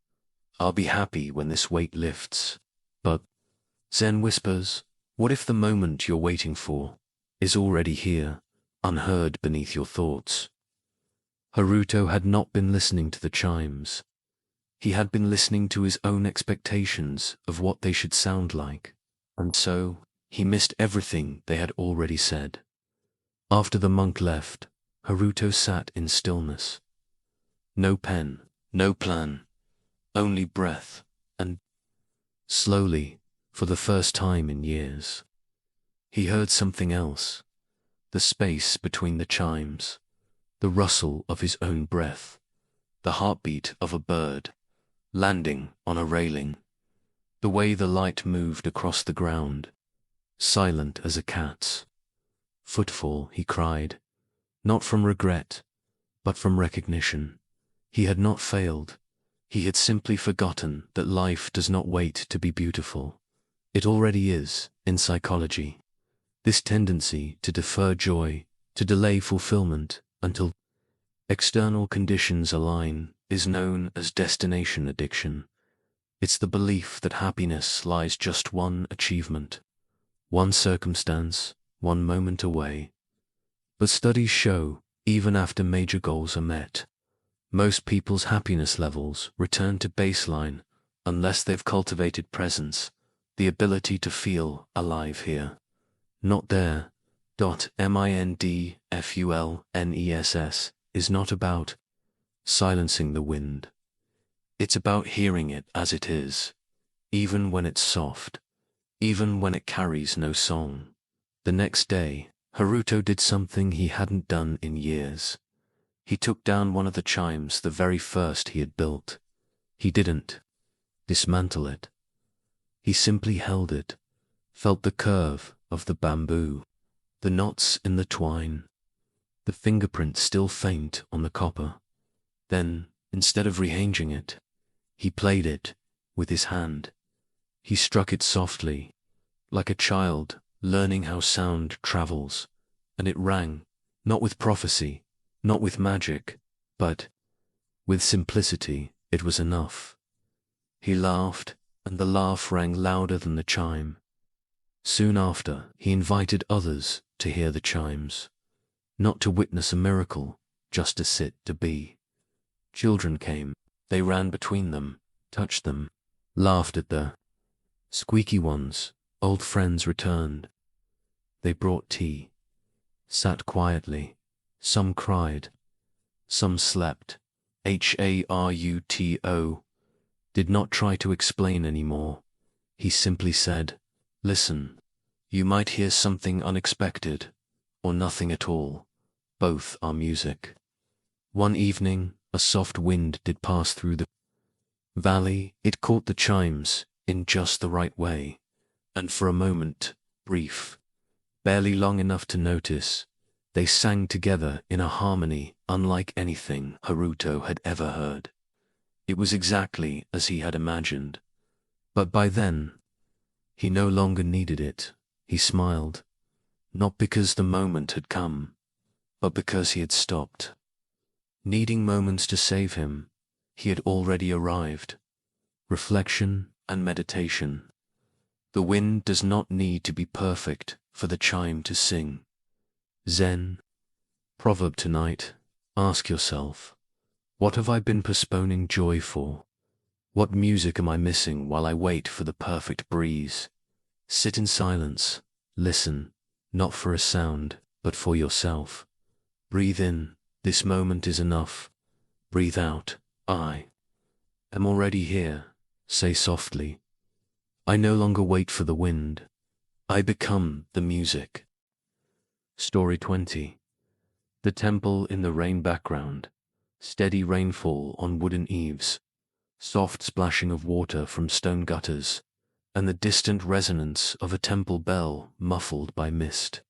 I'll be happy when this weight lifts. But, Zen whispers, what if the moment you're waiting for is already here, unheard beneath your thoughts? Haruto had not been listening to the chimes. He had been listening to his own expectations of what they should sound like, and so he missed everything they had already said. After the monk left, Haruto sat in stillness. No pen, no plan, only breath, and slowly, for the first time in years, he heard something else, the space between the chimes, the rustle of his own breath, the heartbeat of a bird landing on a railing, the way the light moved across the ground, silent as a cat's. Footfall, he cried, not from regret, but from recognition. He had not failed. He had simply forgotten that life does not wait to be beautiful. It already is, in psychology. This tendency to defer joy, to delay fulfillment until external conditions align, is known as destination addiction. It's the belief that happiness lies just one achievement, one circumstance, one moment away. But studies show, even after major goals are met, most people's happiness levels return to baseline unless they've cultivated presence, the ability to feel alive here, not there, Mindfulness is not about silencing the wind. It's about hearing it as it is, even when it's soft, even when it carries no song. The next day, Haruto did something he hadn't done in years. He took down one of the chimes, the very first he had built. He didn't dismantle it. He simply held it, felt the curve of the bamboo, the knots in the twine, the fingerprint still faint on the copper. Then, instead of rearranging it, he played it with his hand. He struck it softly, like a child learning how sound travels, and it rang, not with prophecy, not with magic, but with simplicity. It was enough. He laughed, and the laugh rang louder than the chime. Soon after, he invited others to hear the chimes, not to witness a miracle, just to sit to be. Children came. They ran between them, touched them, laughed at the squeaky ones. Old friends returned. They brought tea, sat quietly. Some cried, some slept. Haruto did not try to explain anymore. He simply said, "Listen, you might hear something unexpected, or nothing at all. Both are music." One evening, a soft wind did pass through the valley. It caught the chimes in just the right way, and for a moment, brief, barely long enough to notice, they sang together in a harmony unlike anything Haruto had ever heard. It was exactly as he had imagined. But by then, he no longer needed it. He smiled, not because the moment had come, but because he had stopped needing moments to save him. He had already arrived. Reflection and meditation. The wind does not need to be perfect for the chime to sing. Zen. Proverb tonight. Ask yourself, what have I been postponing joy for? What music am I missing while I wait for the perfect breeze? Sit in silence. Listen, not for a sound, but for yourself. Breathe in. This moment is enough. Breathe out. I am already here. Say softly, I no longer wait for the wind. I become the music. Story 20. The temple in the rain background. Steady rainfall on wooden eaves. Soft splashing of water from stone gutters, and the distant resonance of a temple bell muffled by mist.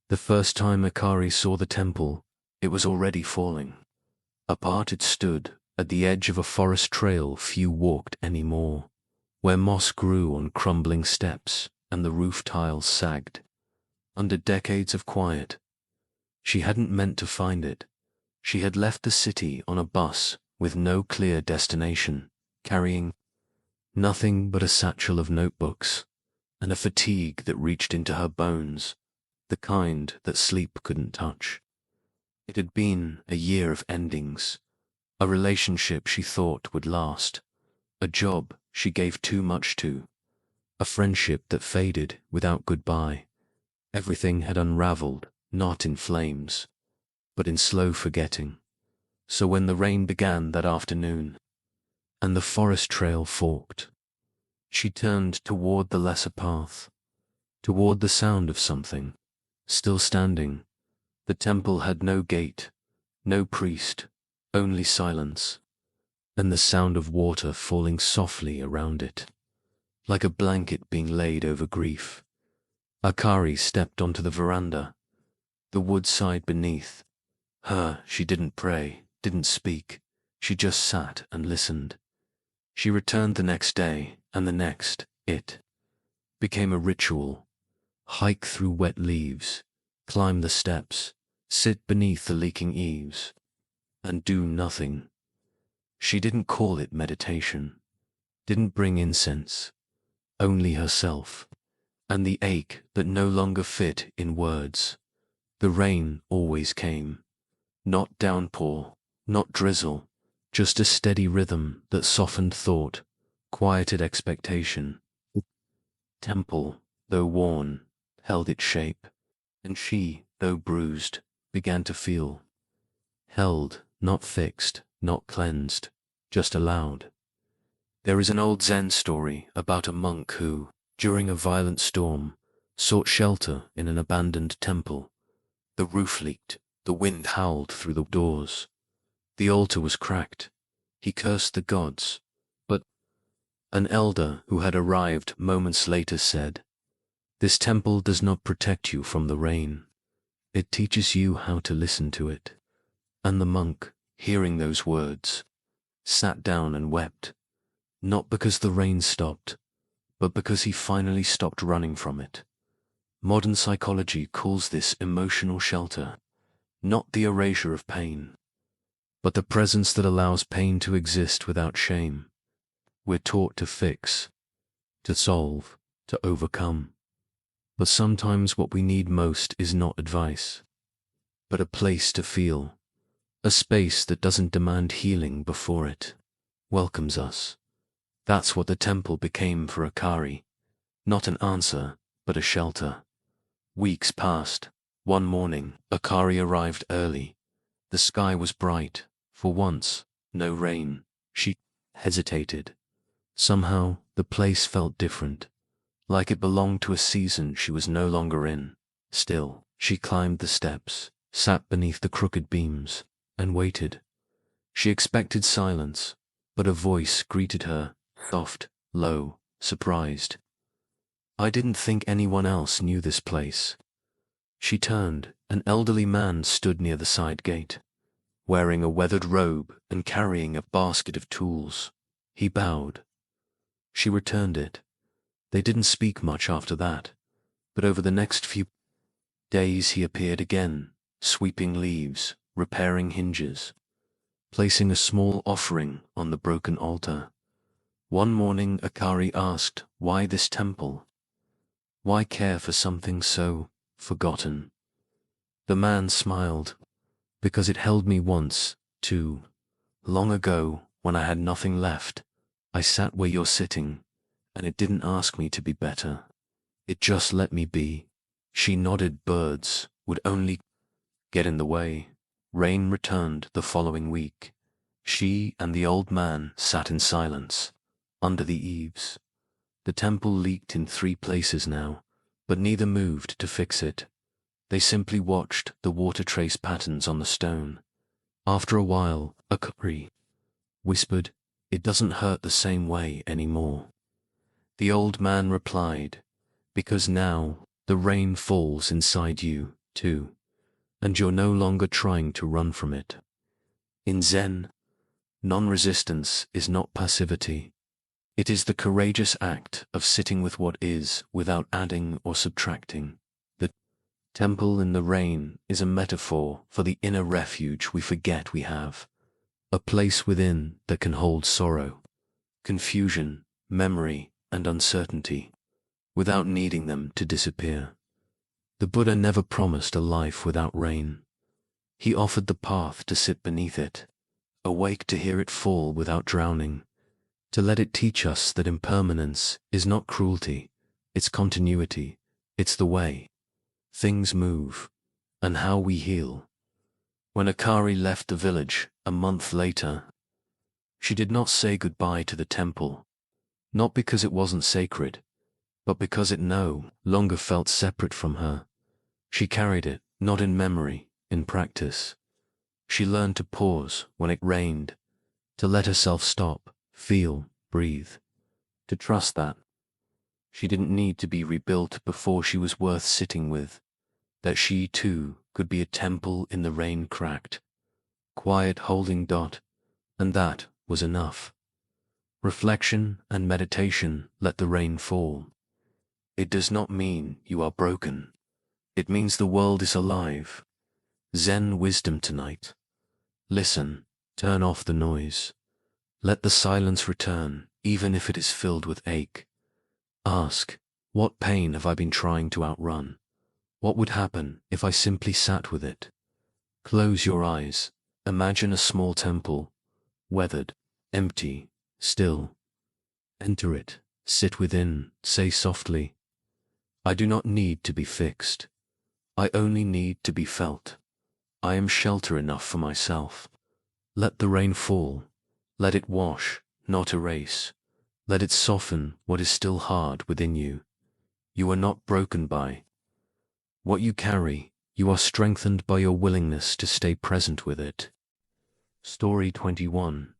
The first time Akari saw the temple, it was already falling. Apart it stood, at the edge of a forest trail few walked anymore, where moss grew on crumbling steps and the roof tiles sagged. Under decades of quiet, she hadn't meant to find it. She had left the city on a bus with no clear destination, carrying nothing but a satchel of notebooks and a fatigue that reached into her bones, the kind that sleep couldn't touch. It had been a year of endings, a relationship she thought would last, a job she gave too much to, a friendship that faded without goodbye. Everything had unraveled, not in flames, but in slow forgetting. So when the rain began that afternoon, and the forest trail forked, she turned toward the lesser path, toward the sound of something, still standing. The temple had no gate, no priest, only silence, and the sound of water falling softly around it, like a blanket being laid over grief. Akari stepped onto the veranda, the wood side beneath her. She didn't pray, didn't speak, she just sat and listened. She returned the next day, and the next. It became a ritual. Hike through wet leaves, climb the steps, sit beneath the leaking eaves, and do nothing. She didn't call it meditation, didn't bring incense, only herself, and the ache that no longer fit in words. The rain always came, not downpour, not drizzle, just a steady rhythm that softened thought, quieted expectation. The temple, though worn, held its shape, and she, though bruised, began to feel held, not fixed, not cleansed, just allowed. There is an old Zen story about a monk who, during a violent storm, sought shelter in an abandoned temple. The roof leaked, the wind howled through the doors. The altar was cracked. He cursed the gods, but an elder who had arrived moments later said, "This temple does not protect you from the rain. It teaches you how to listen to it." And the monk, hearing those words, sat down and wept, not because the rain stopped, but because he finally stopped running from it. Modern psychology calls this emotional shelter, not the erasure of pain, but the presence that allows pain to exist without shame. We're taught to fix, to solve, to overcome. But sometimes what we need most is not advice, but a place to feel, a space that doesn't demand healing before it welcomes us. That's what the temple became for Akari, not an answer, but a shelter. Weeks passed. One morning, Akari arrived early. The sky was bright. For once, no rain. She hesitated. Somehow, the place felt different, like it belonged to a season she was no longer in. Still, she climbed the steps, sat beneath the crooked beams, and waited. She expected silence, but a voice greeted her, soft, low, surprised. "I didn't think anyone else knew this place." She turned. An elderly man stood near the side gate, wearing a weathered robe and carrying a basket of tools. He bowed. She returned it. They didn't speak much after that, but over the next few days he appeared again, sweeping leaves, repairing hinges, placing a small offering on the broken altar. One morning Akari asked, "Why this temple? Why care for something so forgotten?" The man smiled. "Because it held me once, too. Long ago, when I had nothing left, I sat where you're sitting, and it didn't ask me to be better. It just let me be." She nodded. Birds would only get in the way. Rain returned the following week. She and the old man sat in silence, under the eaves. The temple leaked in 3 places now, but neither moved to fix it. They simply watched the water trace patterns on the stone. After a while, Akari whispered, "It doesn't hurt the same way anymore." The old man replied, "Because now the rain falls inside you, too, and you're no longer trying to run from it." In Zen, non-resistance is not passivity. It is the courageous act of sitting with what is without adding or subtracting. The temple in the rain is a metaphor for the inner refuge we forget we have, a place within that can hold sorrow, confusion, memory, and uncertainty, without needing them to disappear. The Buddha never promised a life without rain. He offered the path to sit beneath it, awake to hear it fall without drowning, to let it teach us that impermanence is not cruelty, it's continuity, it's the way things move, and how we heal. When Akari left the village a month later, she did not say goodbye to the temple, not because it wasn't sacred, but because it no longer felt separate from her. She carried it, not in memory, in practice. She learned to pause when it rained, to let herself stop, feel, breathe, to trust that she didn't need to be rebuilt before she was worth sitting with, that she too could be a temple in the rain cracked, quiet holding dot, and that was enough. Reflection and meditation let the rain fall. It does not mean you are broken. It means the world is alive. Zen wisdom tonight. Listen, turn off the noise. Let the silence return, even if it is filled with ache. Ask, what pain have I been trying to outrun? What would happen if I simply sat with it? Close your eyes. Imagine a small temple, weathered, empty, still. Enter it, sit within, say softly, "I do not need to be fixed. I only need to be felt. I am shelter enough for myself. Let the rain fall. Let it wash, not erase. Let it soften what is still hard within you. You are not broken by what you carry. You are strengthened by your willingness to stay present with it. Story 21.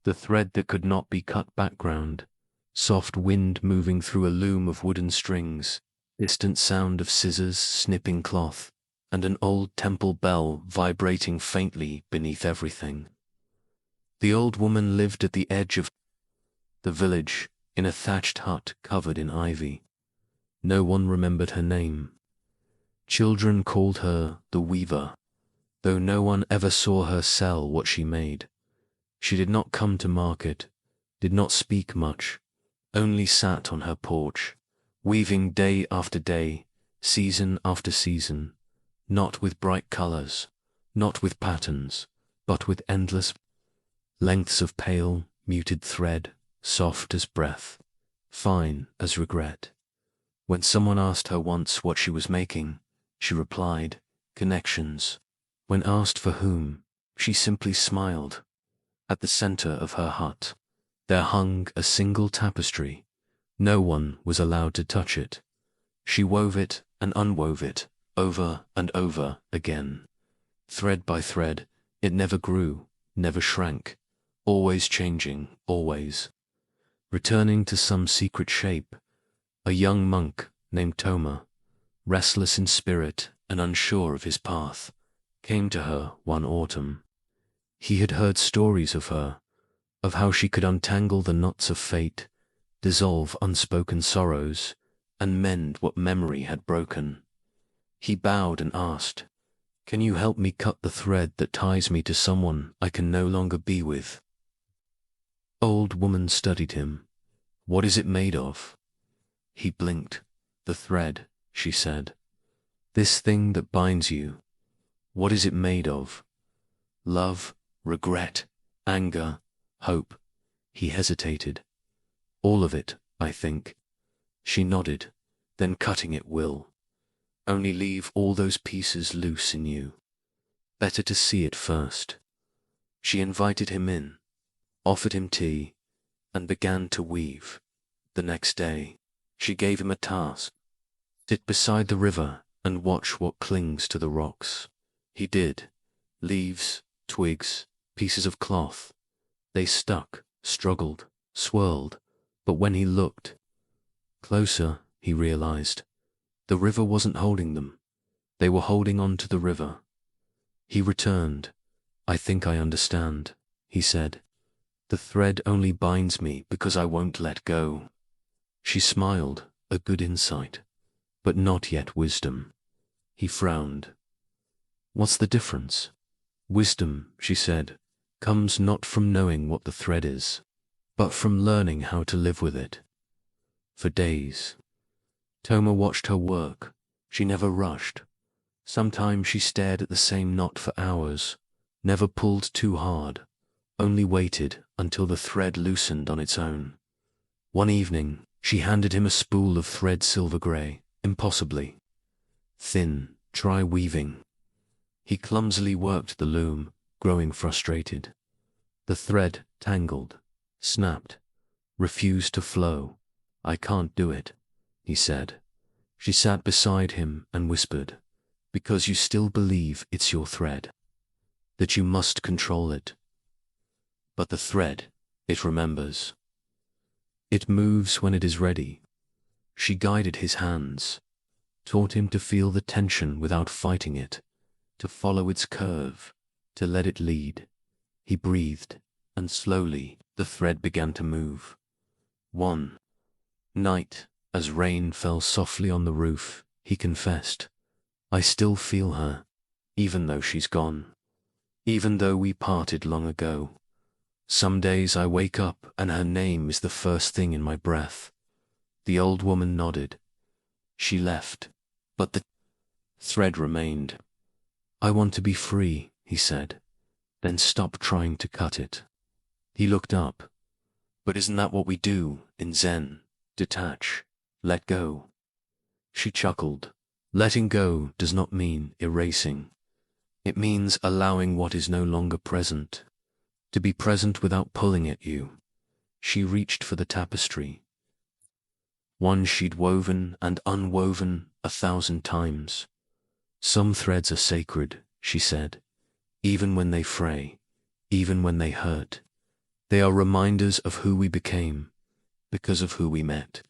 The thread that could not be cut. Background. Soft wind moving through a loom of wooden strings, distant sound of scissors snipping cloth, and an old temple bell vibrating faintly beneath everything. The old woman lived at the edge of the village, in a thatched hut covered in ivy. No one remembered her name. Children called her the weaver, though no one ever saw her sell what she made. She did not come to market, did not speak much, only sat on her porch, weaving day after day, season after season, not with bright colors, not with patterns, but with endless lengths of pale, muted thread, soft as breath, fine as regret. When someone asked her once what she was making, she replied, connections. When asked for whom, she simply smiled. At the center of her hut, there hung a single tapestry. No one was allowed to touch it. She wove it and unwove it, over and over again. Thread by thread, it never grew, never shrank, always changing, always returning to some secret shape. A young monk named Toma, restless in spirit and unsure of his path, came to her one autumn. He had heard stories of her, of how she could untangle the knots of fate, dissolve unspoken sorrows, and mend what memory had broken. He bowed and asked, "Can you help me cut the thread that ties me to someone I can no longer be with?" Old woman studied him. "What is it made of?" He blinked. "The thread," she said. "This thing that binds you. What is it made of? Love, regret, anger, hope." He hesitated. "All of it, I think." She nodded. "Then cutting it will only leave all those pieces loose in you. Better to see it first." She invited him in, offered him tea, and began to weave. The next day, she gave him a task. Sit beside the river and watch what clings to the rocks. He did. Leaves, twigs, pieces of cloth. They stuck, struggled, swirled, but when he looked closer, he realized the river wasn't holding them. They were holding on to the river. He returned. "I think I understand," he said. "The thread only binds me because I won't let go." She smiled, a good insight, but not yet wisdom. He frowned. "What's the difference?" "Wisdom," she said, "comes not from knowing what the thread is, but from learning how to live with it." For days, Toma watched her work. She never rushed. Sometimes she stared at the same knot for hours, never pulled too hard, only waited until the thread loosened on its own. One evening, she handed him a spool of thread silver grey, impossibly thin, dry weaving. He clumsily worked the loom, growing frustrated. The thread tangled, snapped, refused to flow. "I can't do it," he said. She sat beside him and whispered, "Because you still believe it's your thread, that you must control it. But the thread, it remembers. It moves when it is ready." She guided his hands, taught him to feel the tension without fighting it, to follow its curve, to let it lead. He breathed, and slowly the thread began to move. One night, as rain fell softly on the roof, he confessed, "I still feel her, even though she's gone, even though we parted long ago. Some days I wake up and her name is the first thing in my breath." The old woman nodded. She left, but the thread remained. "I want to be free," he said. "Then stop trying to cut it." He looked up. "But isn't that what we do in Zen? Detach, let go." She chuckled. Letting go does not mean erasing. It means allowing what is no longer present to be present without pulling at you. She reached for the tapestry, one she'd woven and unwoven 1,000 times. Some threads are sacred, she said, even when they fray, even when they hurt. They are reminders of who we became, because of who we met.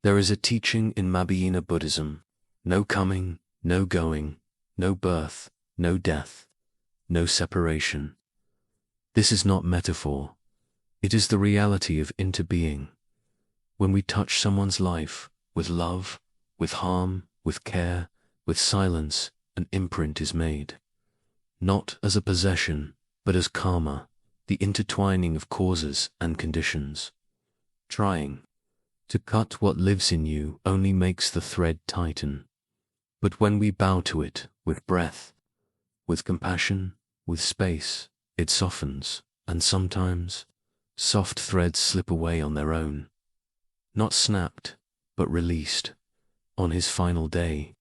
There is a teaching in Mahayana Buddhism: no coming, no going, no birth, no death, no separation. This is not metaphor. It is the reality of interbeing. When we touch someone's life, with love, with harm, with care, with silence, an imprint is made. Not as a possession, but as karma, the intertwining of causes and conditions. Trying to cut what lives in you only makes the thread tighten. But when we bow to it with breath, with compassion, with space, it softens, and sometimes soft threads slip away on their own. Not snapped, but released. On his final day,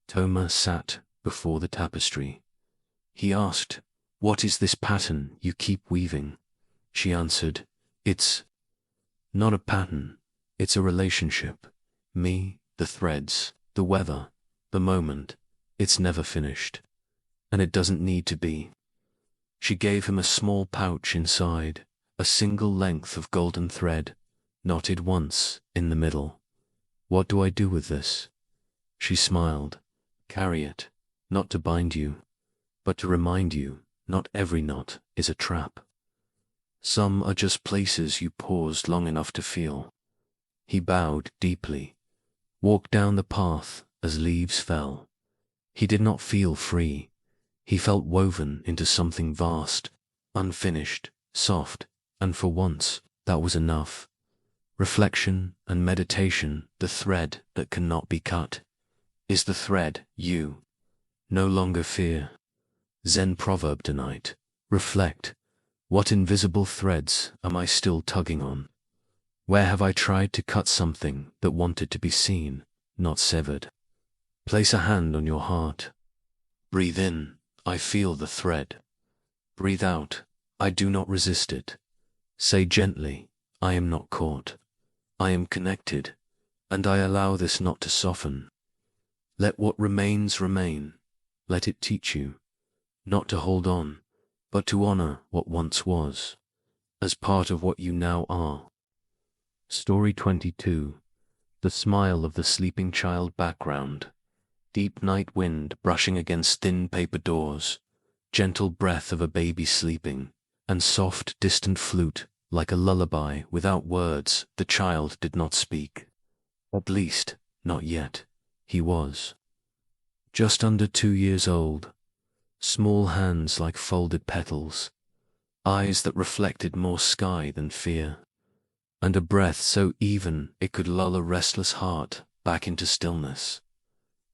Toma sat before the tapestry. He asked, "What is this pattern you keep weaving?" She answered, "It's not a pattern, it's a relationship. Me, the threads, the weather, the moment. It's never finished. And it doesn't need to be." She gave him a small pouch inside, a single length of golden thread, knotted once in the middle. "What do I do with this?" She smiled. "Carry it, not to bind you, but to remind you not every knot is a trap. Some are just places you paused long enough to feel." He bowed deeply, walked down the path as leaves fell. He did not feel free. He felt woven into something vast, unfinished, soft, and for once, that was enough. Reflection and meditation, the thread that cannot be cut. Is the thread you? No longer fear. Zen proverb tonight. Reflect. What invisible threads am I still tugging on? Where have I tried to cut something that wanted to be seen, not severed? Place a hand on your heart. Breathe in. I feel the thread. Breathe out. I do not resist it. Say gently, I am not caught. I am connected, and I allow this knot to soften. Let what remains remain. Let it teach you, not to hold on, but to honor what once was, as part of what you now are. Story 22. The smile of the sleeping child background. Deep night wind brushing against thin paper doors, gentle breath of a baby sleeping, and soft distant flute like a lullaby without words. The child did not speak. At least, not yet. He was just under 2 years old, small hands like folded petals, eyes that reflected more sky than fear, and a breath so even it could lull a restless heart back into stillness.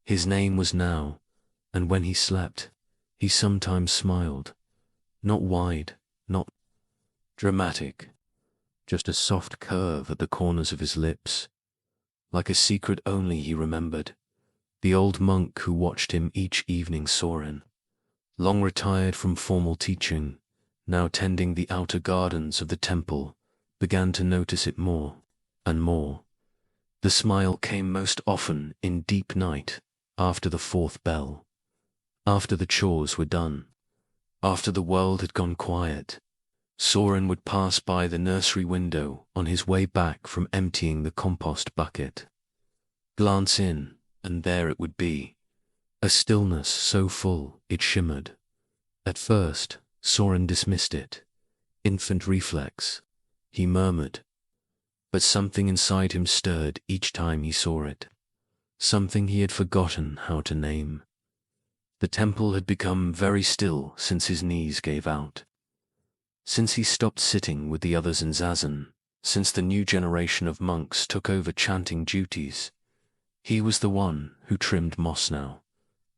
His name was Now, and when he slept, he sometimes smiled, not wide, not dramatic, just a soft curve at the corners of his lips, like a secret only he remembered. The old monk who watched him each evening, Soren, long retired from formal teaching, now tending the outer gardens of the temple, began to notice it more and more. The smile came most often in deep night, after the 4th bell, after the chores were done, after the world had gone quiet. Soren would pass by the nursery window on his way back from emptying the compost bucket. Glance in, and there it would be, a stillness so full it shimmered. At first, Soren dismissed it. Infant reflex, he murmured. But something inside him stirred each time he saw it. Something he had forgotten how to name. The temple had become very still since his knees gave out. Since he stopped sitting with the others in zazen, since the new generation of monks took over chanting duties, he was the one who trimmed moss now,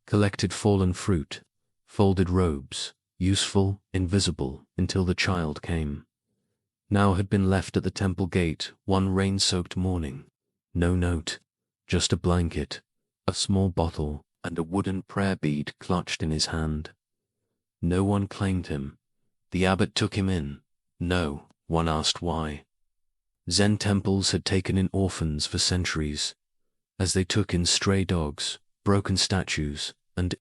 collected fallen fruit, folded robes, useful, invisible, until the child came. Now had been left at the temple gate one rain-soaked morning. No note, just a blanket, a small bottle and a wooden prayer bead clutched in his hand. No one claimed him. The abbot took him in. No one asked why. Zen temples had taken in orphans for centuries, as they took in stray dogs, broken statues, and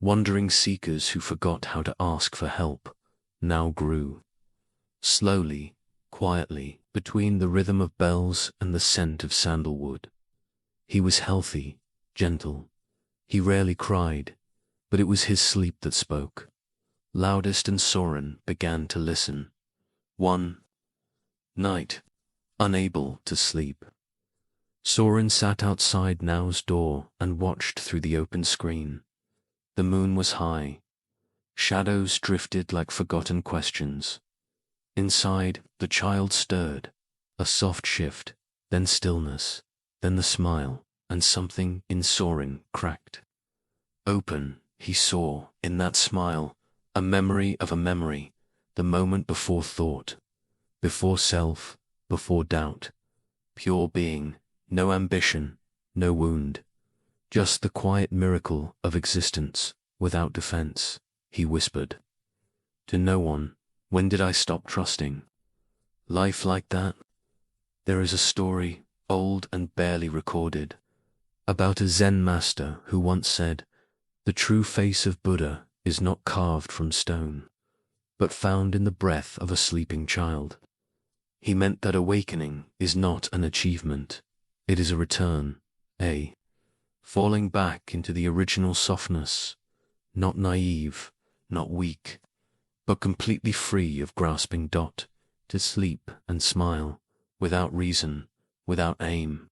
wandering seekers who forgot how to ask for help now grew. Slowly, quietly, between the rhythm of bells and the scent of sandalwood. He was healthy, gentle. He rarely cried, but it was his sleep that spoke. Loudest, and Soren began to listen. One night, unable to sleep, Soren sat outside Now's door and watched through the open screen. The moon was high. Shadows drifted like forgotten questions. Inside, the child stirred. A soft shift, then stillness, then the smile, and something in Soren cracked. Open, he saw, in that smile, a memory of a memory, the moment before thought, before self, before doubt. Pure being, no ambition, no wound. Just the quiet miracle of existence, without defense, he whispered. To no one, when did I stop trusting? Life like that? There is a story, old and barely recorded, about a Zen master who once said, the true face of Buddha is not carved from stone, but found in the breath of a sleeping child. He meant that awakening is not an achievement, it is a return, falling back into the original softness, not naive, not weak, but completely free of grasping to sleep and smile, without reason, without aim,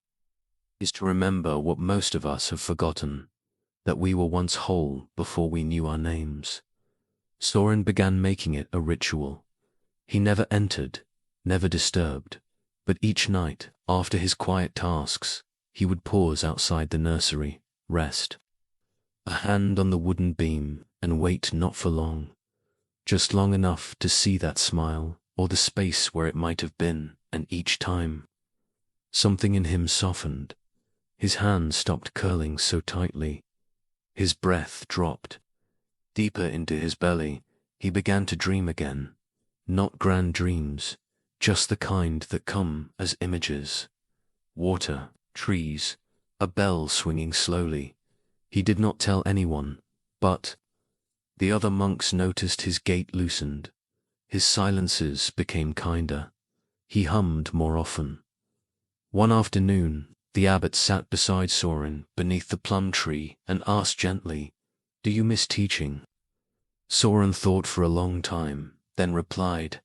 is to remember what most of us have forgotten, that we were once whole before we knew our names. Soren began making it a ritual. He never entered, never disturbed, but each night, after his quiet tasks, he would pause outside the nursery, rest. A hand on the wooden beam, and wait not for long, just long enough to see that smile, or the space where it might have been, and each time, something in him softened. His hand stopped curling so tightly. His breath dropped. Deeper into his belly, he began to dream again. Not grand dreams, just the kind that come as images. Water, trees, a bell swinging slowly. He did not tell anyone, but the other monks noticed his gait loosened. His silences became kinder. He hummed more often. One afternoon, the abbot sat beside Soren beneath the plum tree and asked gently, "Do you miss teaching?" Soren thought for a long time, then replied,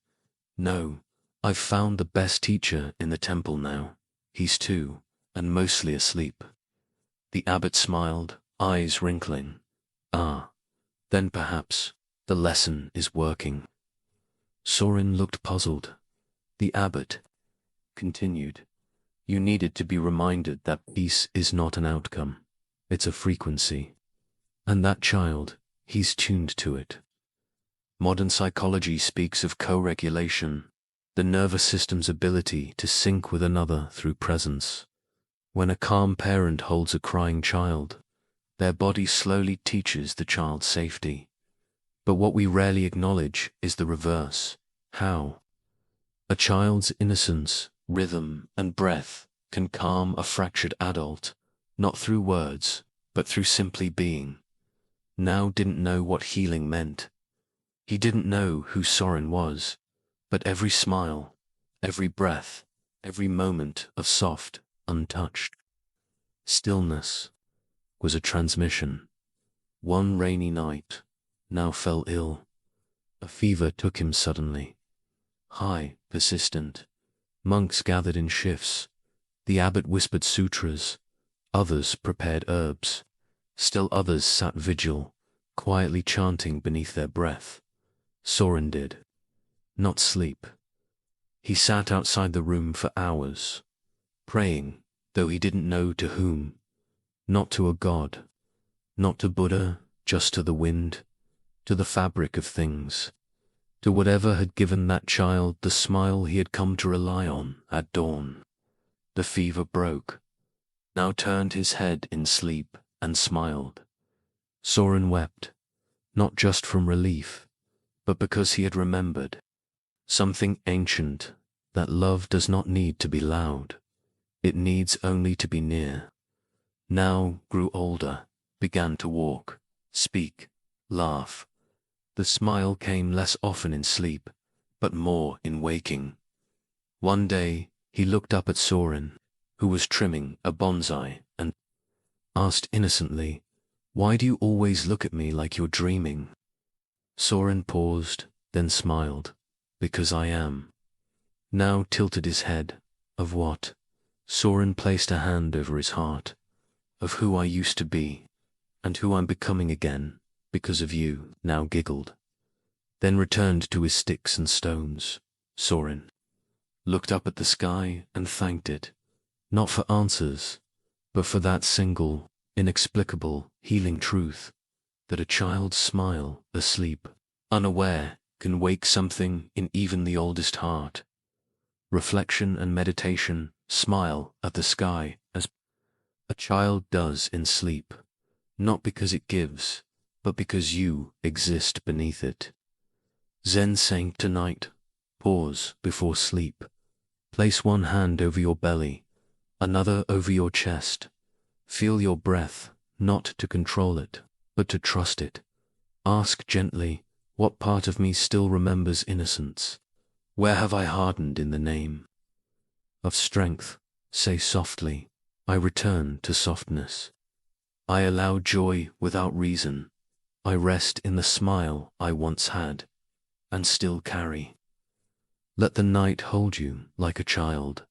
"No, I've found the best teacher in the temple now. He's two, and mostly asleep." The abbot smiled, eyes wrinkling. "Ah, then perhaps the lesson is working." Soren looked puzzled. The abbot continued, "You needed to be reminded that peace is not an outcome. It's a frequency. And that child, he's tuned to it. Modern psychology speaks of co-regulation, the nervous system's ability to sync with another through presence. When a calm parent holds a crying child, their body slowly teaches the child safety. But what we rarely acknowledge is the reverse. How? A child's innocence, rhythm, and breath can calm a fractured adult, not through words, but through simply being. Now didn't know what healing meant. He didn't know who Soren was, but every smile, every breath, every moment of soft, untouched stillness was a transmission. One rainy night, Now fell ill. A fever took him suddenly. High, persistent. Monks gathered in shifts. The abbot whispered sutras. Others prepared herbs. Still others sat vigil, quietly chanting beneath their breath. Soren did. Not sleep. He sat outside the room for hours, praying, though he didn't know to whom. Not to a god, not to Buddha, just to the wind, to the fabric of things, to whatever had given that child the smile he had come to rely on at dawn. The fever broke. now turned his head in sleep and smiled. Soren wept, not just from relief, but because he had remembered something ancient, that love does not need to be loud. It needs only to be near. Now grew older, began to walk, speak, laugh. The smile came less often in sleep, but more in waking. One day he looked up at Soren, who was trimming a bonsai, and asked innocently, "Why do you always look at me like you're dreaming?" Soren paused, then smiled. "Because I am." Now tilted his head. "Of what?" Soren placed a hand over his heart. "Of who I used to be, and who I'm becoming again, because of you," now giggled. Then returned to his sticks and stones. Soren looked up at the sky and thanked it, not for answers, but for that single, inexplicable, healing truth, that a child's smile, asleep, unaware, can wake something in even the oldest heart. Reflection and meditation smile at the sky as a child does in sleep, not because it gives, but because you exist beneath it. Zen saying tonight: pause before sleep. Place one hand over your belly, another over your chest. Feel your breath, not to control it, but to trust it. Ask gently, what part of me still remembers innocence? Where have I hardened in the name of strength? Say softly, I return to softness. I allow joy without reason. I rest in the smile I once had, and still carry. Let the night hold you like a child.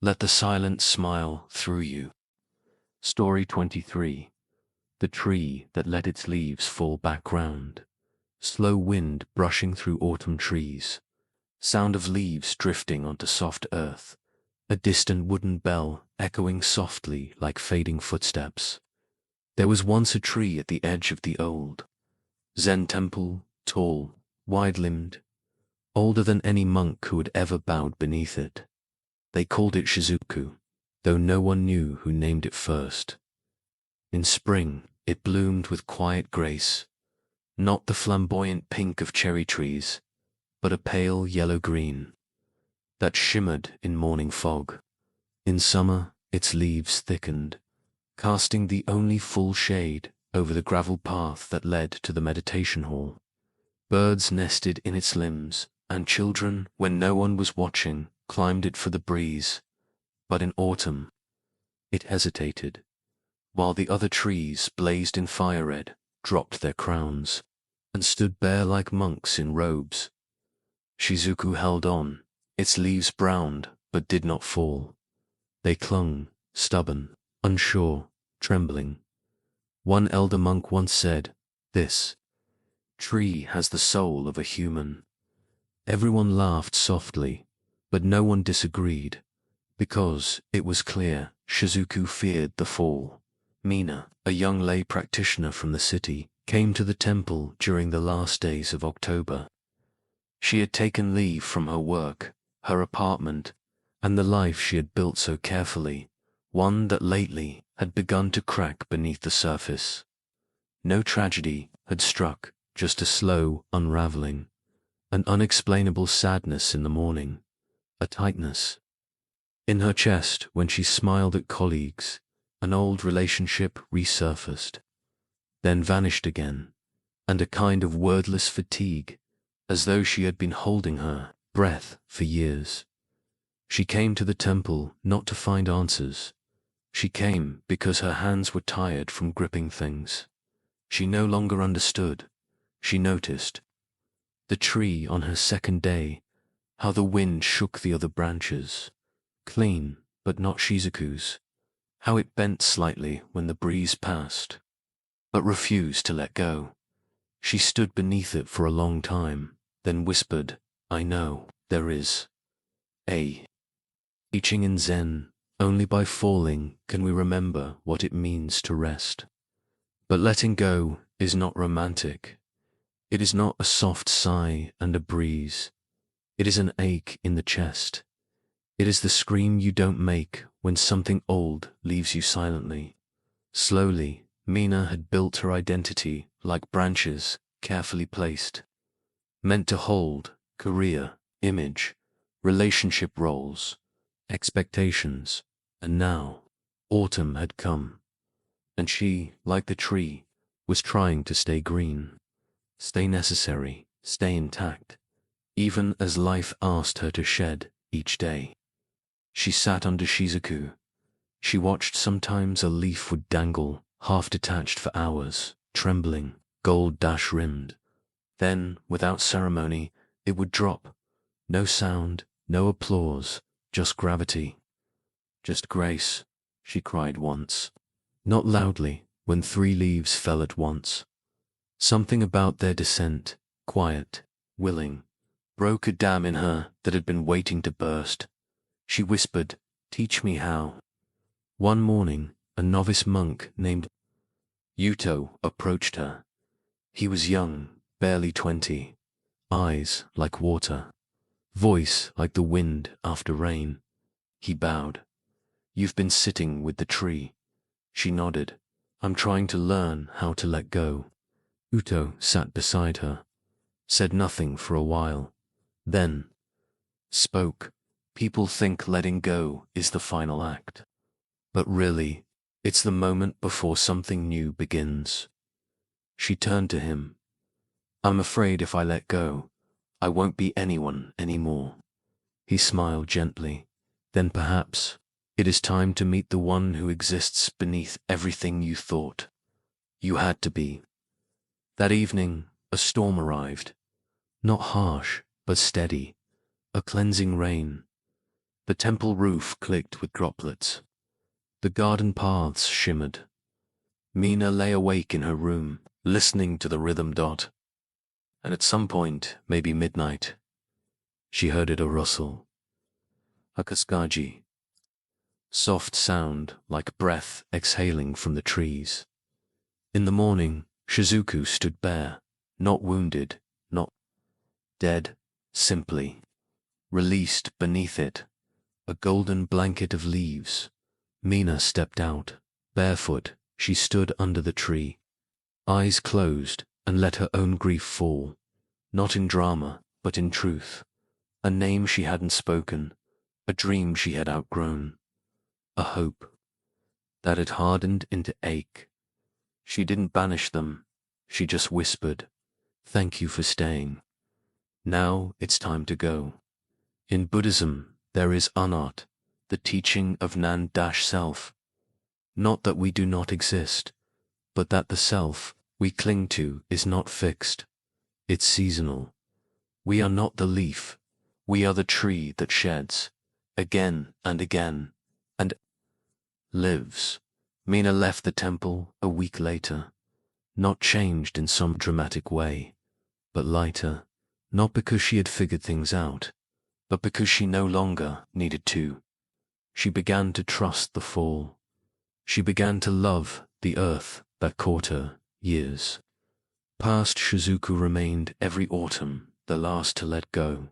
Let the silence smile through you. Story 23. The tree that let its leaves fall back round. Slow wind brushing through autumn trees. Sound of leaves drifting onto soft earth. A distant wooden bell echoing softly like fading footsteps. There was once a tree at the edge of the old Zen temple, tall, wide-limbed, older than any monk who had ever bowed beneath it. They called it Shizuku, though no one knew who named it first. In spring, it bloomed with quiet grace, not the flamboyant pink of cherry trees, but a pale yellow-green that shimmered in morning fog. In summer, its leaves thickened, casting the only full shade over the gravel path that led to the meditation hall. Birds nested in its limbs, and children, when no one was watching, climbed it for the breeze. But in autumn, it hesitated, while the other trees blazed in fire red, dropped their crowns, and stood bare like monks in robes. Shizuku held on, its leaves browned, but did not fall. They clung, stubborn, unsure, trembling. One elder monk once said, "This tree has the soul of a human." Everyone laughed softly, but no one disagreed, because it was clear Shizuku feared the fall. Mina, a young lay practitioner from the city, came to the temple during the last days of October. She had taken leave from her work, her apartment, and the life she had built so carefully, one that lately had begun to crack beneath the surface. No tragedy had struck, just a slow unraveling, an unexplainable sadness in the morning, a tightness in her chest when she smiled at colleagues. An old relationship resurfaced, then vanished again, and a kind of wordless fatigue, as though she had been holding her breath for years. She came to the temple not to find answers. She came because her hands were tired from gripping things. She no longer understood. She noticed. The tree on her second day, how the wind shook the other branches, clean but not Shizuku's, how it bent slightly when the breeze passed, but refused to let go. She stood beneath it for a long time, then whispered, "I know, there is a teaching in Zen. Only by falling can we remember what it means to rest. But letting go is not romantic. It is not a soft sigh and a breeze. It is an ache in the chest. It is the scream you don't make when something old leaves you silently. Slowly, Mina had built her identity like branches carefully placed, meant to hold career, image, relationship roles, expectations, and now autumn had come, and she, like the tree, was trying to stay green, stay necessary, stay intact, even as life asked her to shed each day. She sat under Shizuku. She watched. Sometimes a leaf would dangle, half-detached for hours, trembling, gold-rimmed. Then, without ceremony, it would drop. No sound, no applause, just gravity. Just grace, she cried once. Not loudly, when 3 leaves fell at once. Something about their descent, quiet, willing, broke a dam in her that had been waiting to burst. She whispered, "Teach me how." One morning, a novice monk named Yuto approached her. He was young, barely 20, eyes like water, voice like the wind after rain. He bowed. "You've been sitting with the tree." She nodded. "I'm trying to learn how to let go." Uto sat beside her, said nothing for a while, then spoke. "People think letting go is the final act. But really, it's the moment before something new begins." She turned to him. "I'm afraid if I let go, I won't be anyone anymore." He smiled gently. "Then perhaps it is time to meet the one who exists beneath everything you thought you had to be." That evening, a storm arrived. Not harsh, but steady. A cleansing rain. The temple roof clicked with droplets. The garden paths shimmered. Mina lay awake in her room, listening to the rhythm dot. And at some point, maybe midnight, she heard it a rustle. A cascade. Soft sound like breath exhaling from the trees. In the morning, Shizuku stood bare, not wounded, not dead, simply released beneath it, a golden blanket of leaves. Mina stepped out. Barefoot, she stood under the tree, eyes closed, and let her own grief fall, not in drama, but in truth. A name she hadn't spoken, a dream she had outgrown, a hope that had hardened into ache. She didn't banish them, she just whispered, "Thank you for staying. Now it's time to go." In Buddhism, there is anat, the teaching of non-self. Not that we do not exist, but that the self we cling to is not fixed. It's seasonal. We are not the leaf. We are the tree that sheds, again and again, and lives. Mina left the temple a week later, not changed in some dramatic way, but lighter, not because she had figured things out, but because she no longer needed to. She began to trust the fall. She began to love the earth that caught her years. Past Shizuku remained every autumn, the last to let go,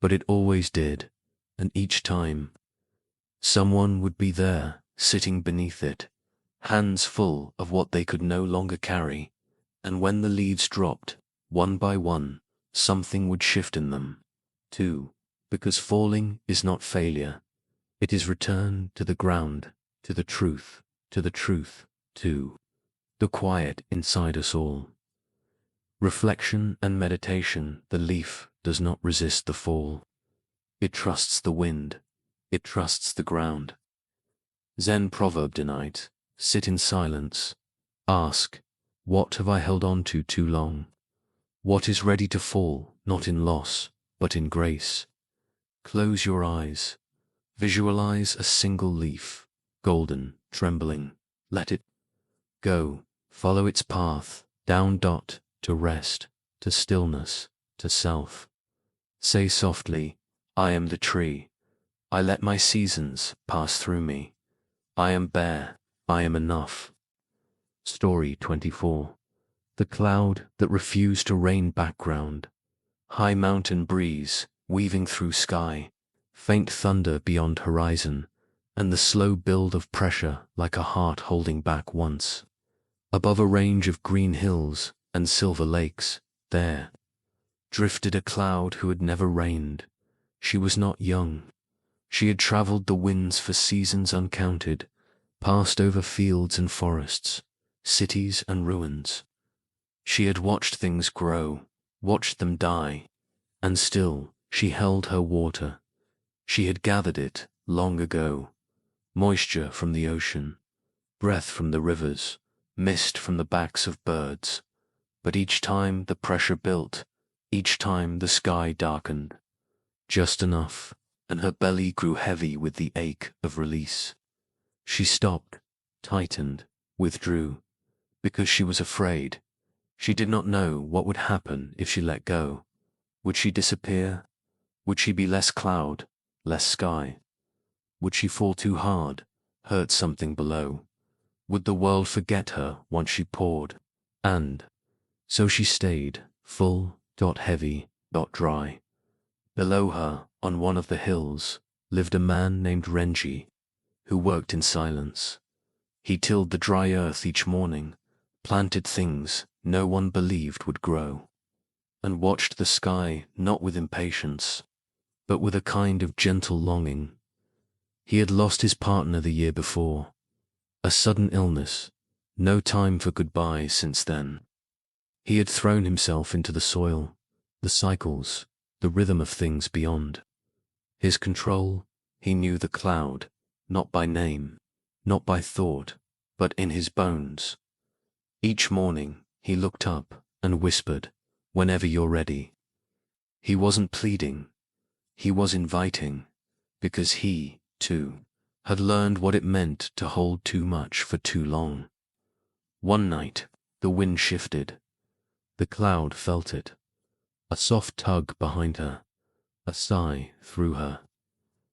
but it always did, and each time, someone would be there, sitting beneath it, hands full of what they could no longer carry, and when the leaves dropped, one by one, something would shift in them, too, because falling is not failure. It is return to the ground, to the truth, to the quiet inside us all. Reflection and meditation, the leaf does not resist the fall. It trusts the wind. It trusts the ground. Zen proverb tonight: sit in silence. Ask, what have I held on to too long? What is ready to fall, not in loss, but in grace? Close your eyes. Visualize a single leaf, golden, trembling. Let it go. Follow its path, down dot, to rest, to stillness, to self. Say softly, I am the tree. I let my seasons pass through me. I am bare. I am enough. Story 24. The cloud that refused to rain background. High mountain breeze weaving through sky. Faint thunder beyond horizon. and the slow build of pressure like a heart holding back once. Above a range of green hills and silver lakes, there drifted a cloud who had never rained. She was not young. She had traveled the winds for seasons uncounted, passed over fields and forests, cities and ruins. She had watched things grow, watched them die, and still she held her water. She had gathered it long ago, moisture from the ocean, breath from the rivers, mist from the backs of birds. But each time the pressure built, each time the sky darkened. Just enough, and her belly grew heavy with the ache of release. She stopped, tightened, withdrew, because she was afraid. She did not know what would happen if she let go. Would she disappear? Would she be less cloud, less sky? Would she fall too hard, hurt something below? Would the world forget her once she poured? And so she stayed, full, heavy, dry. Below her, on one of the hills, lived a man named Renji, who worked in silence. He tilled the dry earth each morning, planted things no one believed would grow, and watched the sky not with impatience, but with a kind of gentle longing. He had lost his partner the year before. A sudden illness, no time for goodbye since then. He had thrown himself into the soil, the cycles, the rhythm of things beyond. His control, he knew the cloud, not by name, not by thought, but in his bones. Each morning he looked up and whispered, "Whenever you're ready." He wasn't pleading, he was inviting, because he, too, had learned what it meant to hold too much for too long. One night, the wind shifted. The cloud felt it. A soft tug behind her, a sigh through her.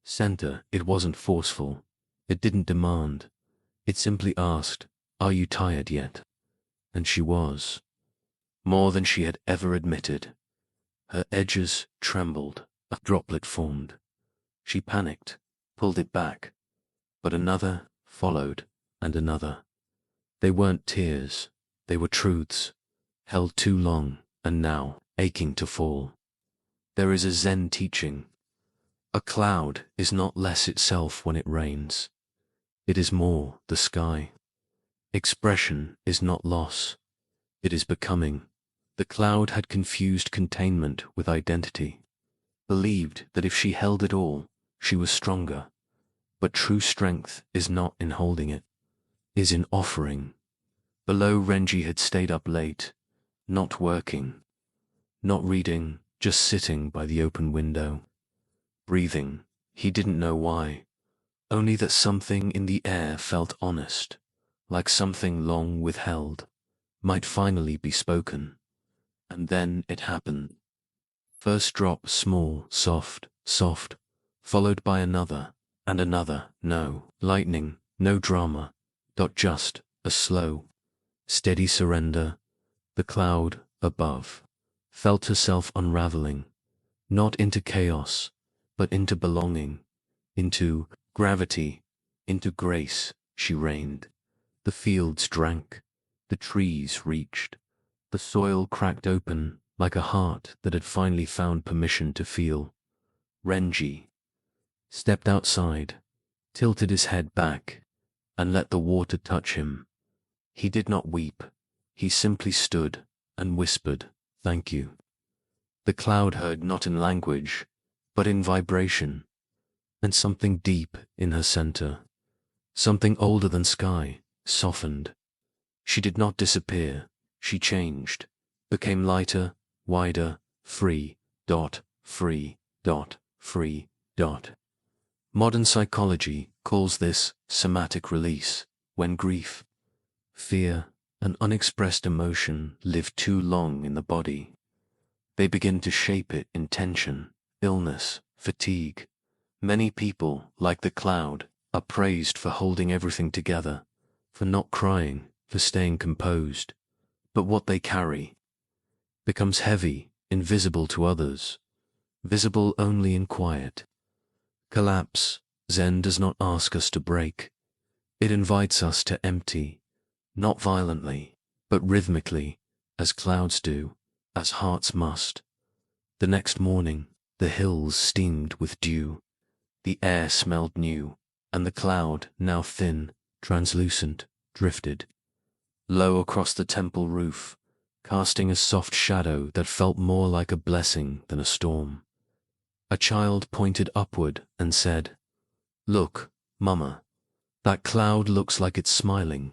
Center, it wasn't forceful. It didn't demand. It simply asked, "Are you tired yet?" And she was. More than she had ever admitted. Her edges trembled, a droplet formed. She panicked, pulled it back. But another followed, and another. They weren't tears, they were truths, held too long, and now aching to fall. There is a Zen teaching. A cloud is not less itself when it rains. It is more the sky. Expression is not loss. It is becoming. The cloud had confused containment with identity, believed that if she held it all, she was stronger. But true strength is not in holding it, is in offering. Below, Renji had stayed up late, not working, not reading, just sitting by the open window. Breathing, he didn't know why, only that something in the air felt honest, like something long withheld, might finally be spoken. And then it happened. First drop small, soft, soft, followed by another, and another. No lightning, no drama, just a slow, steady surrender. The cloud above felt herself unraveling, not into chaos, but into belonging, into gravity, into grace. She reigned. The fields drank, the trees reached, the soil cracked open like a heart that had finally found permission to feel. Renji stepped outside, tilted his head back, and let the water touch him. He did not weep. He simply stood and whispered, "Thank you." The cloud heard not in language, but in vibration, and something deep in her center, something older than sky, softened. She did not disappear. She changed, became lighter, wider, free, free, free. Modern psychology calls this somatic release, when grief, fear, and unexpressed emotion live too long in the body. They begin to shape it in tension, illness, fatigue. Many people, like the cloud, are praised for holding everything together, for not crying, for staying composed. But what they carry becomes heavy, invisible to others, visible only in quiet. Collapse, Zen does not ask us to break. It invites us to empty, not violently, but rhythmically, as clouds do, as hearts must. The next morning, the hills steamed with dew, the air smelled new, and the cloud, now thin, translucent, drifted low across the temple roof, casting a soft shadow that felt more like a blessing than a storm. A child pointed upward and said, "Look, Mama, that cloud looks like it's smiling."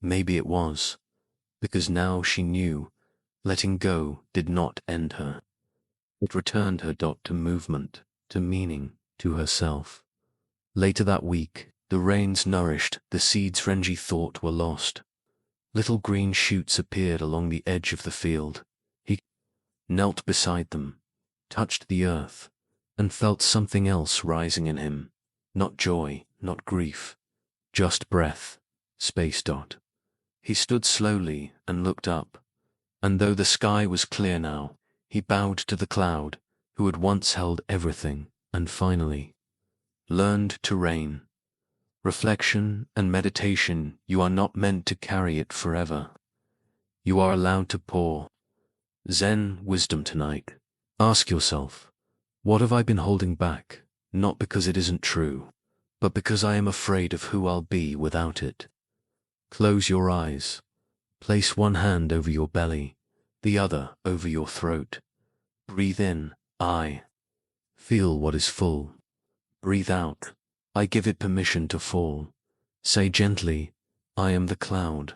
Maybe it was, because now she knew letting go did not end her. It returned her to movement, to meaning, to herself. Later that week, the rains nourished the seeds Renji thought were lost. Little green shoots appeared along the edge of the field. He knelt beside them, touched the earth, and felt something else rising in him. Not joy, not grief, just breath, space. He stood slowly and looked up, and though the sky was clear now, he bowed to the cloud, who had once held everything, and finally learned to reign. Reflection and meditation, you are not meant to carry it forever. You are allowed to pour. Zen wisdom tonight. Ask yourself, what have I been holding back? Not because it isn't true, but because I am afraid of who I'll be without it. Close your eyes. Place one hand over your belly, the other over your throat. Breathe in, I. Feel what is full. Breathe out. I give it permission to fall. Say gently, I am the cloud.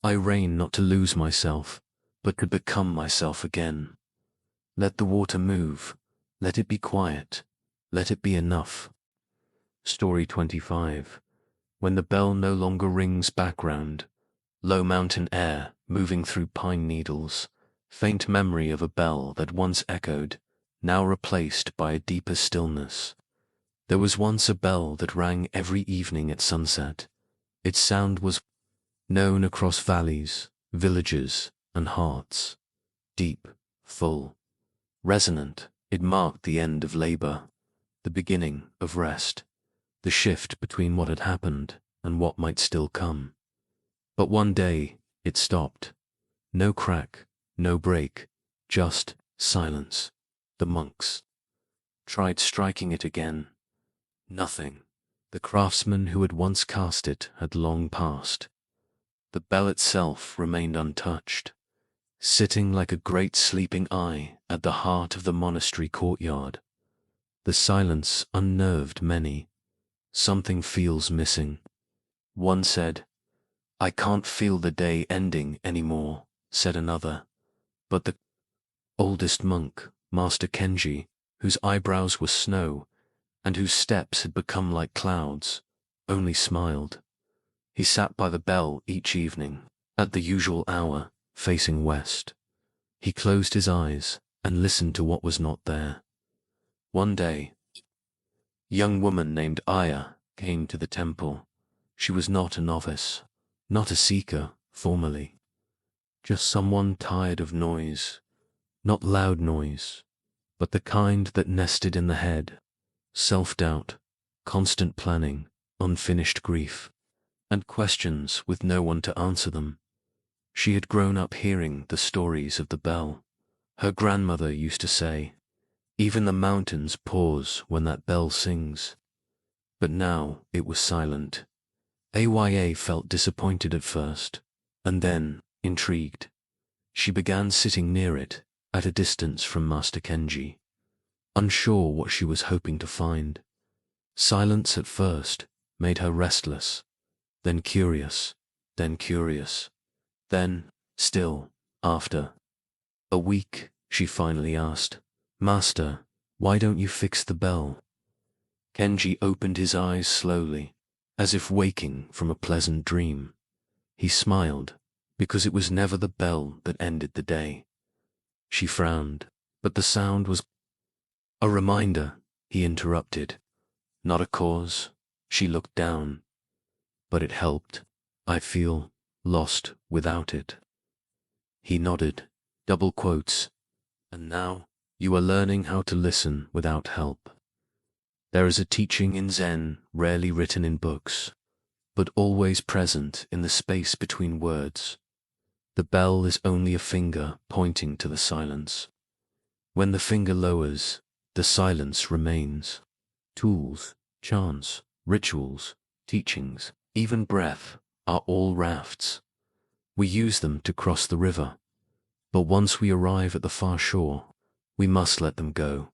I reign not to lose myself, but to become myself again. Let the water move. Let it be quiet. Let it be enough. Story 25. When the bell no longer rings background, low mountain air moving through pine needles, faint memory of a bell that once echoed, now replaced by a deeper stillness. There was once a bell that rang every evening at sunset. Its sound was known across valleys, villages, and hearts. Deep, full, resonant, it marked the end of labor, the beginning of rest, the shift between what had happened and what might still come. But one day, it stopped. No crack, no break, just silence. The monks tried striking it again. Nothing. The craftsman who had once cast it had long passed. The bell itself remained untouched, sitting like a great sleeping eye at the heart of the monastery courtyard. The silence unnerved many. Something feels missing. One said, I can't feel the day ending anymore, said another. But the oldest monk, Master Kenji, whose eyebrows were snow, and whose steps had become like clouds, only smiled. He sat by the bell each evening, at the usual hour, facing west. He closed his eyes and listened to what was not there. One day, a young woman named Aya came to the temple. She was not a novice, not a seeker, formally. Just someone tired of noise, not loud noise, but the kind that nested in the head. Self-doubt, constant planning, unfinished grief, and questions with no one to answer them. She had grown up hearing the stories of the bell. Her grandmother used to say, even the mountains pause when that bell sings. But now it was silent. Aya felt disappointed at first, and then intrigued. She began sitting near it, at a distance from Master Kenji, unsure what she was hoping to find. Silence at first made her restless, then curious, then still. After a week, she finally asked, Master, why don't you fix the bell? Kenji opened his eyes slowly, as if waking from a pleasant dream. He smiled, because it was never the bell that ended the day. She frowned, but the sound was a reminder, he interrupted. Not a cause. She looked down. But it helped. I feel lost without it. He nodded, double quotes. And now you are learning how to listen without help. There is a teaching in Zen rarely written in books, but always present in the space between words. The bell is only a finger pointing to the silence. When the finger lowers, the silence remains. Tools, chants, rituals, teachings, even breath are all rafts. We use them to cross the river, but once we arrive at the far shore, we must let them go.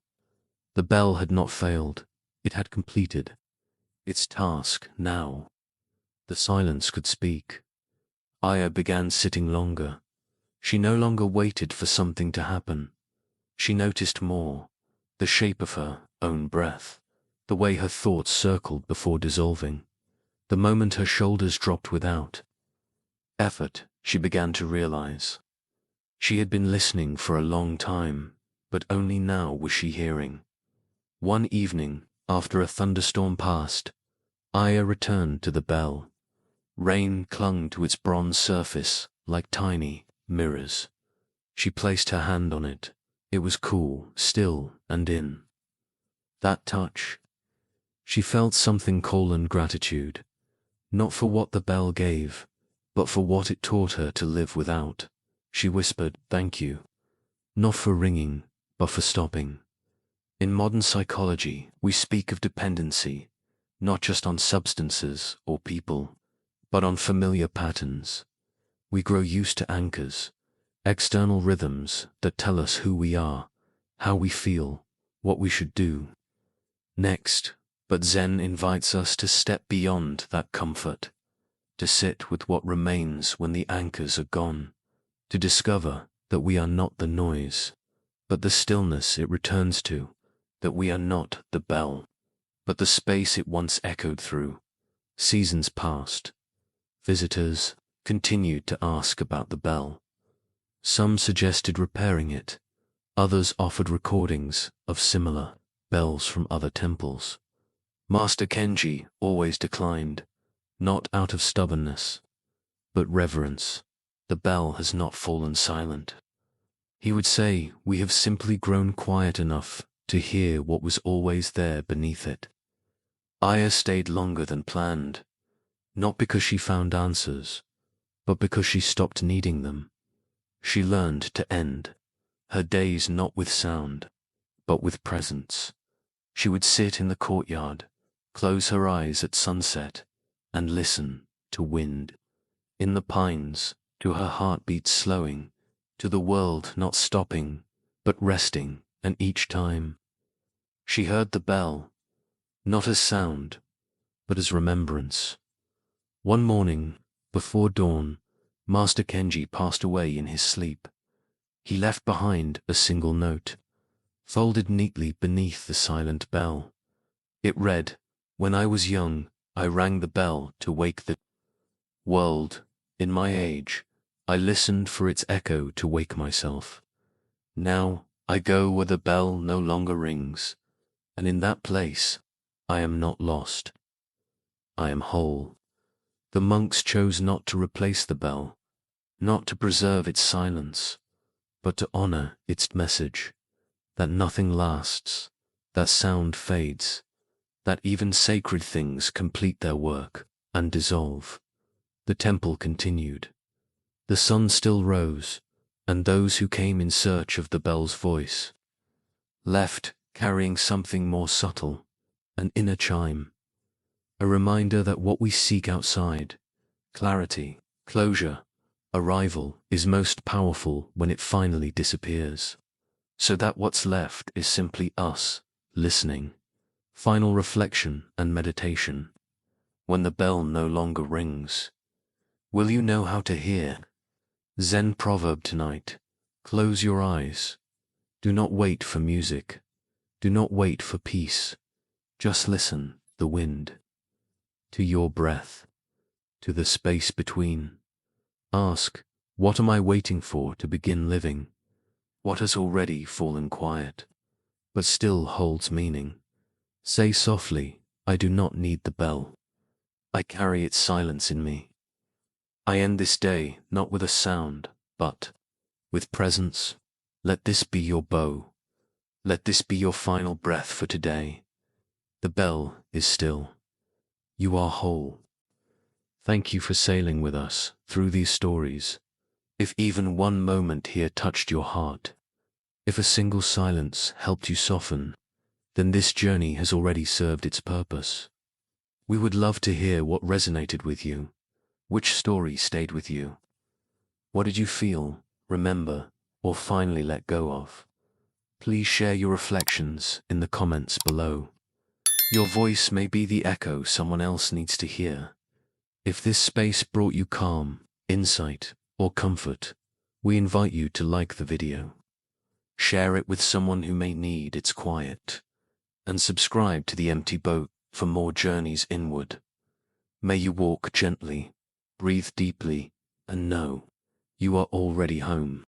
The bell had not failed, it had completed its task now. The silence could speak. Aya began sitting longer. She no longer waited for something to happen. She noticed more, the shape of her own breath, the way her thoughts circled before dissolving. The moment her shoulders dropped without effort, she began to realize. She had been listening for a long time, but only now was she hearing. One evening, after a thunderstorm passed, Aya returned to the bell. Rain clung to its bronze surface like tiny mirrors. She placed her hand on it. It was cool, still, and in that touch, she felt something called gratitude, not for what the bell gave, but for what it taught her to live without. She whispered, "Thank you," not for ringing, but for stopping. In modern psychology, we speak of dependency, not just on substances or people, but on familiar patterns. We grow used to anchors, external rhythms that tell us who we are, how we feel, what we should do next. But Zen invites us to step beyond that comfort, to sit with what remains when the anchors are gone, to discover that we are not the noise, but the stillness it returns to, that we are not the bell, but the space it once echoed through. Seasons passed. Visitors continued to ask about the bell. Some suggested repairing it. Others offered recordings of similar bells from other temples. Master Kenji always declined, not out of stubbornness, but reverence. The bell has not fallen silent. He would say, we have simply grown quiet enough to hear what was always there beneath it. Aya stayed longer than planned, not because she found answers, but because she stopped needing them. She learned to end her days not with sound, but with presence. She would sit in the courtyard, close her eyes at sunset, and listen to wind in the pines, to her heartbeat slowing, to the world not stopping, but resting, and each time she heard the bell, not as sound, but as remembrance. One morning, before dawn, Master Kenji passed away in his sleep. He left behind a single note, folded neatly beneath the silent bell. It read, "When I was young, I rang the bell to wake the world. In my age, I listened for its echo to wake myself. Now I go where the bell no longer rings, and in that place I am not lost. I am whole." The monks chose not to replace the bell, not to preserve its silence, but to honor its message, that nothing lasts, that sound fades, that even sacred things complete their work and dissolve. The temple continued. The sun still rose, and those who came in search of the bell's voice left carrying something more subtle, an inner chime, a reminder that what we seek outside, clarity, closure, arrival, is most powerful when it finally disappears. So that what's left is simply us, listening, final reflection and meditation. When the bell no longer rings, will you know how to hear? Zen proverb tonight: close your eyes. Do not wait for music. Do not wait for peace. Just listen, the wind, to your breath, to the space between. Ask, what am I waiting for to begin living? What has already fallen quiet, but still holds meaning? Say softly, I do not need the bell. I carry its silence in me. I end this day not with a sound, but with presence. Let this be your bow. Let this be your final breath for today. The bell is still. You are whole. Thank you for sailing with us through these stories. If even one moment here touched your heart, if a single silence helped you soften, then this journey has already served its purpose. We would love to hear what resonated with you. Which story stayed with you? What did you feel, remember, or finally let go of? Please share your reflections in the comments below. Your voice may be the echo someone else needs to hear. If this space brought you calm, insight, or comfort, we invite you to like the video. Share it with someone who may need its quiet, and subscribe to The Empty Boat for more journeys inward. May you walk gently, breathe deeply, and know you are already home.